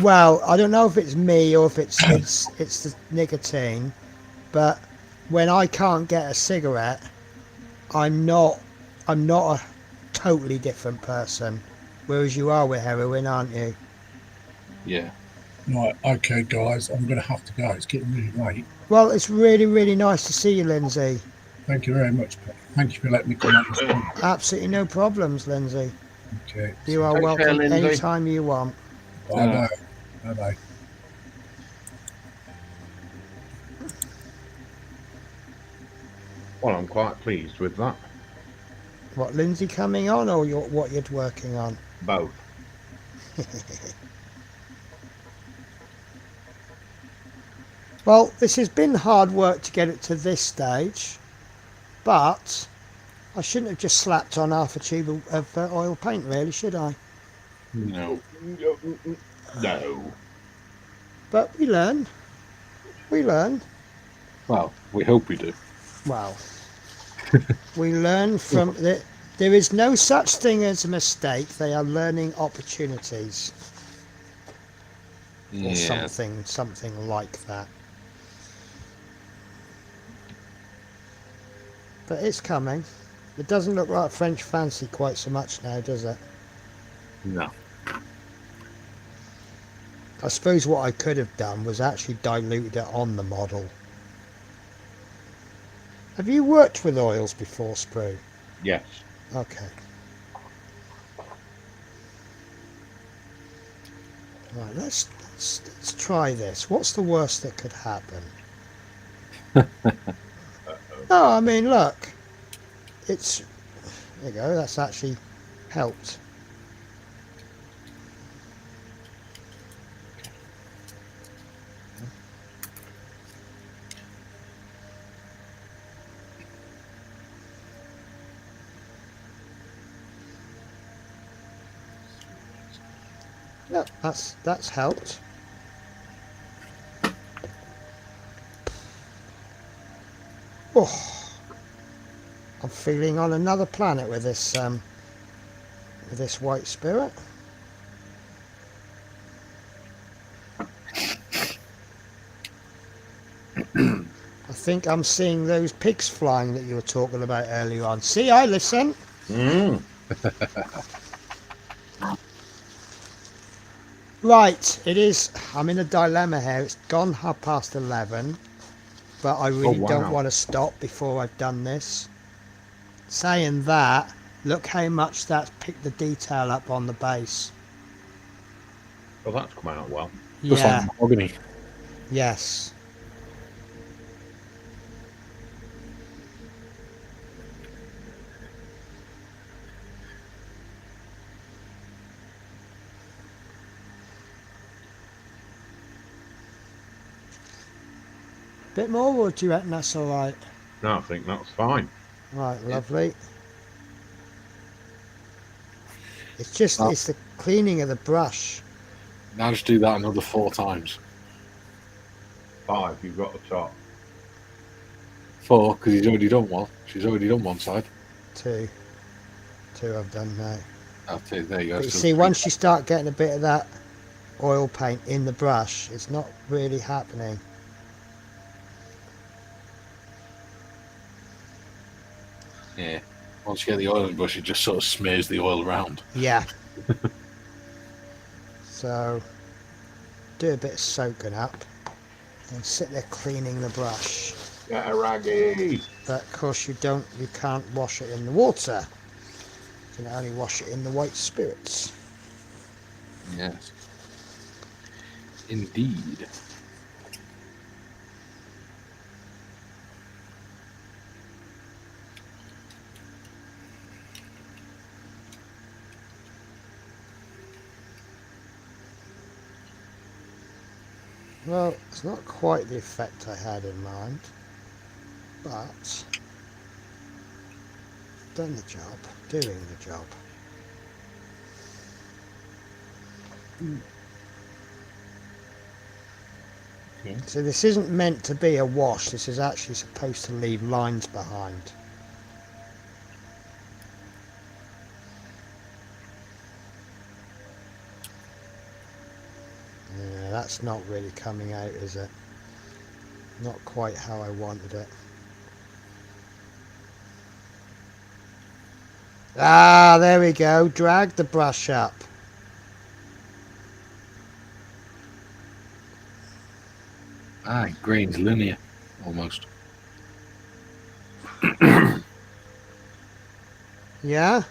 well, I don't know if it's me or if it's the nicotine, but when I can't get a cigarette, I'm not a totally different person, whereas you are with heroin, aren't you? Yeah. Right, okay, guys, I'm going to have to go. It's getting really late. Well, it's really, really nice to see you, Lindsay. Thank you very much, Pat. Thank you for letting me come on this one. Absolutely no problems, Lindsay. Okay. You are welcome anytime you want. Bye-bye. Bye-bye. Well, I'm quite pleased with that. What, Lindsay coming on, or what you're working on? Both. Well, this has been hard work to get it to this stage, but I shouldn't have just slapped on half a tube of oil paint, really, should I? No. No. But we learn. We learn. Well, we hope we do. Well, we learn from the. There is no such thing as a mistake. They are learning opportunities, or something like that. But it's coming. It doesn't look like French fancy quite so much now, does it? No. I suppose what I could have done was actually diluted it on the model. Have you worked with oils before, Sprue? Yes. Okay. Right, let's try this. What's the worst that could happen? No, I mean, look. There you go, that's actually helped. Yep, that's helped. Oh, I'm feeling on another planet with this of this white spirit. I think I'm seeing those pigs flying that you were talking about earlier on. See, I listen. Right, it is. I'm in a dilemma here. It's gone 11:30, but I really don't want to stop before I've done this. Saying that, look how much that's picked the detail up on the base. Well, that's come out well. Just Yeah. like mahogany. Yes. Bit more, or do you reckon that's all right? No, I think that's fine. Right, lovely. It's just, Oh. it's the cleaning of the brush. Now just do that another 4 times. 5, you've got the top. 4, because he's already done one. She's already done one side. 2 I've done now. Okay, there you go. But you So see, 3. once you start getting a bit of that oil paint in the brush, it's not really happening. Yeah. Once you get the oil in the brush, it just sort of smears the oil around. Yeah. So, do a bit of soaking up and sit there cleaning the brush. Get a raggy. But of course you can't wash it in the water. You can only wash it in the white spirits. Yes. Indeed. Well, it's not quite the effect I had in mind, but done the job, doing the job. Okay. So this isn't meant to be a wash, this is actually supposed to leave lines behind. Yeah, that's not really coming out, is it? Not quite how I wanted it. Ah, there we go. Drag the brush up. Ah, green's linear, almost. Yeah?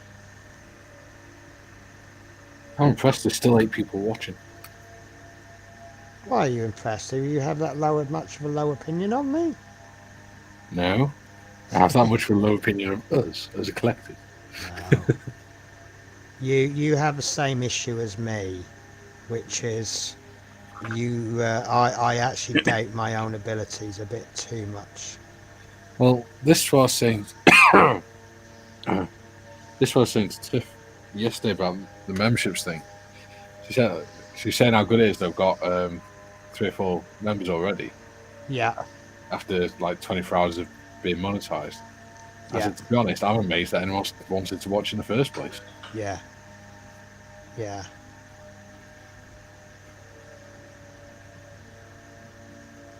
I'm impressed there's still 8 people watching. Why are you impressed? Do you have that much of a low opinion of me? No. I have that much of a low opinion of us as a collective. No. You have the same issue as me, which is I actually doubt my own abilities a bit too much. Well, this is what I was saying. This is what I was saying to Tiff yesterday about the memberships thing. She's saying how good it is they've got 3 or 4 members already Yeah. after like 24 hours of being monetized. I Yeah. said, to be honest, I'm amazed that anyone wanted to watch in the first place. Yeah. Yeah.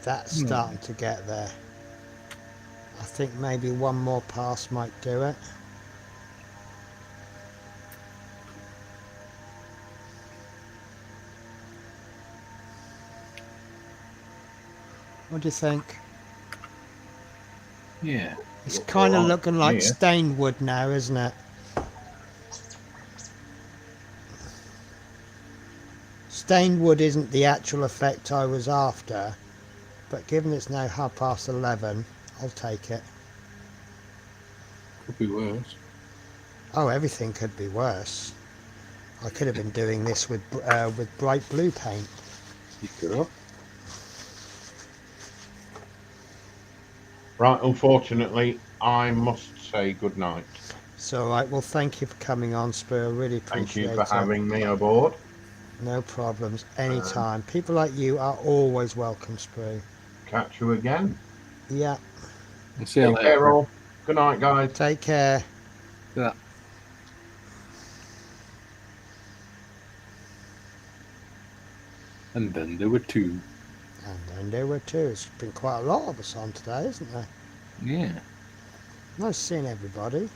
That's starting to get there. I think maybe one more pass might do it. What do you think? Yeah. It's kind of Right, looking like yeah. stained wood now, isn't it? Stained wood isn't the actual effect I was after, but given it's now 11:30, I'll take it. Could be worse. Oh, everything could be worse. I could have been doing this with bright blue paint. You could have. Right, unfortunately, I must say good night. So, right, well, thank you for coming on, Spur. I really Thank appreciate you for it. having me aboard. No problems. Anytime. People like you are always welcome, Sprue. Catch you again. Yeah. We'll see you Take later. care, all. Good night, guys. Take care. Yeah. And then there were two. And then there were two. It's been quite a lot of us on today, isn't there? Yeah. Nice seeing everybody.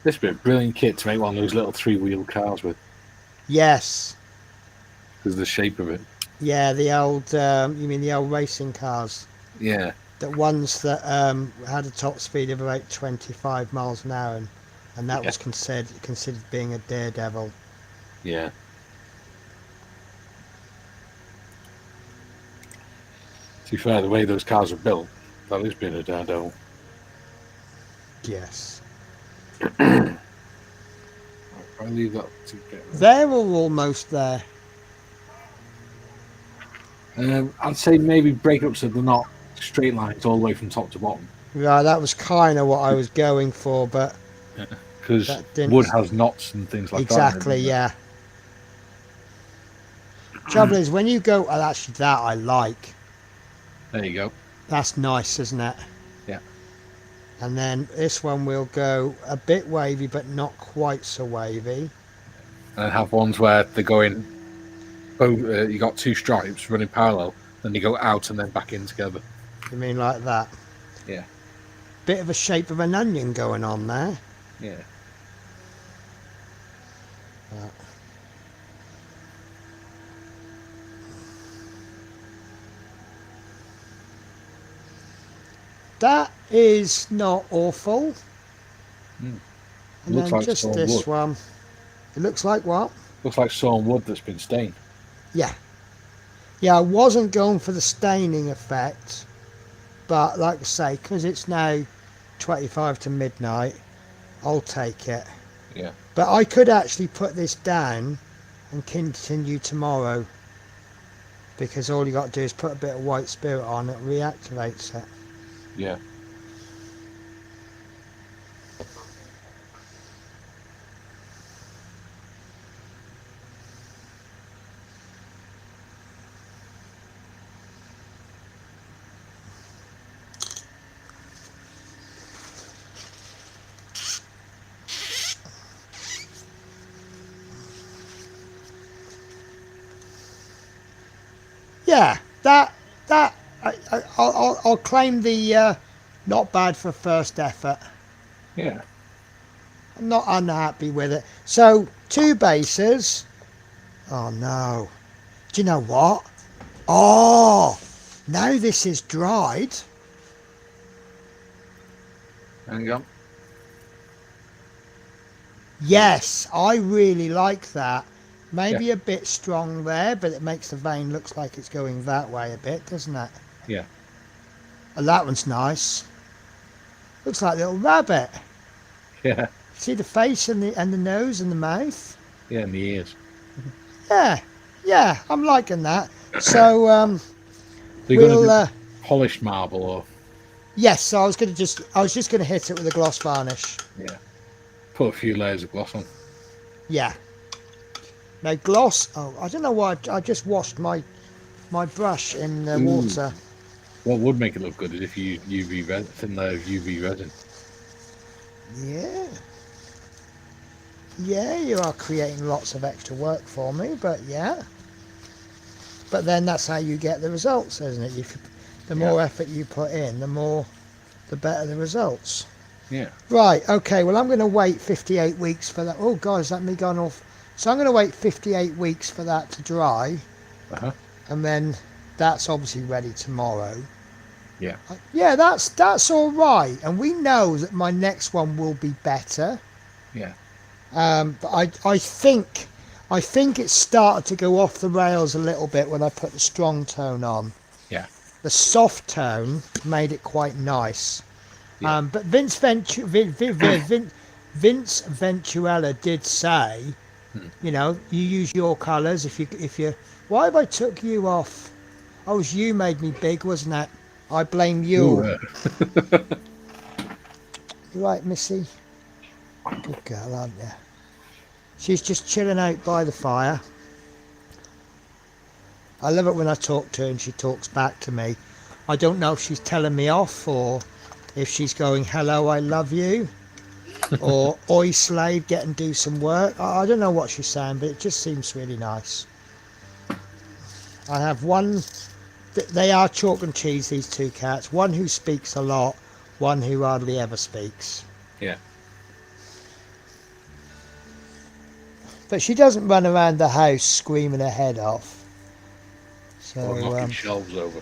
This would be a brilliant kit to make one of those little 3-wheel cars with, Yes. because of the shape of it. Yeah, the old, you mean the old racing cars? Yeah. The ones that had a top speed of about 25 miles an hour, and that was considered being a daredevil. Yeah. To be fair, the way those cars are built, that is being a daredevil. Yes. I'll leave that to get. They're almost there. I'd say maybe break up so they're not straight lines all the way from top to bottom. Right, that was kind of what I was going for, but Because that didn't- wood has knots and things like exactly, that. yeah. Trouble is, when you go, oh, actually, that I like. There you go. That's nice, isn't it? Yeah. And then this one will go a bit wavy, but not quite so wavy. And have ones where they're going. Both, you got two stripes running parallel, then you go out and then back in together. You mean like that? Yeah. Bit of a shape of an onion going on there. Yeah. That is not awful. Mm. And Looks then like just sawn this wood. one. It looks like what? Looks like sawn wood that's been stained. Yeah. Yeah, I wasn't going for the staining effect, but like I say, because it's now 25 to midnight, I'll take it. Yeah. But I could actually put this down and continue tomorrow, because all you got to do is put a bit of white spirit on it, reactivates it. Yeah. Yeah, I'll claim the not bad for first effort. Yeah. I'm not unhappy with it. So 2 bases. Oh no. Do you know what? Oh, now this is dried. Hang on. Yes, I really like that. Maybe a bit strong there, but it makes the vein looks like it's going that way a bit, doesn't it? Yeah. And that one's nice. Looks like a little rabbit. Yeah. See the face and the nose and the mouth? Yeah, and the ears. Yeah, I'm liking that. So So you're we'll gonna do polished marble or yes, so I was just gonna hit it with a gloss varnish. yeah. Put a few layers of gloss on. Yeah. Now gloss. Oh, I don't know why I just washed my brush in water. What would make it look good is if you use UV resin, thin layer of UV resin. Yeah. Yeah, you are creating lots of extra work for me, but yeah. But then that's how you get the results, isn't it? The more effort you put in, the better the results. Yeah. Right, okay, well I'm going to wait 58 weeks for that. Oh God, is that me gone off? So I'm going to wait 58 weeks for that to dry. Uh-huh. And then that's obviously ready tomorrow. Yeah. Yeah, that's all right. And we know that my next one will be better. Yeah. But I think it started to go off the rails a little bit when I put the strong tone on. Yeah. The soft tone made it quite nice. Yeah. But Vince Venturella did say, you know, you use your colours if you. Why have I took you off? Oh, it was you made me big, wasn't it? I blame you. Ooh, You right, Missy? Good girl, aren't you? She's just chilling out by the fire. I love it when I talk to her and she talks back to me. I don't know if she's telling me off or if she's going, hello, I love you. or oi slave, get and do some work. I don't know what she's saying, but it just seems really nice. I have one, they are chalk and cheese, these two cats. One who speaks a lot, one who hardly ever speaks. Yeah. But she doesn't run around the house screaming her head off. So, Or knocking shelves over.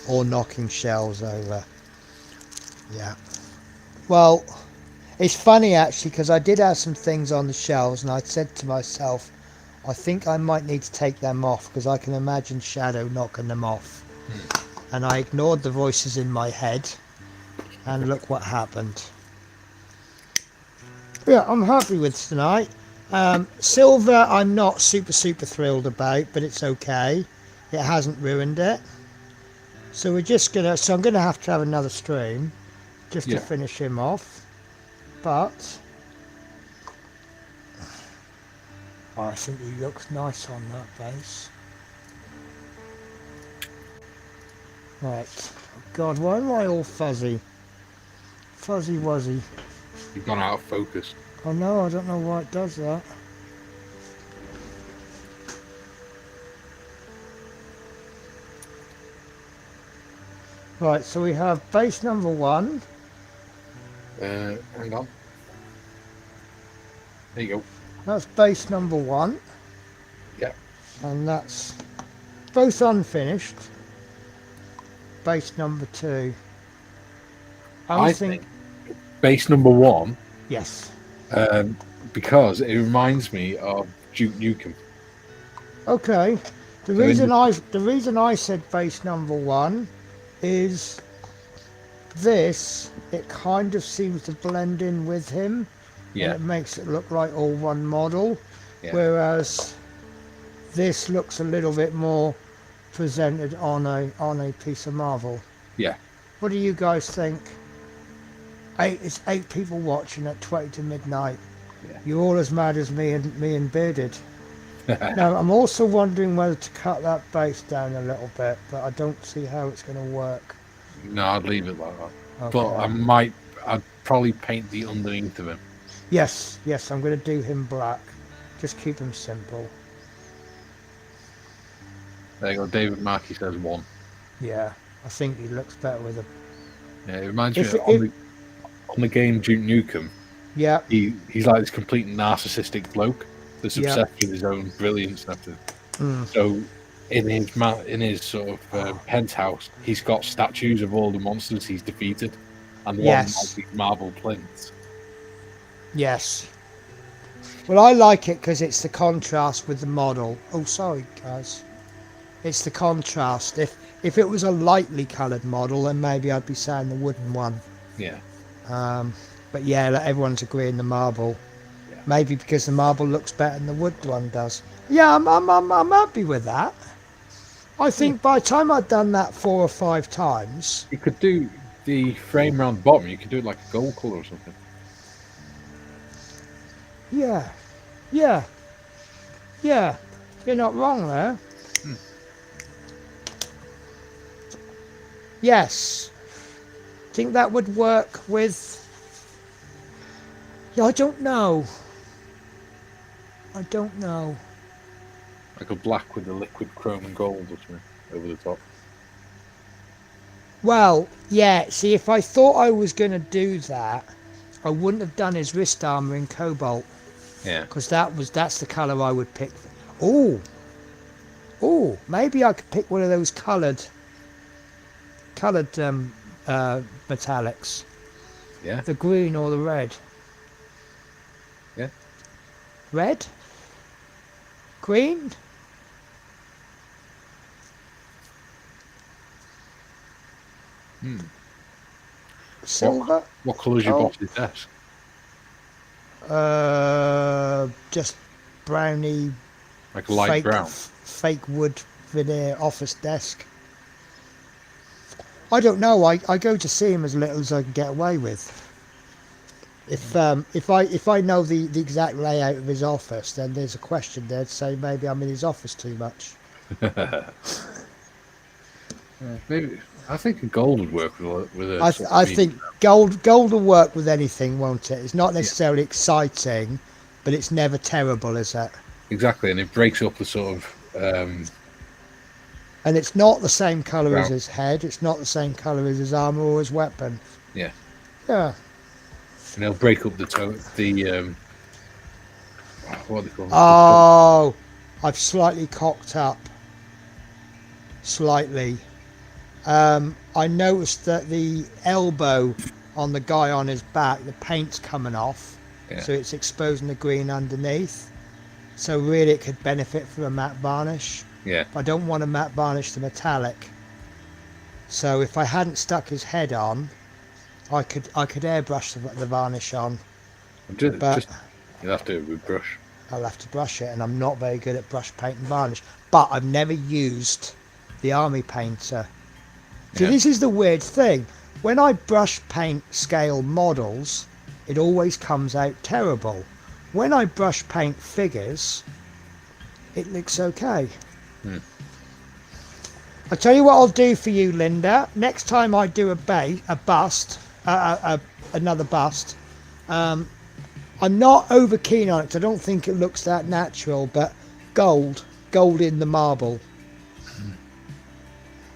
Or knocking shelves over. Yeah. Well, it's funny actually, because I did have some things on the shelves and I said to myself, I think I might need to take them off because I can imagine Shadow knocking them off. And I ignored the voices in my head and look what happened. Yeah, I'm happy with tonight. Silver I'm not super thrilled about, but it's okay. It hasn't ruined it. So we're just gonna, so I'm gonna have to have another stream just to finish him off. But I think he looks nice on that base. Right. God, why am I all fuzzy? Fuzzy wuzzy. You've gone out of focus. Oh no, I don't know why it does that. Right, so we have base number 1. Hang on. There you go. That's base number 1. Yeah. And that's both unfinished. Base number 2. I think base number 1. Yes. Because it reminds me of Duke Nukem. Okay. The reason I said base number 1 is this. It kind of seems to blend in with him. Yeah. And it makes it look like all one model. Yeah. Whereas this looks a little bit more presented on a piece of marble. Yeah. What do you guys think? It's 8 people watching at 20 to midnight. Yeah. You're all as mad as me and Bearded. Now I'm also wondering whether to cut that base down a little bit, but I don't see how it's going to work. No, I'd leave it like that. Okay. But I'd probably paint the underneath of him. Yes, I'm going to do him black. Just keep him simple. There you go. David Markey says 1. Yeah, I think he looks better with a... Yeah, it reminds me on the game Duke Nukem. Yeah. He's like this complete narcissistic bloke that's obsessed with his own brilliance and everything. So in his sort of penthouse, he's got statues of all the monsters he's defeated, and one like these marble plinths. Yes. Well, I like it because it's the contrast with the model. Oh, sorry, guys. It's the contrast. If it was a lightly coloured model, then maybe I'd be saying the wooden one. Yeah. But yeah, everyone's agreeing the marble. Yeah. Maybe because the marble looks better than the wood one does. Yeah, I'm happy with that. I think by the time I'd done that 4 or 5 times... You could do the frame around the bottom. You could do it like a gold colour or something. Yeah. You're not wrong there. Yes. Think that would work with... Yeah, I don't know. Like a black with a liquid chrome and gold or something over the top. Well, yeah, see, if I thought I was going to do that, I wouldn't have done his wrist armour in cobalt. Yeah. Because that's the colour I would pick. Oh, maybe I could pick one of those coloured metallics. Yeah. The green or the red. Yeah. Red? Green? Silver? What colour's your boss's desk? Just browny. Like a light brown. Fake wood veneer office desk. I don't know. I go to see him as little as I can get away with. If I know the exact layout of his office, then there's a question there to say maybe I'm in his office too much. Maybe I think a gold would work with a. I sort I of think gold will work with anything, won't it? It's not necessarily exciting, but it's never terrible, is it? exactly, and it breaks up the sort of And it's not the same colour as ground. his head. It's not the same colour as his armour or his weapon. Yeah, Yeah. and it'll break up the what do they call it? Oh, I've slightly cocked up. Slightly. I noticed that the elbow on the guy on his back, the paint's coming off, Yeah. so it's exposing the green underneath. So really, it could benefit from a matte varnish. Yeah, I don't want to matte varnish the metallic. So if I hadn't stuck his head on, I could airbrush the varnish on. But you'll have to do it with brush. I'll have to brush it, and I'm not very good at brush paint and varnish. But I've never used the army painter. See, Yeah. this is the weird thing. When I brush paint scale models, it always comes out terrible. When I brush paint figures, it looks okay. I'll tell you what I'll do for you, Linda. Next time I do another bust, I'm not over keen on it 'cause I don't think it looks that natural, but gold in the marble.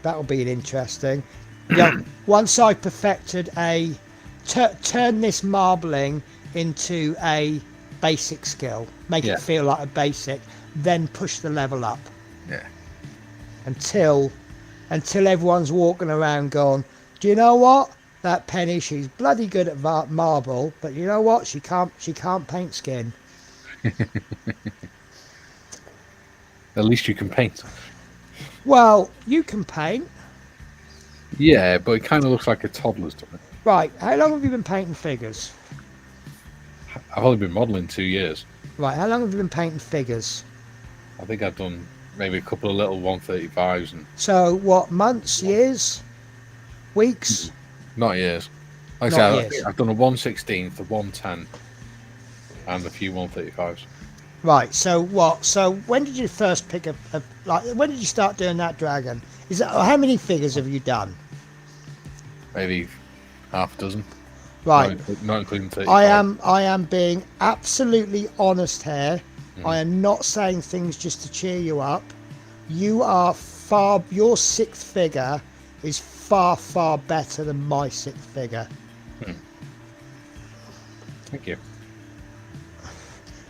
That'll be interesting. Yeah, once I perfected turn this marbling into a basic skill, make Yeah. it feel like a basic, then push the level up Yeah, until everyone's walking around going, do you know what? That Penny, she's bloody good at marble, but you know what? She can't paint skin. at least you can paint. Well, you can paint. Yeah, but it kind of looks like a toddler's done it. Right, how long have you been painting figures? I've only been modelling 2 years. Right, how long have you been painting figures? I think I've done maybe a couple of little 135s and So, what, months, years, weeks? not years. Like Not I said, I years. think I've done a 116th, a 110, and a few 135s. Right, so what? So, when did you first pick when did you start doing that dragon? How many figures have you done? Maybe half a dozen. Right. Not including 35. I am being absolutely honest here. I am not saying things just to cheer you up. Your sixth figure is far better than my sixth figure. Thank you.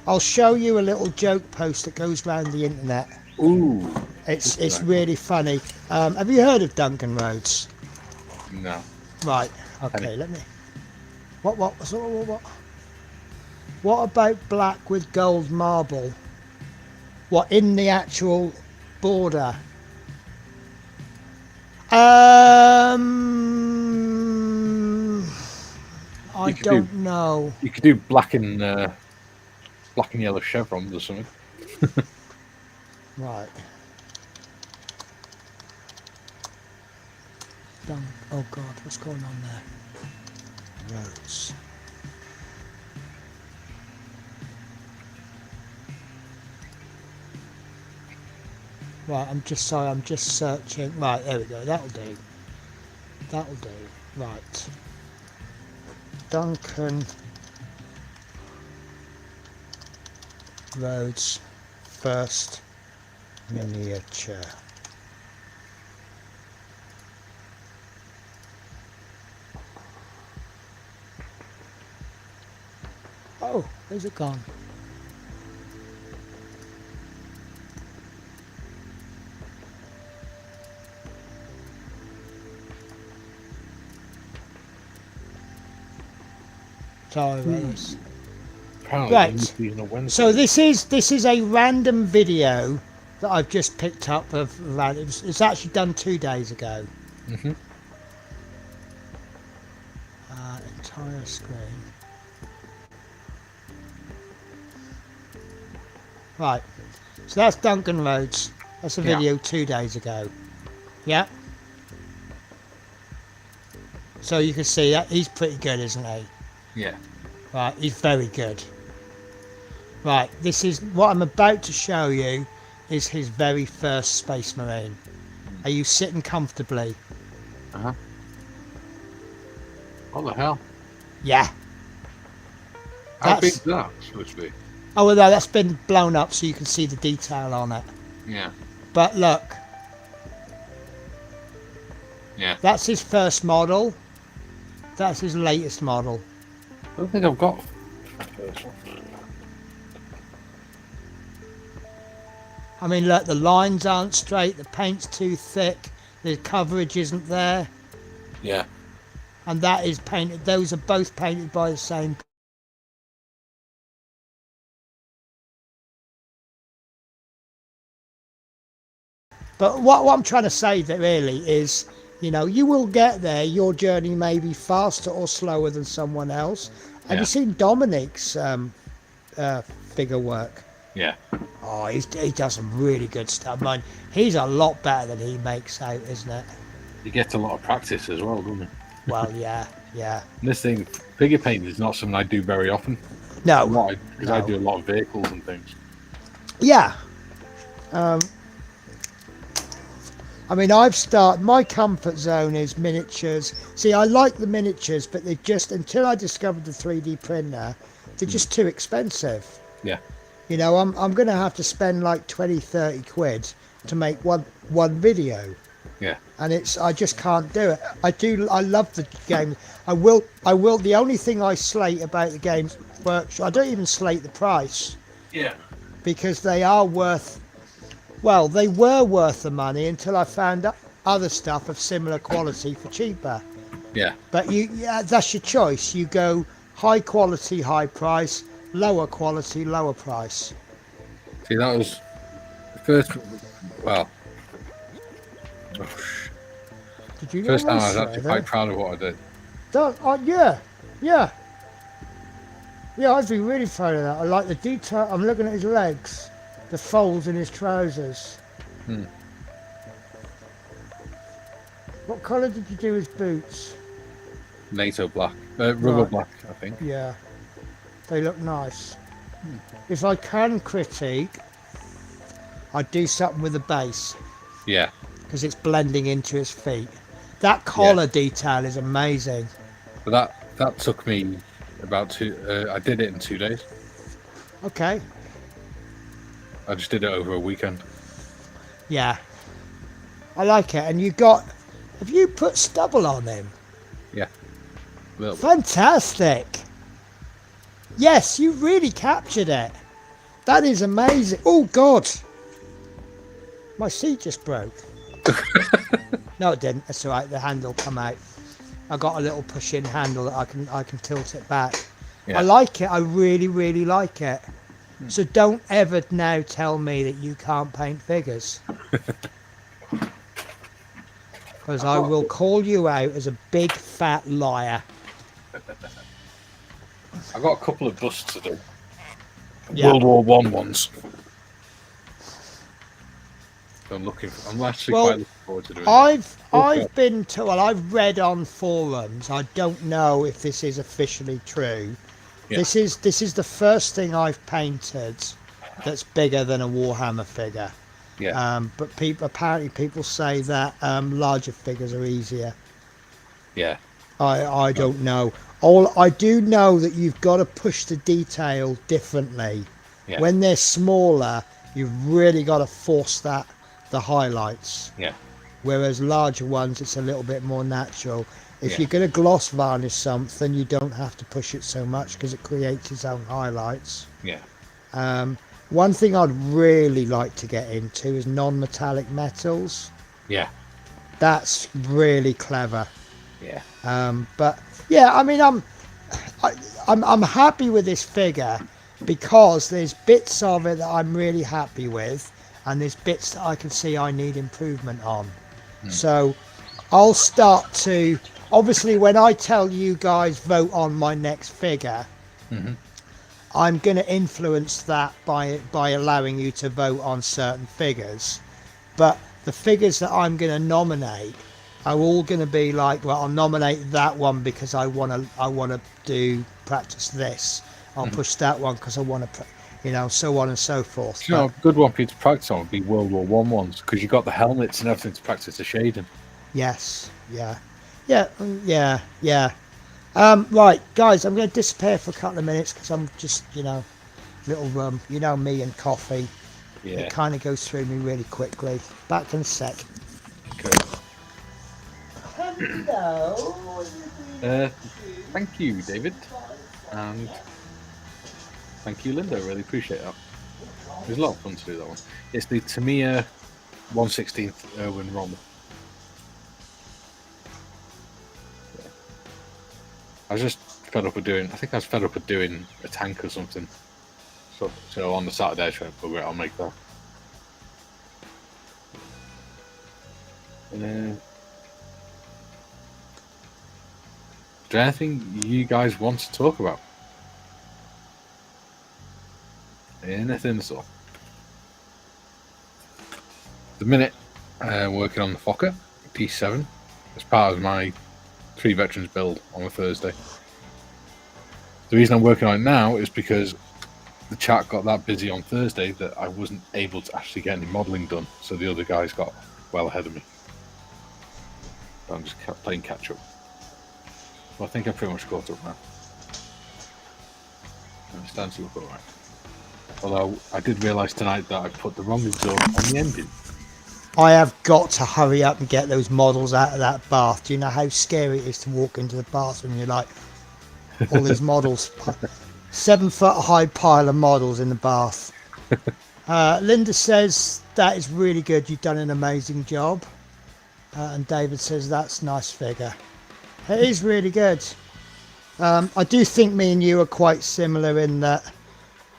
I'll show you a little joke post that goes around the internet. Ooh. It's really funny. Have you heard of Duncan Rhodes? No. Right. Okay. Let me. What about black with gold marble? What in the actual border? I don't know. You could do black and yellow chevrons or something. Right. Oh God, what's going on there? Roads. Right, I'm just searching. Right, there we go. That'll do. Right. Duncan Rhodes first miniature. Oh, where's it gone? Sorry about this. Apparently Right. they're using a Wednesday. So this is a random video that I've just picked up of it's actually done 2 days ago. Mhm. Entire screen. Right. So that's Duncan Rhodes. That's a Yeah. video 2 days ago. Yeah. So you can see that he's pretty good, isn't he? Yeah. Right, he's very good. Right, this is what I'm about to show you is his very first Space Marine. Are you sitting comfortably? Uh-huh. What the hell? Yeah. How big That's- is that supposed to be? Oh, well, no, that's been blown up so you can see the detail on it. Yeah. But look, Yeah. that's his first model. That's his latest model. I don't think I've got the first one. I mean, look, the lines aren't straight, the paint's too thick, the coverage isn't there, Yeah. and that is painted. Those are both painted by the same. But what I'm trying to say that really is, you know, you will get there. Your journey may be faster or slower than someone else. Have Yeah. you seen Dominic's figure work? Yeah. Oh, he does some really good stuff. Man, he's a lot better than he makes out, isn't it? He gets a lot of practice as well, doesn't he? Well, yeah, yeah. And this thing, figure painting is not something I do very often. No, Because I do a lot of vehicles and things. yeah. I mean, my comfort zone is miniatures. See, I like the miniatures, but they just, until I discovered the 3D printer, they're just too expensive. Yeah. You know, I'm going to have to spend like 20, 30 quid to make one video. Yeah. And I just can't do it. I love the game. I will, the only thing I slate about the Games Workshop, I don't even slate the price. Yeah. Because they are worth, well, they were worth the money until I found other stuff of similar quality for cheaper. Yeah. But that's your choice. You go high quality, high price, lower quality, lower price. See, that was the first. Well, Did you first get a time I was racer actually there? quite proud of what I did. Yeah, I'd be really proud of that. I like the detail. I'm looking at his legs, the folds in his trousers. Hmm. What colour did you do his boots? NATO black, rubber Right. black, I think. Yeah, they look nice. If I can critique, I'd do something with the base Yeah. because it's blending into his feet. That collar detail is amazing. But that took me about I did it in 2 days. Okay, I just did it over a weekend. yeah, I like it. And have you put stubble on him? Yeah. A little bit. Fantastic. Yes, you really captured it. That is amazing. Oh God, my seat just broke. No, it didn't. That's all right. The handle come out. I got a little push-in handle that I can tilt it back. Yeah. I like it. I really, really like it. So don't ever now tell me that you can't paint figures, because I will call you out as a big fat liar. I got a couple of busts to do. Yeah. World War I ones. So I'm actually Well, quite looking forward to doing it. I've read on forums. I don't know if this is officially true. Yeah. This is the first thing I've painted that's bigger than a Warhammer figure. Yeah. But apparently people say that larger figures are easier. Yeah. I don't know. All I do know that you've got to push the detail differently. Yeah. When they're smaller, you've really got to force the highlights. Yeah. Whereas larger ones, it's a little bit more natural. If Yeah. you're going to gloss varnish something, you don't have to push it so much because it creates its own highlights. Yeah. One thing I'd really like to get into is non-metallic metals. Yeah. That's really clever. Yeah. But yeah, I mean, I'm happy with this figure because there's bits of it that I'm really happy with, and there's bits that I can see I need improvement on. So I'll start to, obviously when I tell you guys vote on my next figure, I'm going to influence that by allowing you to vote on certain figures. But the figures that I'm going to nominate are all going to be like, well, I'll nominate that one because I want to do practice this. I'll push that one because I want to. you know, so on and so forth. You know, a good one for you to practice on would be World War One ones, because you got the helmets and everything to practice the shading. Yes, yeah, yeah. Right, guys, I'm going to disappear for a couple of minutes because I'm just, you know, little you know me and coffee. Yeah. It kind of goes through me really quickly. Back in a sec. Okay. Hello. Thank you, David, and thank you, Linda. I really appreciate that. It was a lot of fun to do that one. It's the Tamiya 1/16th Irwin ROM. Yeah. I was just fed up with doing. I think I was fed up with doing a tank or something. So on the Saturday, I tried to figure out I'll make that. Is there anything you guys want to talk about? Anything at all? The minute working on the Fokker T7 as part of my 3 veterans build on a Thursday. The reason I'm working on it now is because the chat got that busy on Thursday that I wasn't able to actually get any modelling done, so the other guys got well ahead of me. So I'm just playing catch up. Well, I think I'm pretty much caught up now. And it's starting to look alright. Although I did realise tonight that I put the wrong exhaust on the engine. I have got to hurry up and get those models out of that bath. Do you know how scary it is to walk into the bathroom and you're like, all these models, 7 foot high pile of models in the bath. Linda says that is really good. You've done an amazing job. And David says that's a nice figure. It is really good. I do think me and you are quite similar in that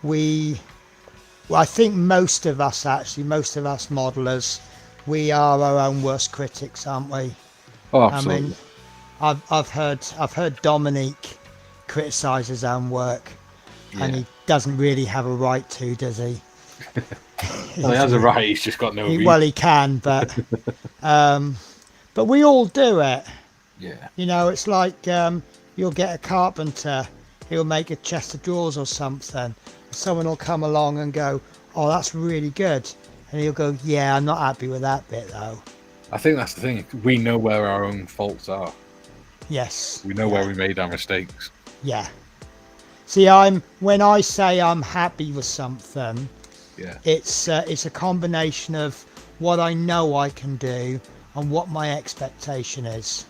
I think most of us modelers, we are our own worst critics, aren't we? Oh, absolutely. I mean, I've heard Dominique criticise his own work, and he doesn't really have a right to, does he? Well, he has a right. He's just got no. Well, he can, but we all do it. Yeah. You know, it's like you'll get a carpenter. He'll make a chest of drawers or something. Someone will come along and go, "Oh, that's really good," and he'll go, "Yeah, I'm not happy with that bit though." I think that's the thing. We know where our own faults are. Yes. We know where we made our mistakes. Yeah. See, when I say I'm happy with something, it's a combination of what I know I can do and what my expectation is.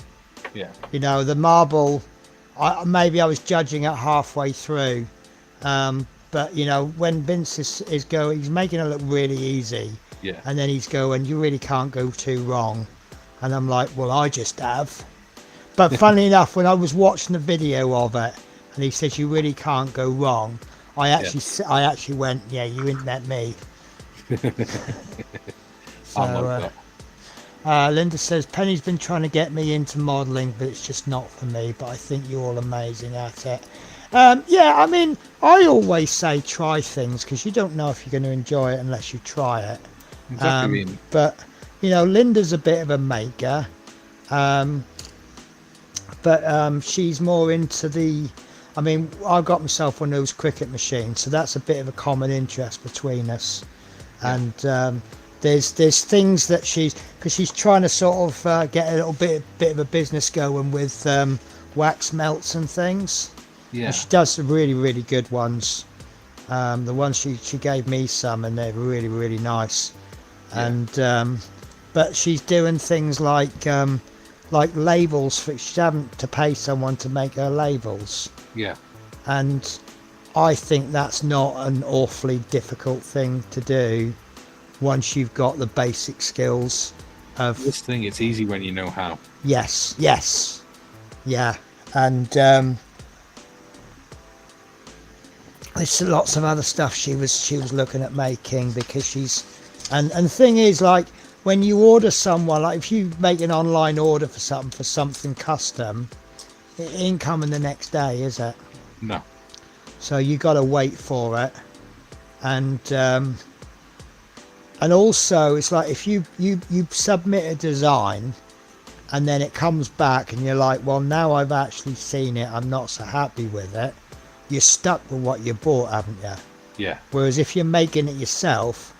Yeah. You know, the marble, maybe I was judging it halfway through, but you know, when Vince is going, he's making it look really easy. Yeah. And then he's going, you really can't go too wrong. And I'm like, well, I just have. But funnily enough, when I was watching the video of it, and he says you really can't go wrong, I actually went, yeah, you ain't met me. So, Linda says Penny's been trying to get me into modelling, but it's just not for me. But I think you're all amazing at it. Yeah, I mean, I always say try things because you don't know if you're going to enjoy it unless you try it. Exactly. But you know, Linda's a bit of a maker, but she's more into the. I mean, I've got myself one of those cricket machines, so that's a bit of a common interest between us. And there's things that she's trying to sort of get a little bit of a business going with wax melts and things. Yeah. And she does some really, really good ones. The ones she gave me some, and they're really, really nice. Yeah. And but she's doing things like labels. She's having to pay someone to make her labels. Yeah. And I think that's not an awfully difficult thing to do once you've got the basic skills of this thing. It's easy when you know how. Yes. Yeah. And there's lots of other stuff she was looking at making, because she's and the thing is, like, when you order someone, like if you make an online order for something custom, it ain't coming the next day, is it? No. So you got to wait for it, and also it's like if you submit a design and then it comes back and you're like, well, now I've actually seen it, I'm not so happy with it. You're stuck with what you bought, haven't you? Yeah. Whereas if you're making it yourself,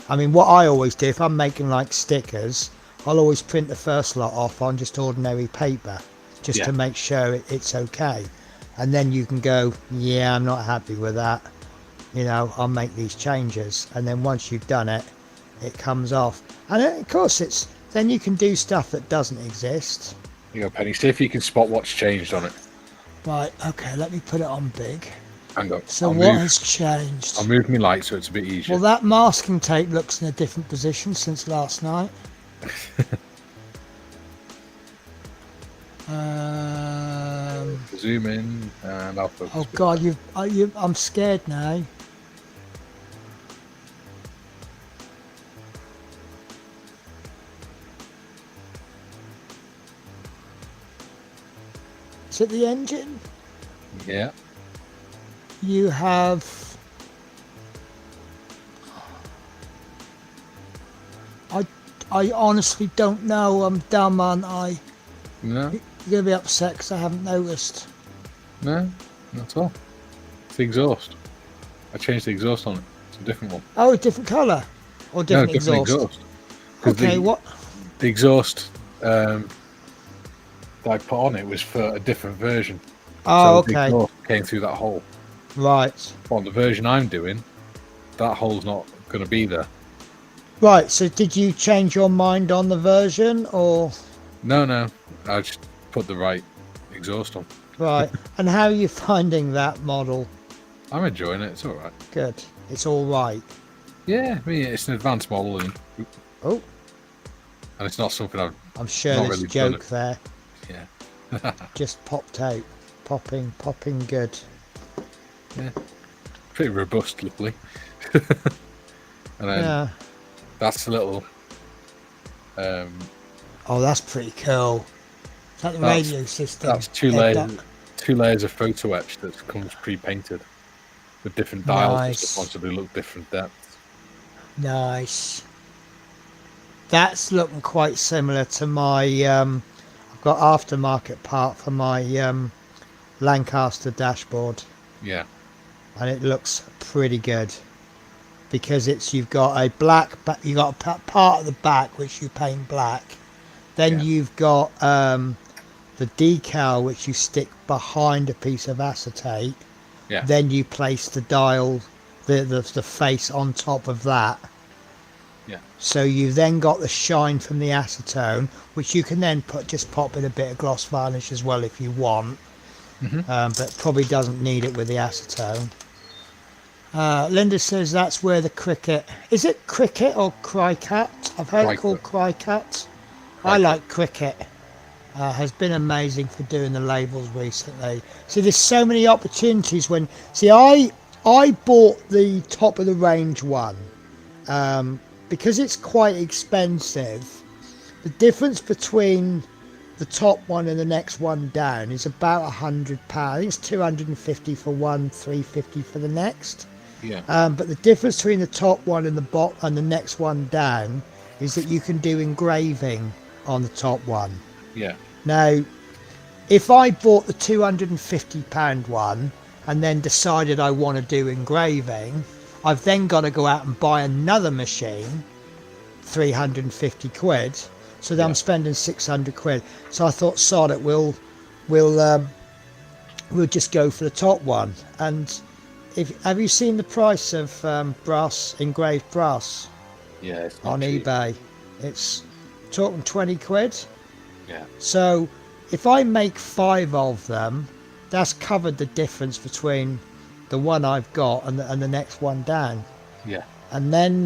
I mean, what I always do, if I'm making like stickers, I'll always print the first lot off on just ordinary paper, just Yeah. to make sure it's okay. And then you can go, yeah, I'm not happy with that. You know, I'll make these changes. And then once you've done it, it comes off. And then, of course, then you can do stuff that doesn't exist. You go, Penny. See if you can spot what's changed on it. Right, okay, let me put it on big. Hang on. So what has changed? I'll move my light so it's a bit easier. Well, that masking tape looks in a different position since last night. Zoom in and I'll focus. Oh God, I'm scared now. Is it the engine? Yeah. You have. I honestly don't know. I'm dumb, aren't I? No. You're gonna be upset because I haven't noticed. No, not at all. It's the exhaust. I changed the exhaust on it. It's a different one. Oh, a different colour or different different exhaust? 'Cause Okay, what? The exhaust that I put on it was for a different version. Oh, so the okay. exhaust came through that hole. Right. On the version I'm doing, that hole's not going to be there. Right. So, did you change your mind on the version, or? No. I just put the right exhaust on. Right. And how are you finding that model? I'm enjoying it. It's all right. Good. It's all right. Yeah, I mean, it's an advanced model, and it's not something I'm sure not there's really a joke there. Yeah. Just popped out. Popping good. Yeah. Pretty robust, luckily. And then that's a little. Oh, that's pretty cool. Is that the radio system? That's two layers of photo etch that comes pre-painted with different dials and stuff on, so they look different depths. Nice. That's looking quite similar to my. I've got aftermarket part for my Lancaster dashboard. Yeah. And it looks pretty good because you've got a black, you got a part of the back which you paint black. Then you've got the decal which you stick behind a piece of acetate. Yeah. Then you place the dial, the face on top of that. Yeah. So you've then got the shine from the acetone, which you can then pop in a bit of gloss varnish as well if you want. But probably doesn't need it with the acetone. Linda says that's where the cricket. Is it cricket or Cricut? I've heard it called Cricut. I like cricket. Has been amazing for doing the labels recently. See, there's so many opportunities when. See, I bought the top of the range one because it's quite expensive. The difference between the top one and the next one down is about £100. I think it's 250 for one, 350 for the next. Yeah. But the difference between the top one and the bottom and the next one down is that you can do engraving on the top one. Yeah. Now, if I bought the £250 one and then decided I want to do engraving, I've then got to go out and buy another machine, 350 quid. So then I'm spending 600 quid. So I thought, sod it, we'll just go for the top one. And have you seen the price of engraved brass? Yeah. It's not on cheap. eBay? It's talking 20 quid. Yeah. So if I make 5 of them, that's covered the difference between the one I've got and the next one down. Yeah. And then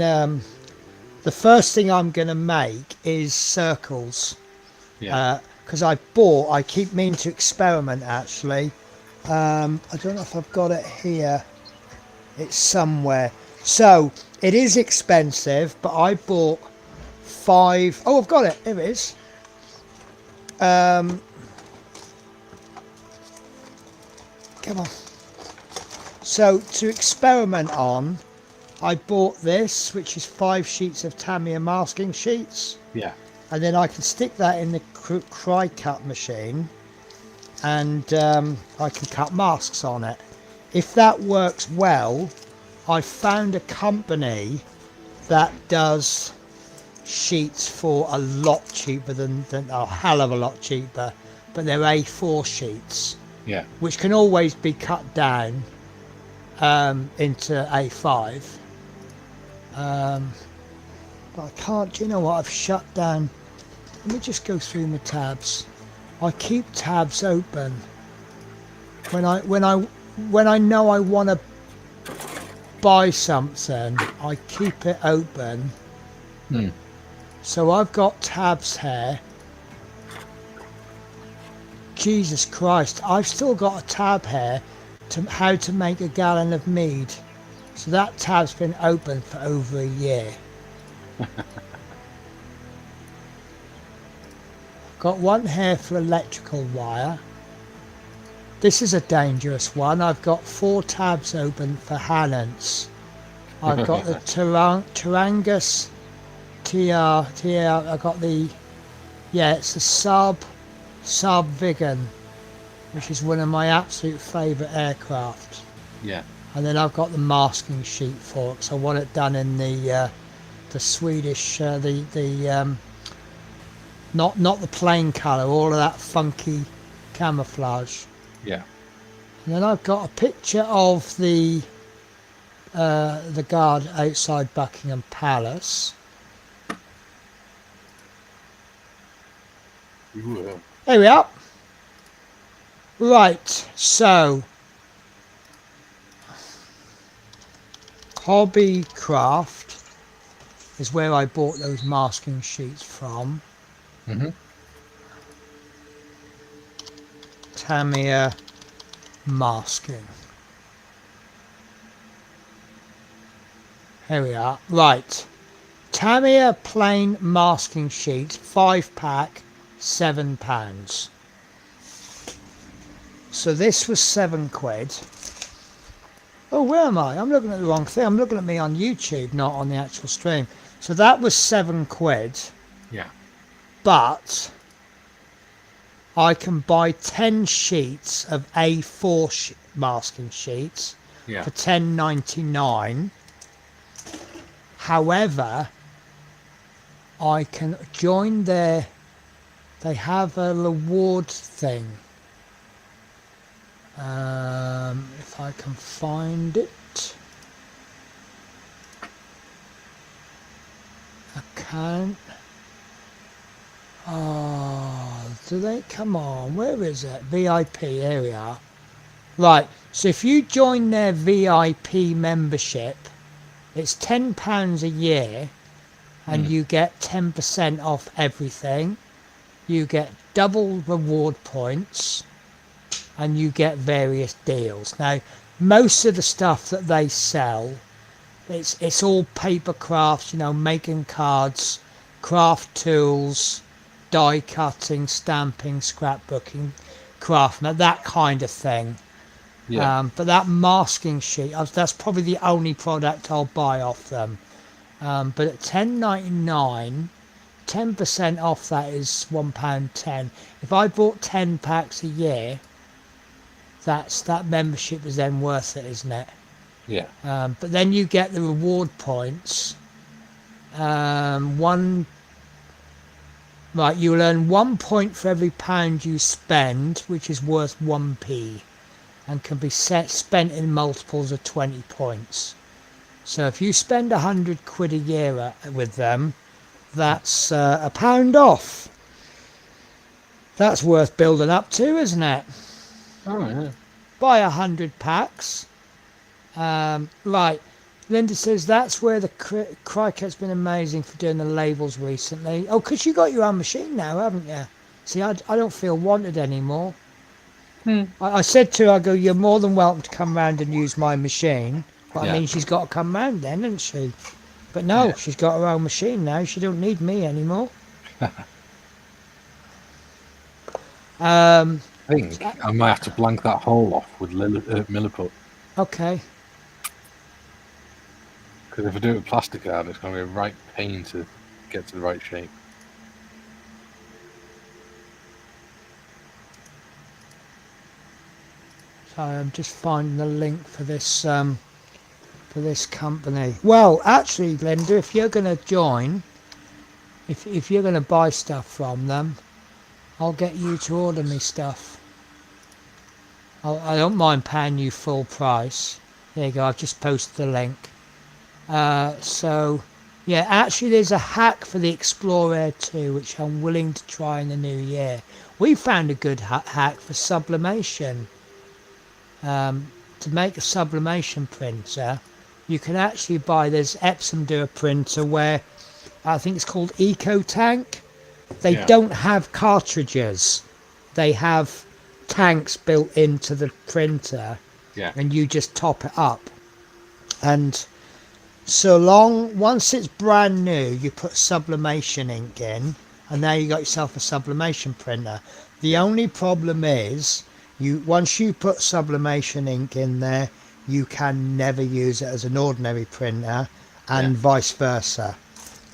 the first thing I'm going to make is circles. Yeah. Because I keep meaning to experiment actually. I don't know if I've got it here. It's somewhere. So it is expensive, but I bought 5. Oh, I've got it. Here it is. Come on. So to experiment on, I bought this, which is 5 sheets of Tamiya masking sheets. Yeah. And then I can stick that in the Cricut machine and I can cut masks on it. If that works well, I found a company that does sheets for a lot cheaper than a hell of a lot cheaper, but they're A4 sheets, Yeah. which can always be cut down into A5. But I can't. Do you know what? I've shut down. Let me just go through my tabs. I keep tabs open when I know I want to buy something. I keep it open. So I've got tabs here. Jesus Christ, I've still got a tab here to how to make a gallon of mead. So that tab's been open for over a year. Got one here for electrical wire. This is a dangerous one. I've got 4 tabs open for Hannants. I've got the Turangus TR. I've got the, yeah, it's the Saab Viggen, which is one of my absolute favourite aircraft. Yeah. And then I've got the masking sheet for it. So I want it done in the Swedish, not the plain colour, all of that funky camouflage. Yeah. And then I've got a picture of the guard outside Buckingham Palace. Ooh, There we are. Right, so Hobbycraft is where I bought those masking sheets from. Tamiya masking. Here we are. Right. Tamiya plain masking sheets, 5-pack, £7. So this was £7. Oh, where am I? I'm looking at the wrong thing. I'm looking at me on YouTube, not on the actual stream. So that was £7. yeah. But I can buy 10 sheets of A4 masking sheets Yeah. for £10.99. However, I can join they have a reward thing. If I can find it. Account. Oh, do they? Come on, where is it? VIP, here we are. Right, so if you join their VIP membership, it's £10 a year, and you get 10% off everything. You get double reward points, and you get various deals. Now, most of the stuff that they sell, it's all paper crafts, you know, making cards, craft tools, die cutting, stamping, scrapbooking, craftsman, that kind of thing. Yeah. But that masking sheet, that's probably the only product I'll buy off them. But at £10.99, 10% off that is £1.10. If I bought 10 packs a year, that membership is then worth it, isn't it? Yeah. But then you get the reward points. You'll earn 1 point for every pound you spend, which is worth 1p, and can be spent in multiples of 20 points. So if you spend £100 a year with them, that's a £1 off. That's worth building up to, isn't it? Oh, yeah. Buy 100 packs. Right. Linda says that's where the Criket's been amazing for doing the labels recently. Oh, because you got your own machine now, haven't you? See, I don't feel wanted anymore. I said to her, I go, you're more than welcome to come round and use my machine. But Yeah. I mean, she's got to come round then, hasn't she? But no, she's got her own machine now. She don't need me anymore. I think I might have to blank that hole off with Milliput. Okay. Because if I do it with plastic out, it's going to be a right pain to get to the right shape. So I'm just finding the link for this for this company. Well, actually, Linda, if you're going to join, if you're going to buy stuff from them, I'll get you to order me stuff. I don't mind paying you full price. There you go, I've just posted the link. So, yeah, actually there's a hack for the Explorer 2 which I'm willing to try in the new year. We found a good hack for sublimation. To make a sublimation printer, you can actually buy, there's Epsom do a printer where, I think it's called Eco Tank. They don't have cartridges. They have tanks built into the printer. Yeah. And you just top it up. And once it's brand new, you put sublimation ink in, and now you got yourself a sublimation printer. The only problem is, once you put sublimation ink in there, you can never use it as an ordinary printer, and vice versa.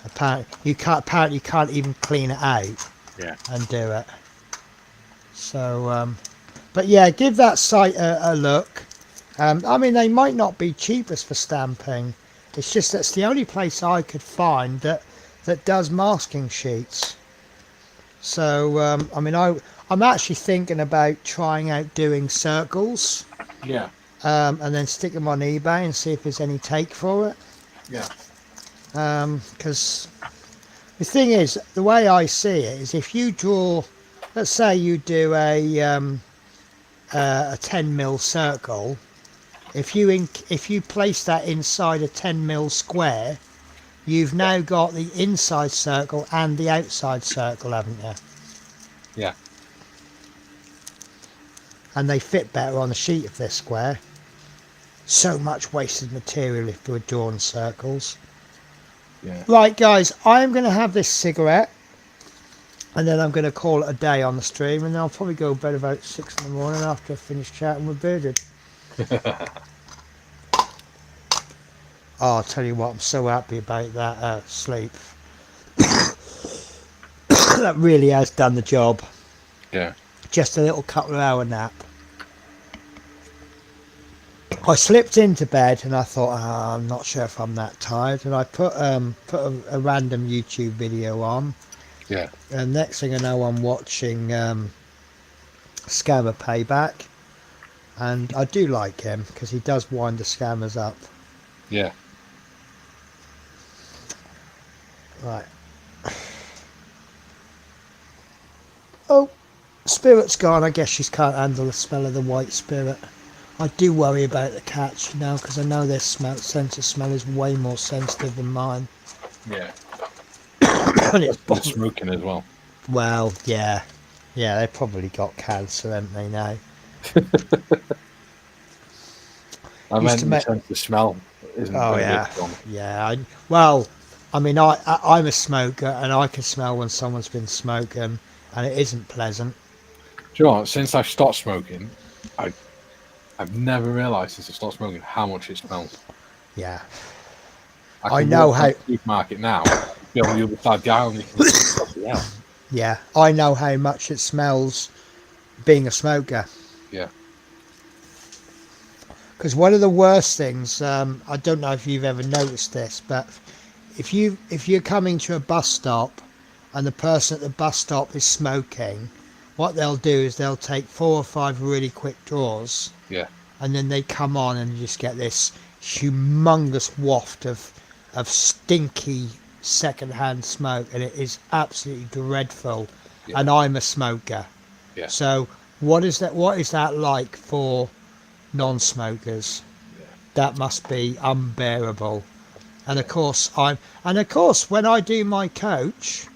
Apparently you can't even clean it out and do it. So but yeah, give that site a look. I mean, they might not be cheapest for stamping. It's just that's the only place I could find that does masking sheets. So I mean, I'm actually thinking about trying out doing circles. Yeah. And then stick them on eBay and see if there's any take for it. Yeah. Because the thing is, the way I see it is, if you draw, let's say you do a 10mm circle, if you place that inside a 10mm square, you've now got the inside circle and the outside circle, haven't you? Yeah. And they fit better on a sheet if they're square. So much wasted material if we're drawing circles. Yeah. Right, guys, I'm going to have this cigarette, and then I'm going to call it a day on the stream, and then I'll probably go to bed about 6 in the morning after I've finished chatting with Bearded. Oh, I'll tell you what, I'm so happy about that sleep. That really has done the job. Yeah. Just a little couple of hour nap. I slipped into bed and I thought, I'm not sure if I'm that tired, and I put a random YouTube video on. Yeah. And next thing I know, I'm watching Scammer Payback, and I do like him because he does wind the scammers up. Yeah. Right. Oh, Spirit's gone. I guess she can't handle the smell of the white spirit. I do worry about the cats, you know, because I know their sense of smell is way more sensitive than mine. Yeah. And it's smoking as well. Well, yeah. Yeah, they've probably got cancer, haven't they, now? I meant the sense of smell isn't Oh, very yeah. good. Yeah. Well, I mean, I'm a smoker, and I can smell when someone's been smoking, and it isn't pleasant. Do you know what? Since I've stopped smoking, I've never realised since I stopped smoking how much it smells. Yeah. I know how. To the supermarket now, be on the other side of the aisle, and you can Yeah, I know how much it smells being a smoker. Yeah. Because one of the worst things, I don't know if you've ever noticed this, but if you're coming to a bus stop and the person at the bus stop is smoking, what they'll do is they'll take 4 or 5 really quick draws. Yeah. And then they come on and you just get this humongous waft of stinky secondhand smoke, and it is absolutely dreadful. Yeah. And I'm a smoker. Yeah. So what is that like for non-smokers? Yeah. That must be unbearable. And of course when I do my coach,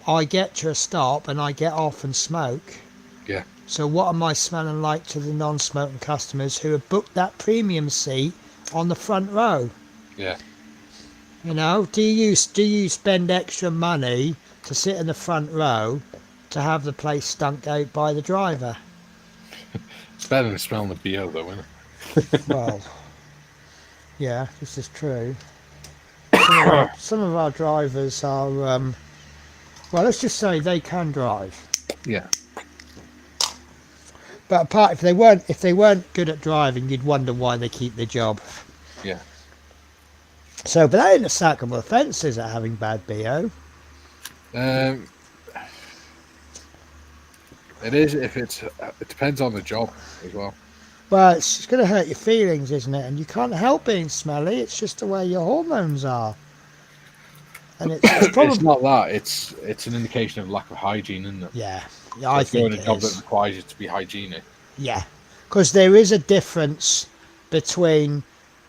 I get to a stop and I get off and smoke. Yeah. So what am I smelling like to the non-smoking customers who have booked that premium seat on the front row? Yeah. You know, do you spend extra money to sit in the front row to have the place stunk out by the driver? It's better than smelling the BO though, isn't it? Well, yeah, this is true. Some of our drivers are, well, let's just say they can drive. Yeah. But if they weren't good at driving, you'd wonder why they keep their job. Yeah. So, but that ain't a sackable offence, is it, having bad BO? It is if it's. It depends on the job as well. Well, it's going to hurt your feelings, isn't it? And you can't help being smelly. It's just the way your hormones are. And it's It's probably not that. It's an indication of lack of hygiene, isn't it? yeah. So I if you're in think a it job that is. requires you to be hygienic. Yeah, because there is a difference between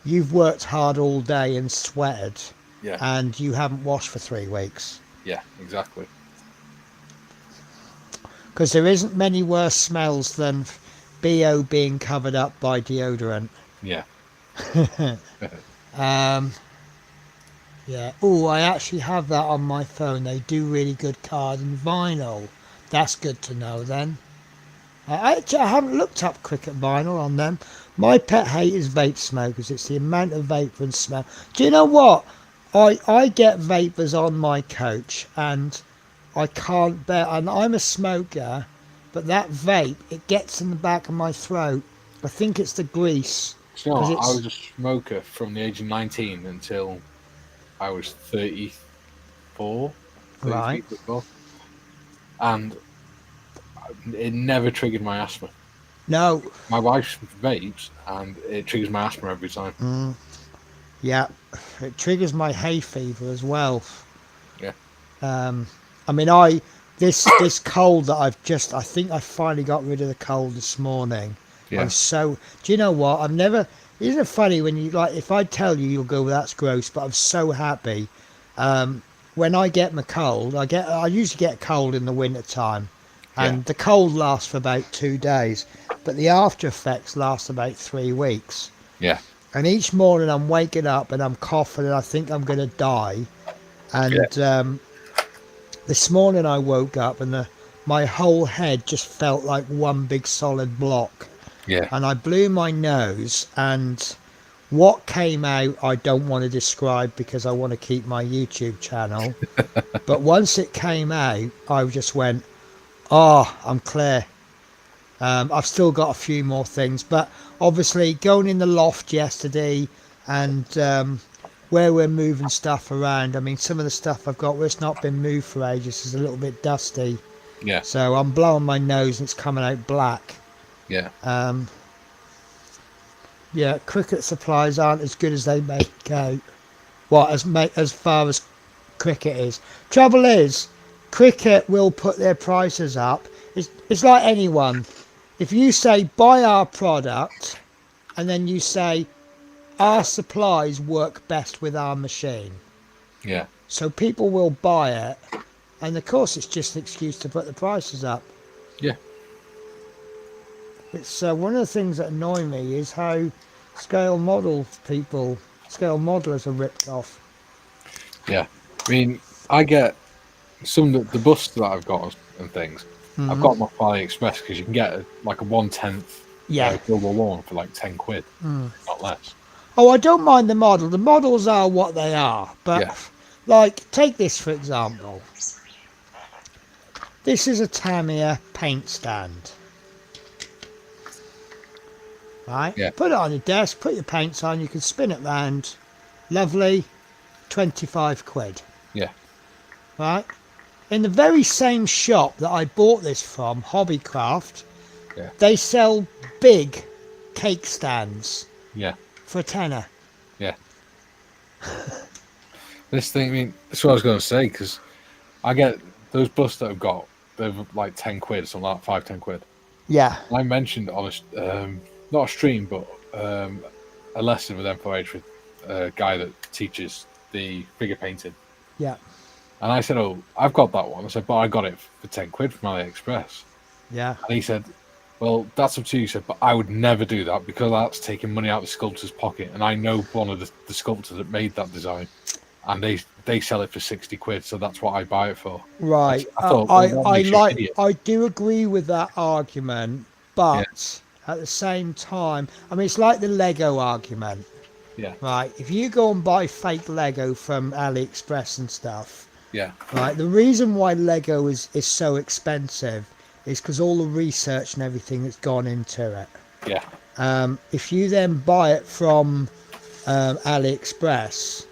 you've worked hard all day and sweated, Yeah. and you haven't washed for 3 weeks. Yeah. Exactly. Because there isn't many worse smells than BO being covered up by deodorant. Yeah. Yeah. Oh, I actually have that on my phone. They do really good card and vinyl. That's good to know then. I haven't looked up cricket vinyl on them. My pet hate is vape smokers. It's the amount of vapour and smell. Do you know what? I get vapours on my coach and I can't bear. And I'm a smoker, but that vape, it gets in the back of my throat. I think it's the grease. So, you know, 'Cause I it's- was a smoker from the age of 19 until I was 34, Right. 34, and it never triggered my asthma. No. My wife vapes, and it triggers my asthma every time. Yeah. It triggers my hay fever as well. Yeah. I mean, this cold that I think I finally got rid of the cold this morning. Yeah. I'm so. Do you know what? I've never. Isn't it funny when you like? If I tell you, you'll go, well, "That's gross," but I'm so happy. When I get my cold, I usually get a cold in the winter time, and the cold lasts for about 2 days, but the after effects last about 3 weeks. Yeah. And each morning I'm waking up and I'm coughing and I think I'm going to die. And this morning I woke up and my whole head just felt like one big solid block. Yeah. And I blew my nose, and what came out I don't want to describe because I want to keep my YouTube channel. But once it came out, I just went, oh, I'm clear. I've still got a few more things, but obviously going in the loft yesterday and where we're moving stuff around, I mean, some of the stuff I've got where it's not been moved for ages is a little bit dusty. Yeah. So I'm blowing my nose and it's coming out black. Yeah. Yeah, cricket supplies aren't as good as they make out. What, as far as cricket is. Trouble is, cricket will put their prices up. It's like anyone. If you say buy our product and then you say our supplies work best with our machine, Yeah. so people will buy it, and of course it's just an excuse to put the prices up. Yeah. It's one of the things that annoy me is how scale modelers are ripped off. Yeah. I mean, I get some of the busts that I've got and things. I've got them off AliExpress because you can get like a 1/10 Global Warm for like 10 quid, not less. Oh, I don't mind the model. The models are what they are, but like take this for example. This is a Tamiya paint stand. Right? Yeah. Put it on your desk, put your paints on, you can spin it round. Lovely. 25 quid. Yeah. Right? In the very same shop that I bought this from, Hobbycraft, they sell big cake stands for a tenner. Yeah. This thing, I mean, that's what I was going to say, because I get those busts that I've got, they're like 10 quid, something like 5-10 quid. Yeah. I mentioned on a, not a stream, but a lesson with M4H with a guy that teaches the figure painting. Yeah. And I said, oh, I've got that one. I said, but I got it for 10 quid from AliExpress. Yeah. And he said, well, that's up to you. He said, but I would never do that because that's taking money out of the sculptor's pocket. And I know one of the sculptors that made that design. And they sell it for 60 quid. So that's what I buy it for. Right. I thought, well, I do agree with that argument, but at the same time, I mean, it's like the Lego argument. Yeah. Right. If you go and buy fake Lego from AliExpress and stuff. Yeah. Right. The reason why Lego is so expensive is because all the research and everything that's gone into it. Yeah. If you then buy it from AliExpress,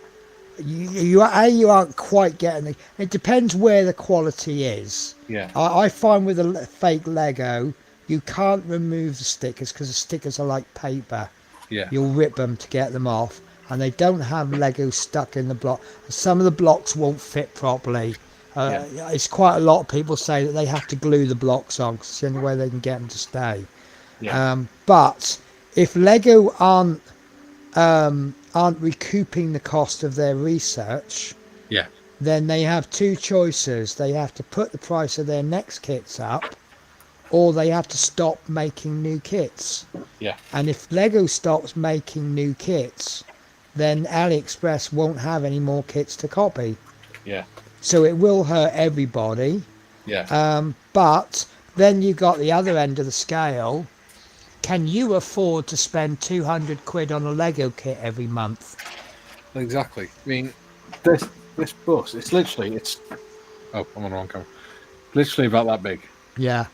you aren't quite getting the. It depends where the quality is. Yeah. I find with a fake Lego, you can't remove the stickers because the stickers are like paper. Yeah. You'll rip them to get them off, and they don't have Lego stuck in the block. Some of the blocks won't fit properly. It's quite a lot of people say that they have to glue the blocks on because it's the only way they can get them to stay. Yeah. But if Lego aren't recouping the cost of their research, Yeah. then they have two choices. They have to put the price of their next kits up, or they have to stop making new kits. Yeah. And if Lego stops making new kits, then AliExpress won't have any more kits to copy. Yeah. So it will hurt everybody. Yeah. But then you got the other end of the scale. Can you afford to spend 200 quid on a Lego kit every month? Exactly. I mean, this bus, it's literally, oh, I'm on the wrong camera. Literally about that big. Yeah.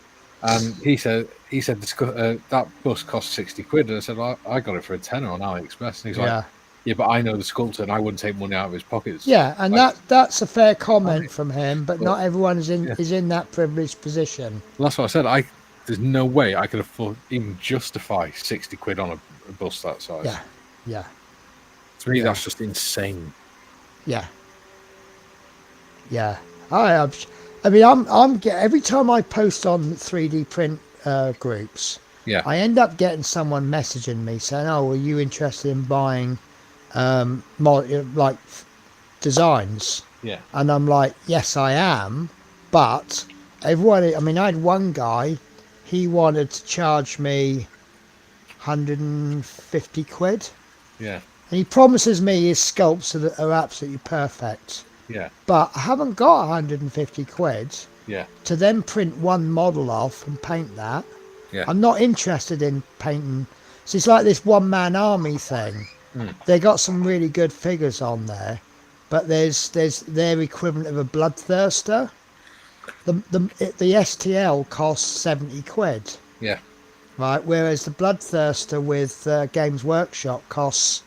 And he said that bus cost 60 quid. And I said, well, I got it for a tenner on AliExpress. And he's like, yeah, but I know the sculptor and I wouldn't take money out of his pockets. Yeah, and like, that's a fair comment from him, but not everyone is in that privileged position. Well, that's what I said. There's no way I could afford, even justify 60 quid on a bus that size. Yeah, yeah. To me, that's just insane. Yeah. Yeah. I mean, I'm every time I post on 3D print groups, I end up getting someone messaging me saying, "Oh, are you interested in buying like designs?" Yeah. And I'm like, "Yes, I am," but everyone. I mean, I had one guy. He wanted to charge me 150 quid. Yeah. And he promises me his sculpts are absolutely perfect. Yeah. But I haven't got 150 quid to then print one model off and paint that. Yeah. I'm not interested in painting. So it's like this one-man army thing. They got some really good figures on there, but there's their equivalent of a bloodthirster. The STL costs 70 quid. Yeah. Right, whereas the bloodthirster with Games Workshop costs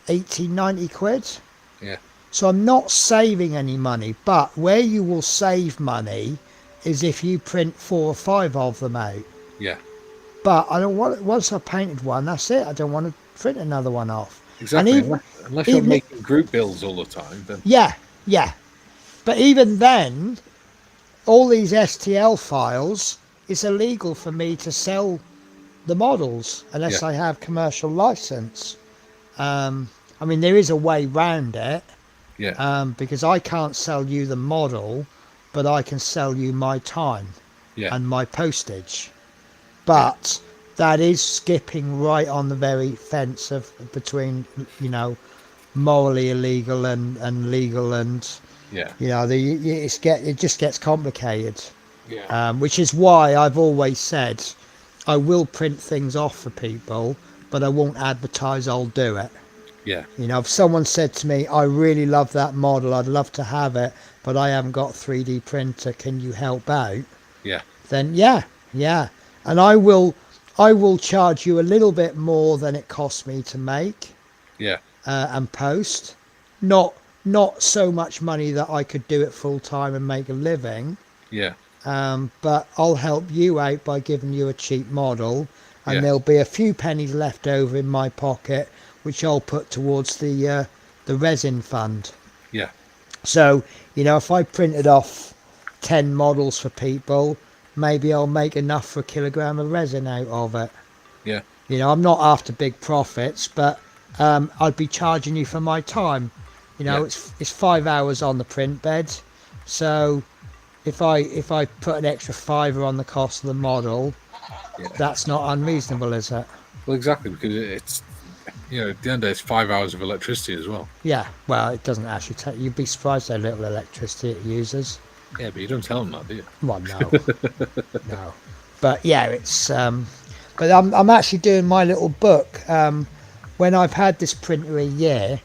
80, 90 quid. Yeah. So I'm not saving any money, but where you will save money is if you print 4 or 5 of them out. Yeah. But I don't want, once I've painted one, that's it. I don't want to print another one off. Exactly. And unless you're making group builds all the time, then yeah. But even then, all these STL files, it's illegal for me to sell the models unless I have commercial license. I mean, there is a way round it. Yeah. Because I can't sell you the model, but I can sell you my time and my postage. But that is skipping right on the very fence of between, morally illegal and legal, and it just gets complicated. Yeah. Which is why I've always said I will print things off for people, but I won't advertise I'll do it. Yeah. If someone said to me, I really love that model, I'd love to have it, but I haven't got a 3D printer, can you help out? Yeah. Then yeah. And I will charge you a little bit more than it costs me to make. Yeah. And post. Not so much money that I could do it full time and make a living. Yeah. But I'll help you out by giving you a cheap model, and there'll be a few pennies left over in my pocket, which I'll put towards the resin fund. Yeah. So, if I printed off 10 models for people, maybe I'll make enough for a kilogram of resin out of it. Yeah. I'm not after big profits, but I'd be charging you for my time. It's 5 hours on the print bed. So if I put an extra £5 on the cost of the model, that's not unreasonable, is it? Well, exactly, because it's, at the end of the day, it's 5 hours of electricity as well. Yeah, well, it doesn't actually take. You'd be surprised how little electricity it uses. Yeah, but you don't tell them that, do you? Well, no. No. But yeah, it's. But I'm actually doing my little book. When I've had this printer a year,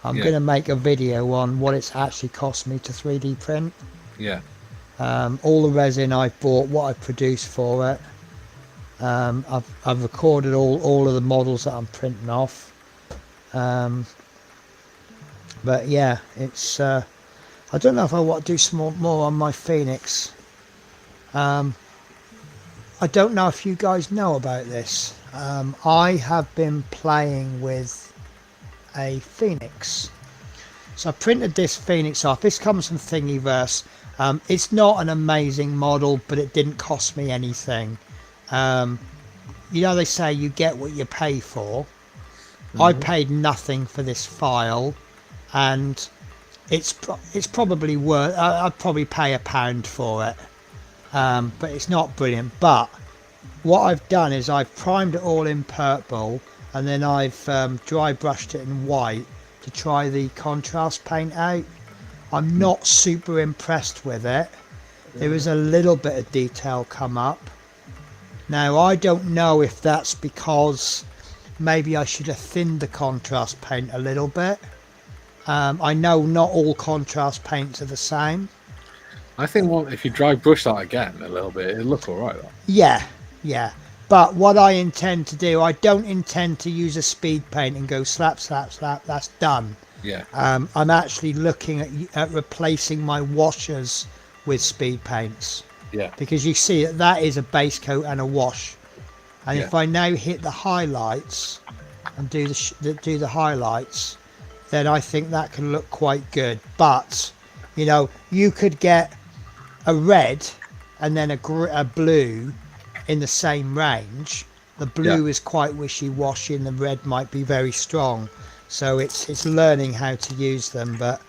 I'm going to make a video on what it's actually cost me to 3D print. Yeah. All the resin I've bought, what I've produced for it. I've recorded all of the models that I'm printing off. But yeah, it's I don't know if I want to do some more on my Phoenix. I don't know if you guys know about this. I have been playing with a Phoenix. So I printed this Phoenix off. This comes from Thingiverse. It's not an amazing model, but it didn't cost me anything. You know, they say you get what you pay for. I paid nothing for this file, and it's probably worth. I'd probably pay £1 for it. But it's not brilliant. But what I've done is I've primed it all in purple, and then I've dry brushed it in white to try the contrast paint out. I'm not super impressed with it. There is a little bit of detail come up. Now I don't know if that's because maybe I should have thinned the contrast paint a little bit. I know not all contrast paints are the same. I think if you dry brush that again a little bit, it'll look alright. Yeah. But what I intend to do, I don't intend to use a speed paint and go slap, slap, slap. That's done. Yeah. I'm actually looking at replacing my washers with speed paints. Yeah. Because you see that is a base coat and a wash. And if I now hit the highlights and do the highlights, then I think that can look quite good. But you know, you could get a red and then a blue in the same range. The blue is quite wishy-washy and the red might be very strong. So it's learning how to use them. But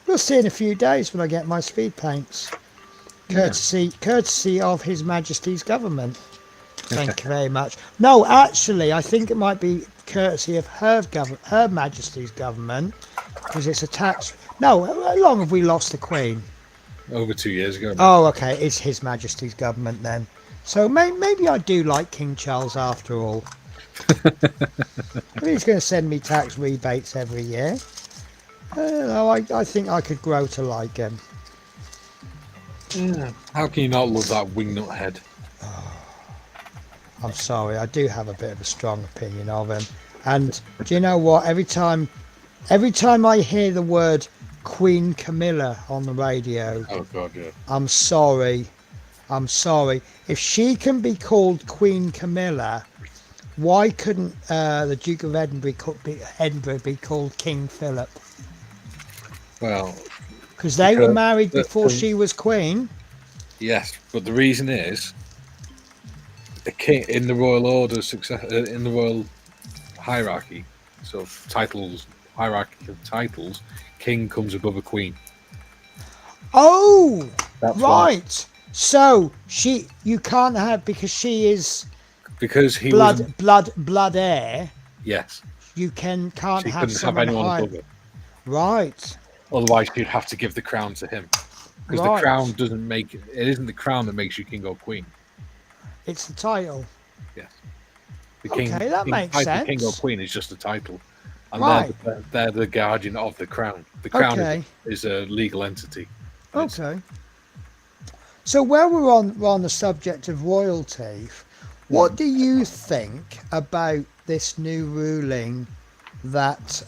we'll see in a few days when I get my speed paints. Courtesy of His Majesty's government. Thank you very much. No, actually, I think it might be courtesy of Her Majesty's government, because it's a tax. No, how long have we lost the Queen? Over 2 years ago. Oh, okay, it's His Majesty's government then. So maybe I do like King Charles after all. He's going to send me tax rebates every year. I think I could grow to like him. Yeah. How can you not love that wingnut head? I'm sorry, I do have a bit of a strong opinion of him. And do you know what? Every time I hear the word Queen Camilla on the radio, oh God, yeah. I'm sorry. If she can be called Queen Camilla, why couldn't the Duke of Edinburgh be called King Philip? Well, because they were married before she was queen. Yes, but the reason is the king in the royal order in the royal hierarchy, so hierarchy of titles, king comes above a queen. Oh, that's right. Why. So you can't have, because she is he blood heir. Yes. You can't she have someone anyone above her. Right. Otherwise, you'd have to give the crown to him, because the crown doesn't make it. It isn't the crown that makes you king or queen. It's the title. Yes. The king. Okay, that makes sense. King or queen is just a title, and they're the guardian of the crown. The crown is a legal entity. Okay. So while we're on the subject of royalty, what do you think about this new ruling that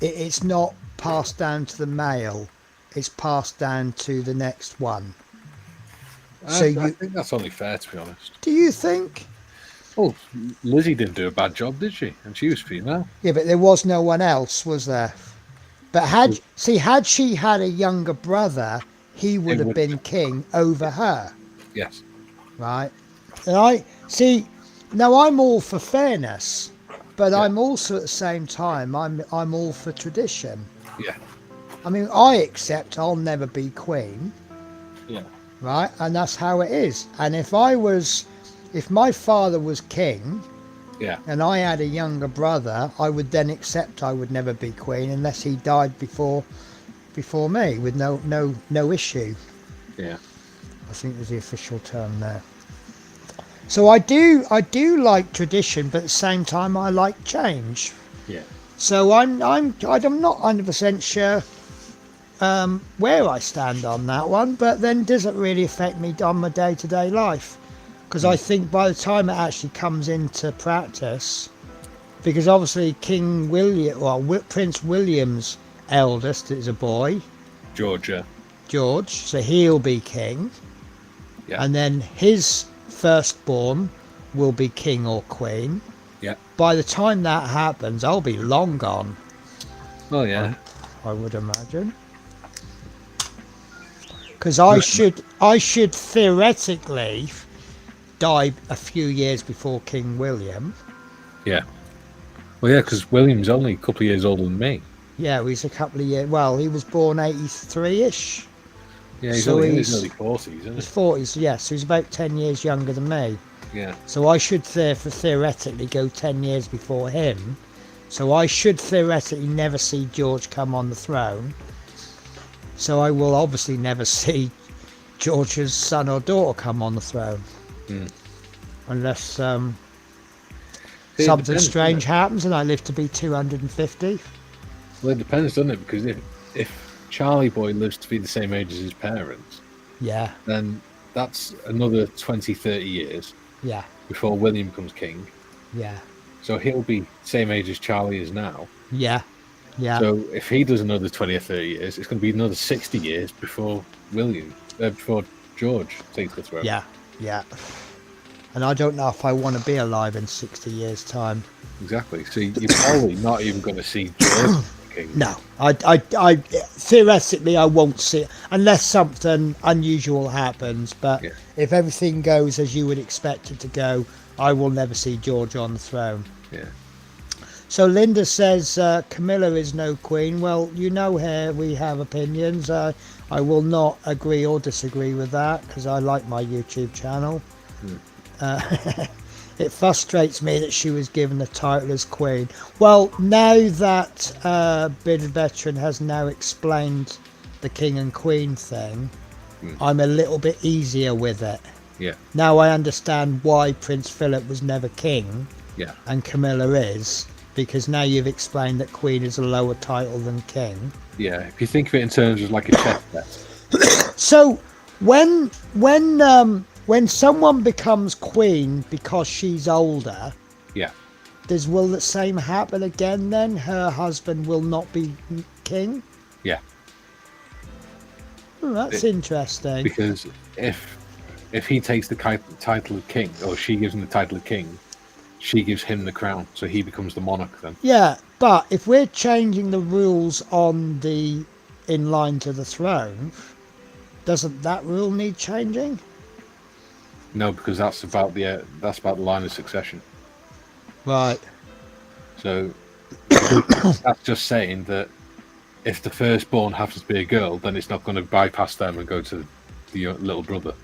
it's not passed down to the male, it's passed down to the next one? I think that's only fair, to be honest. Do you think? Oh, Lizzie didn't do a bad job, did she? And she was female. Yeah, but there was no one else, was there? But had she had a younger brother, he would have been king over her. Yes. Right. And I'm all for fairness, but I'm also at the same time I'm all for tradition. Yeah. I mean, I accept I'll never be queen. Yeah. Right, and that's how it is. And if my father was king, and I had a younger brother, I would then accept I would never be queen unless he died before me with no issue. Yeah. I think there's the official term there. So I do like tradition, but at the same time I like change. Yeah. So I'm not 100% sure where I stand on that one, but then does it really affect me on my day-to-day life? Because I think by the time it actually comes into practice, because obviously King William, Prince William's eldest is a boy, Georgia. George, so he'll be king. Yeah. And then his firstborn will be king or queen. Yeah. By the time that happens, I'll be long gone. Oh yeah. I would imagine. Because I should theoretically die a few years before King William. Yeah. Well, yeah, because William's only a couple of years older than me. Yeah, he's a couple of years. Well, he was born 83-ish. Yeah, he's So only in he's- his early 40s, isn't He's he? 40s, yes. So he's about 10 years younger than me. Yeah. So I should theoretically go 10 years before him. So I should theoretically never see George come on the throne. So I will obviously never see George's son or daughter come on the throne. Hmm. Unless it something depends, strange doesn't happens and I live to be 250. Well, it depends, doesn't it? Because if Charlie Boy lives to be the same age as his parents, Yeah, then that's another 20, 30 years yeah, before William becomes king. yeah, So he'll be same age as Charlie is now. yeah, yeah. So if he does another 20 or 30 years, it's going to be another 60 years before before George takes the throne. Yeah, yeah. And I don't know if I want to be alive in 60 years' time. Exactly. So you're probably not even going to see George king. No, I theoretically I won't see it unless something unusual happens. But Yeah. if everything goes as you would expect it to go, I will never see George on the throne. Yeah. So Linda says Camilla is no queen. Well, you know, here we have opinions. I will not agree or disagree with that because I like my YouTube channel. It frustrates me that she was given the title as queen. Well, now that Bearded Veteran has now explained the king and queen thing, I'm a little bit easier with it. Yeah. Now I understand why Prince Philip was never king Yeah. and Camilla is, because now you've explained that queen is a lower title than king. Yeah. If you think of it in terms of like a chess bet. So when someone becomes queen because she's older, Yeah. will the same happen again then? Her husband will not be king? Yeah. Oh, that's interesting. Because if he takes the title of king, or she gives him the title of king, she gives him the crown, so he becomes the monarch then. Yeah, but if we're changing the rules on the in line to the throne, doesn't that rule need changing? No, because that's about the line of succession. Right. So that's just saying that if the firstborn happens to be a girl, then it's not going to bypass them and go to the little brother.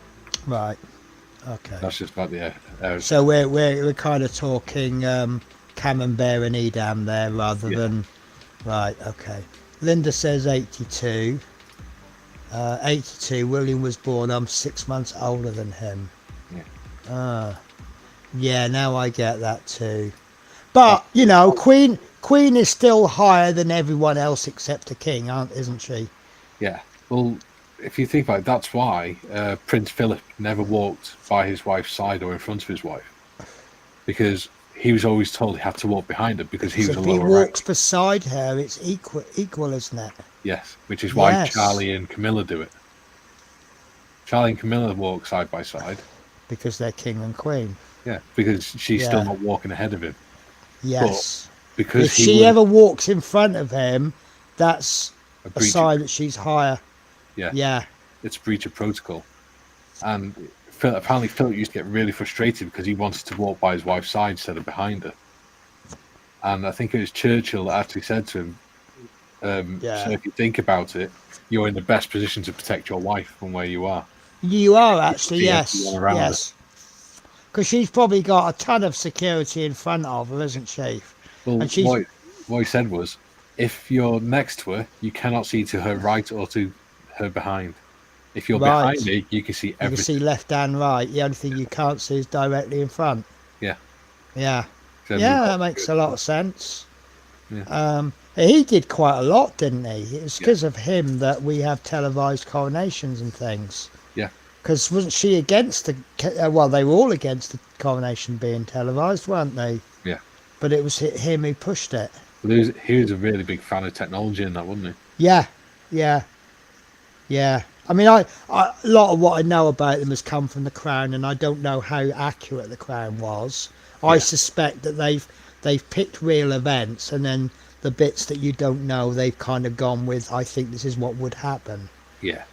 Right. Okay. That's just about the So we're kind of talking Camembert and Edam there rather than right. Okay. Linda says 82. 82. William was born. I'm 6 months older than him. Yeah. Yeah. Now I get that too. But you know, Queen is still higher than everyone else except the king, isn't she? Yeah. Well, if you think about it, that's why Prince Philip never walked by his wife's side or in front of his wife, because he was always told he had to walk behind her because he was a If he lower walks rank. beside her, it's equal, isn't it? Yes, which is why Yes. Charlie and Camilla do it. Charlie and Camilla walk side by side. Because they're king and queen. Yeah, because she's Yeah. still not walking ahead of him. Yes. Because If he she was ever walks in front of him, that's a a breach of- sign that she's higher. yeah, Yeah. it's a breach of protocol. And apparently Philip used to get really frustrated because he wanted to walk by his wife's side instead of behind her. And I think it was Churchill that actually said to him, Yeah. so if you think about it, you're in the best position to protect your wife from where you are. You are actually, See yes. everyone around her. Yes. Because she's probably got a ton of security in front of her, isn't she? Well, And she's- what he said was, if you're next to her, you cannot see to her right or to her behind. If you're Right. behind her, you can see You can everything. see left and right. The only thing you can't see is directly in front. Yeah. Yeah. So Yeah, we've that got- makes a lot of sense. Yeah. He did quite a lot, didn't he? It's because of him that we have televised coronations and things. Yeah. Because wasn't she against the... well, they were all against the coronation being televised, weren't they? Yeah. but it was him who pushed it. He was a really big fan of technology in that, wasn't he? Yeah, yeah, yeah. I mean, a lot of what I know about them has come from the Crown, and I don't know how accurate the Crown was. I suspect that they've picked real events, and then the bits that you don't know, they've kind of gone with. I think this is what would happen. Yeah.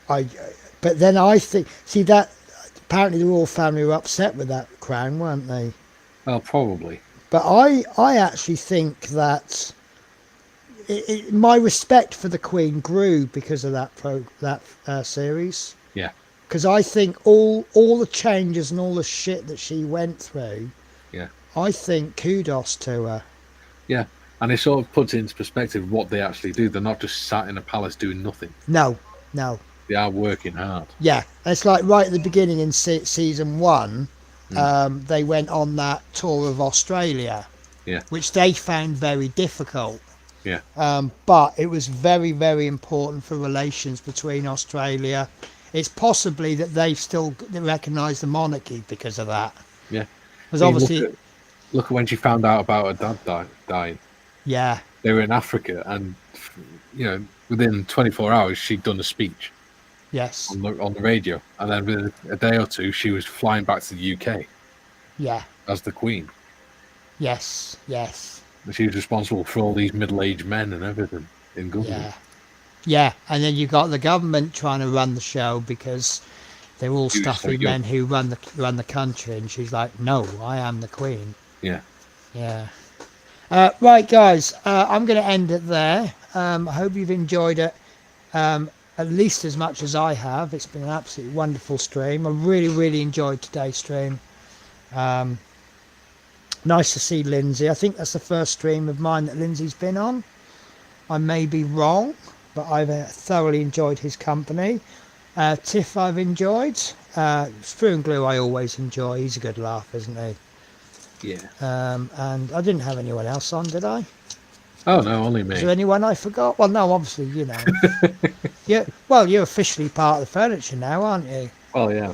But then I think, see that apparently the royal family were upset with that Crown, weren't they? Well, probably. But I actually think that my respect for the Queen grew because of that series. Yeah. Because I think all the changes and all the shit that she went through. Yeah. I think kudos to her. Yeah. And it sort of puts into perspective what they actually do. They're not just sat in a palace doing nothing. No. They are working hard. Yeah. It's like right at the beginning in season 1, they went on that tour of Australia. Yeah. Which they found very difficult. Yeah. But it was very, very important for relations between Australia. It's possibly that they've still recognised the monarchy because of that. Yeah. Because obviously... Look at when she found out about her dad dying. Yeah. They were in Africa, and, within 24 hours, she'd done a speech. Yes. On the radio. And then within a day or two, she was flying back to the UK. Yeah. As the Queen. Yes. She was responsible for all these middle-aged men and everything in government. Yeah, and then you got the government trying to run the show because they're all stuffy men who run the country, and she's like, "No, I am the Queen." Yeah. Right, guys, I'm going to end it there. I hope you've enjoyed it at least as much as I have. It's been an absolutely wonderful stream. I really, really enjoyed today's stream. Nice to see Lindsay. I think that's the first stream of mine that Lindsay's been on. I may be wrong, but I've thoroughly enjoyed his company. Tiff I've enjoyed. Sprue and Glue I always enjoy. He's a good laugh, isn't he? Yeah. And I didn't have anyone else on, did I? Oh, no, only me. Is there anyone I forgot? Well, no, obviously, Yeah. Well, you're officially part of the furniture now, aren't you? Well, yeah.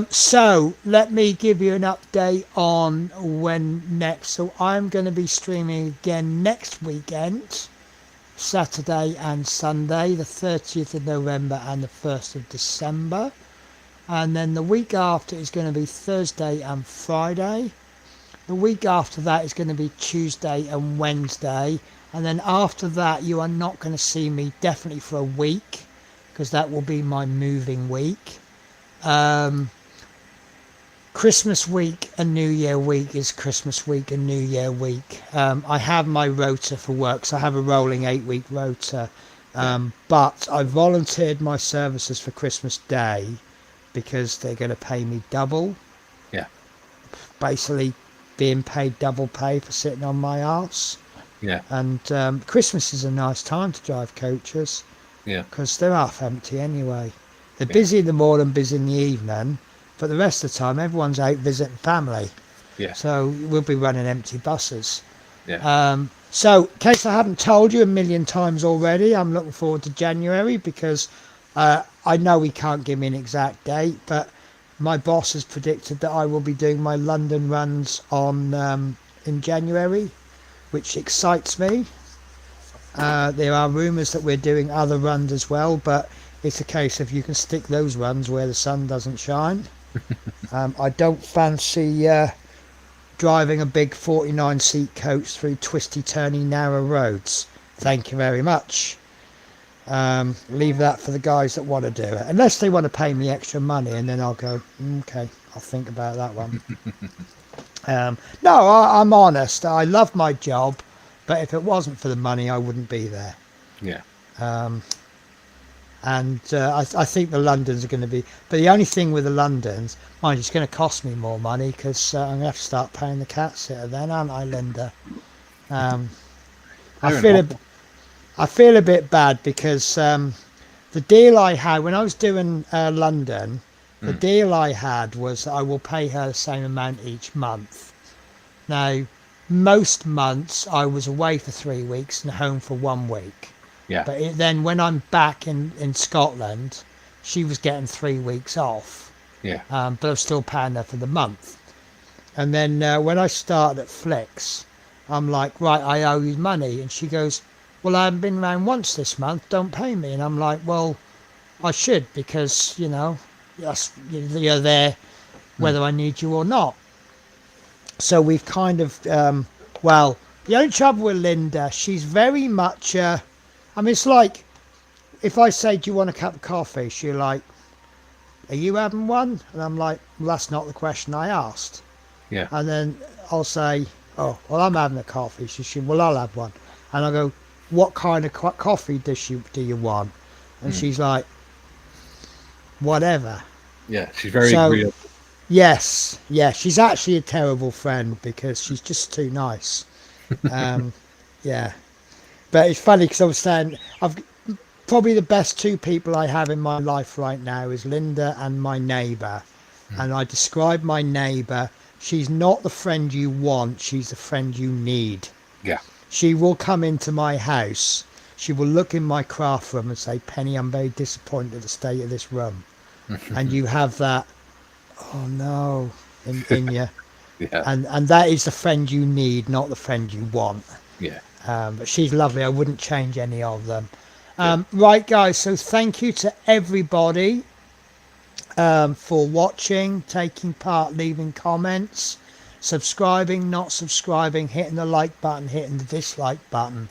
So let me give you an update on when next. So I'm going to be streaming again next weekend, Saturday and Sunday, the 30th of November and the 1st of December. And then the week after is going to be Thursday and Friday. The week after that is going to be Tuesday and Wednesday. And then after that, you are not going to see me definitely for a week, because that will be my moving week. Christmas week and New Year week is Christmas week and New Year week. I have my rota for work, so I have a rolling 8-week rota. But I volunteered my services for Christmas Day because they're going to pay me double. Yeah. Basically being paid double pay for sitting on my arse. Yeah. And Christmas is a nice time to drive coaches. Yeah. Because they're half empty anyway. They're busy in the morning, busy in the evening, but the rest of the time everyone's out visiting family. Yeah. So we'll be running empty buses. Yeah. So in case I haven't told you a million times already, I'm looking forward to January because I know he can't give me an exact date, but my boss has predicted that I will be doing my London runs on in January, which excites me. There are rumours that we're doing other runs as well, but it's a case of you can stick those runs where the sun doesn't shine. I don't fancy driving a big 49-seat coach through twisty, turny, narrow roads. Thank you very much. Leave that for the guys that want to do it. Unless they want to pay me extra money, and then I'll go, okay, I'll think about that one. No, I'm honest. I love my job, but if it wasn't for the money, I wouldn't be there. Yeah. And I think the Londons are going to be... But the only thing with the Londons, mind you, it's going to cost me more money because I'm going to have to start paying the cat sitter then, aren't I, Linda? I feel a bit bad because the deal I had when I was doing London, the deal I had was I will pay her the same amount each month. Now, most months I was away for 3 weeks and home for 1 week. Yeah. But then when I'm back in Scotland, she was getting 3 weeks off. Yeah. But I'm still paying her for the month. And then when I started at Flex, I'm like, right, I owe you money. And she goes, well, I haven't been around once this month. Don't pay me. And I'm like, well, I should, because, you know, you're there whether I need you or not. So we've kind of, well, the only trouble with Linda, she's very much, I mean, it's like, if I say, do you want a cup of coffee? She's like, are you having one? And I'm like, well, that's not the question I asked. Yeah. And then I'll say, oh, well, I'm having a coffee. She said, well, I'll have one. And I go, what kind of coffee do you want? And she's like, whatever. Yeah, she's very agreeable. Yes, yeah, she's actually a terrible friend because she's just too nice. Yeah, but it's funny because I was saying, I've probably the best two people I have in my life right now is Linda and my neighbour. And I describe my neighbour, she's not the friend you want, she's the friend you need. Yeah. She will come into my house, she will look in my craft room and say, Penny, I'm very disappointed at the state of this room. And you have that, oh no, in you. Yeah. And that is the friend you need, not the friend you want. Yeah. But she's lovely. I wouldn't change any of them. Right, guys, so thank you to everybody for watching, taking part, leaving comments, subscribing, not subscribing, hitting the like button, hitting the dislike button.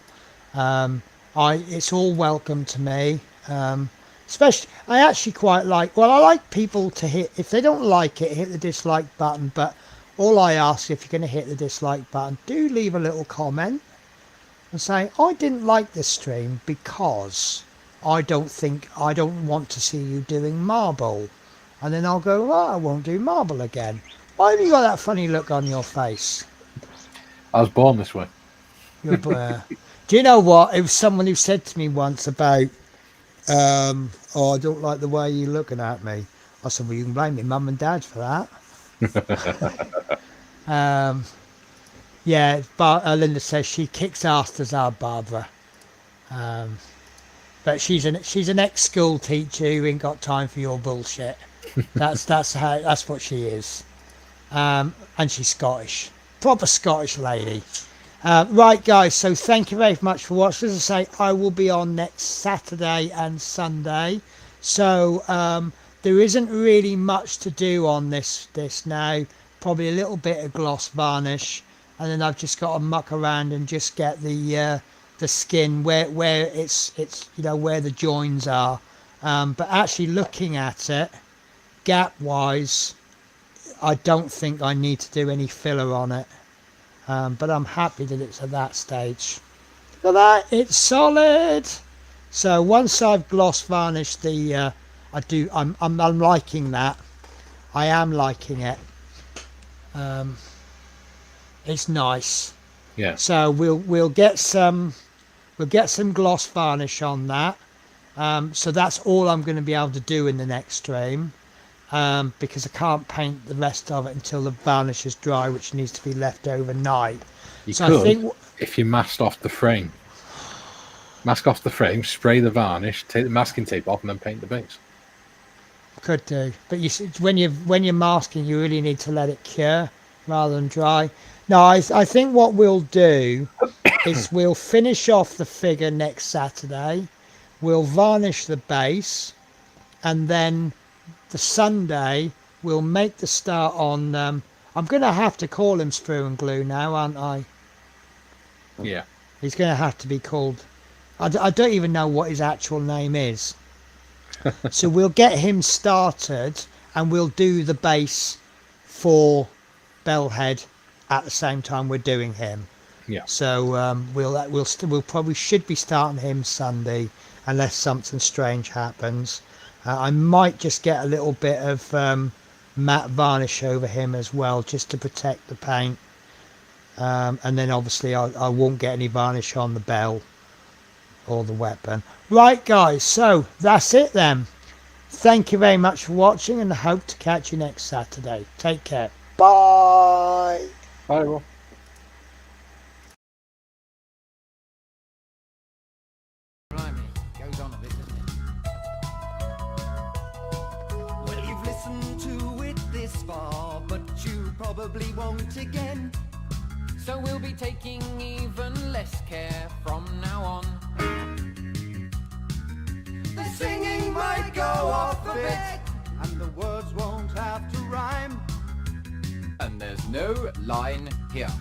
It's all welcome to me. Especially, I actually quite like, well, I like people to hit, if they don't like it, hit the dislike button. But all I ask, if you're going to hit the dislike button, do leave a little comment and say, I didn't like this stream because I don't want to see you doing marble. And then I'll go, oh, I won't do marble again. Why have you got that funny look on your face? I was born this way. Do you know what? It was someone who said to me once about, oh, I don't like the way you're looking at me. I said, well, you can blame your mum and dad for that. Yeah, but Linda says she kicks ass as our Barbara. But she's an ex-school teacher who ain't got time for your bullshit. That's what she is. And she's Scottish, proper Scottish lady. Right, guys, so thank you very much for watching. As I say, I will be on next Saturday and Sunday. So there isn't really much to do on this now. Probably a little bit of gloss varnish, and then I've just got to muck around and just get the skin where it's where the joins are. But actually looking at it, gap wise, I don't think I need to do any filler on it. But I'm happy that it's at that stage. Look at that, it's solid. So once I've gloss varnished the, I'm liking that. I am liking it. It's nice. Yeah. So we'll get some gloss varnish on that. So that's all I'm going to be able to do in the next stream. Because I can't paint the rest of it until the varnish is dry, which needs to be left overnight. You so could, I think, if you masked off the frame. Mask off the frame, spray the varnish, take the masking tape off, and then paint the base. Could do, but you see, when you're masking, you really need to let it cure rather than dry. No, I think what we'll do is we'll finish off the figure next Saturday. We'll varnish the base, and then the Sunday we'll make the start on. I'm going to have to call him Sprue and Glue now, aren't I? Yeah. He's going to have to be called. I don't even know what his actual name is. So we'll get him started, and we'll do the base for Bellhead at the same time we're doing him. Yeah. So we'll probably should be starting him Sunday, unless something strange happens. I might just get a little bit of matte varnish over him as well, just to protect the paint. And then obviously I won't get any varnish on the bell or the weapon. Right, guys, so that's it then. Thank you very much for watching, and I hope to catch you next Saturday. Take care. Bye. Bye, everyone. Goes on a bit, doesn't it? Well, you've listened to spa, but you probably won't again. So we'll be taking even less care from now on. The singing might go off a bit, and the words won't have to rhyme. And there's no line here.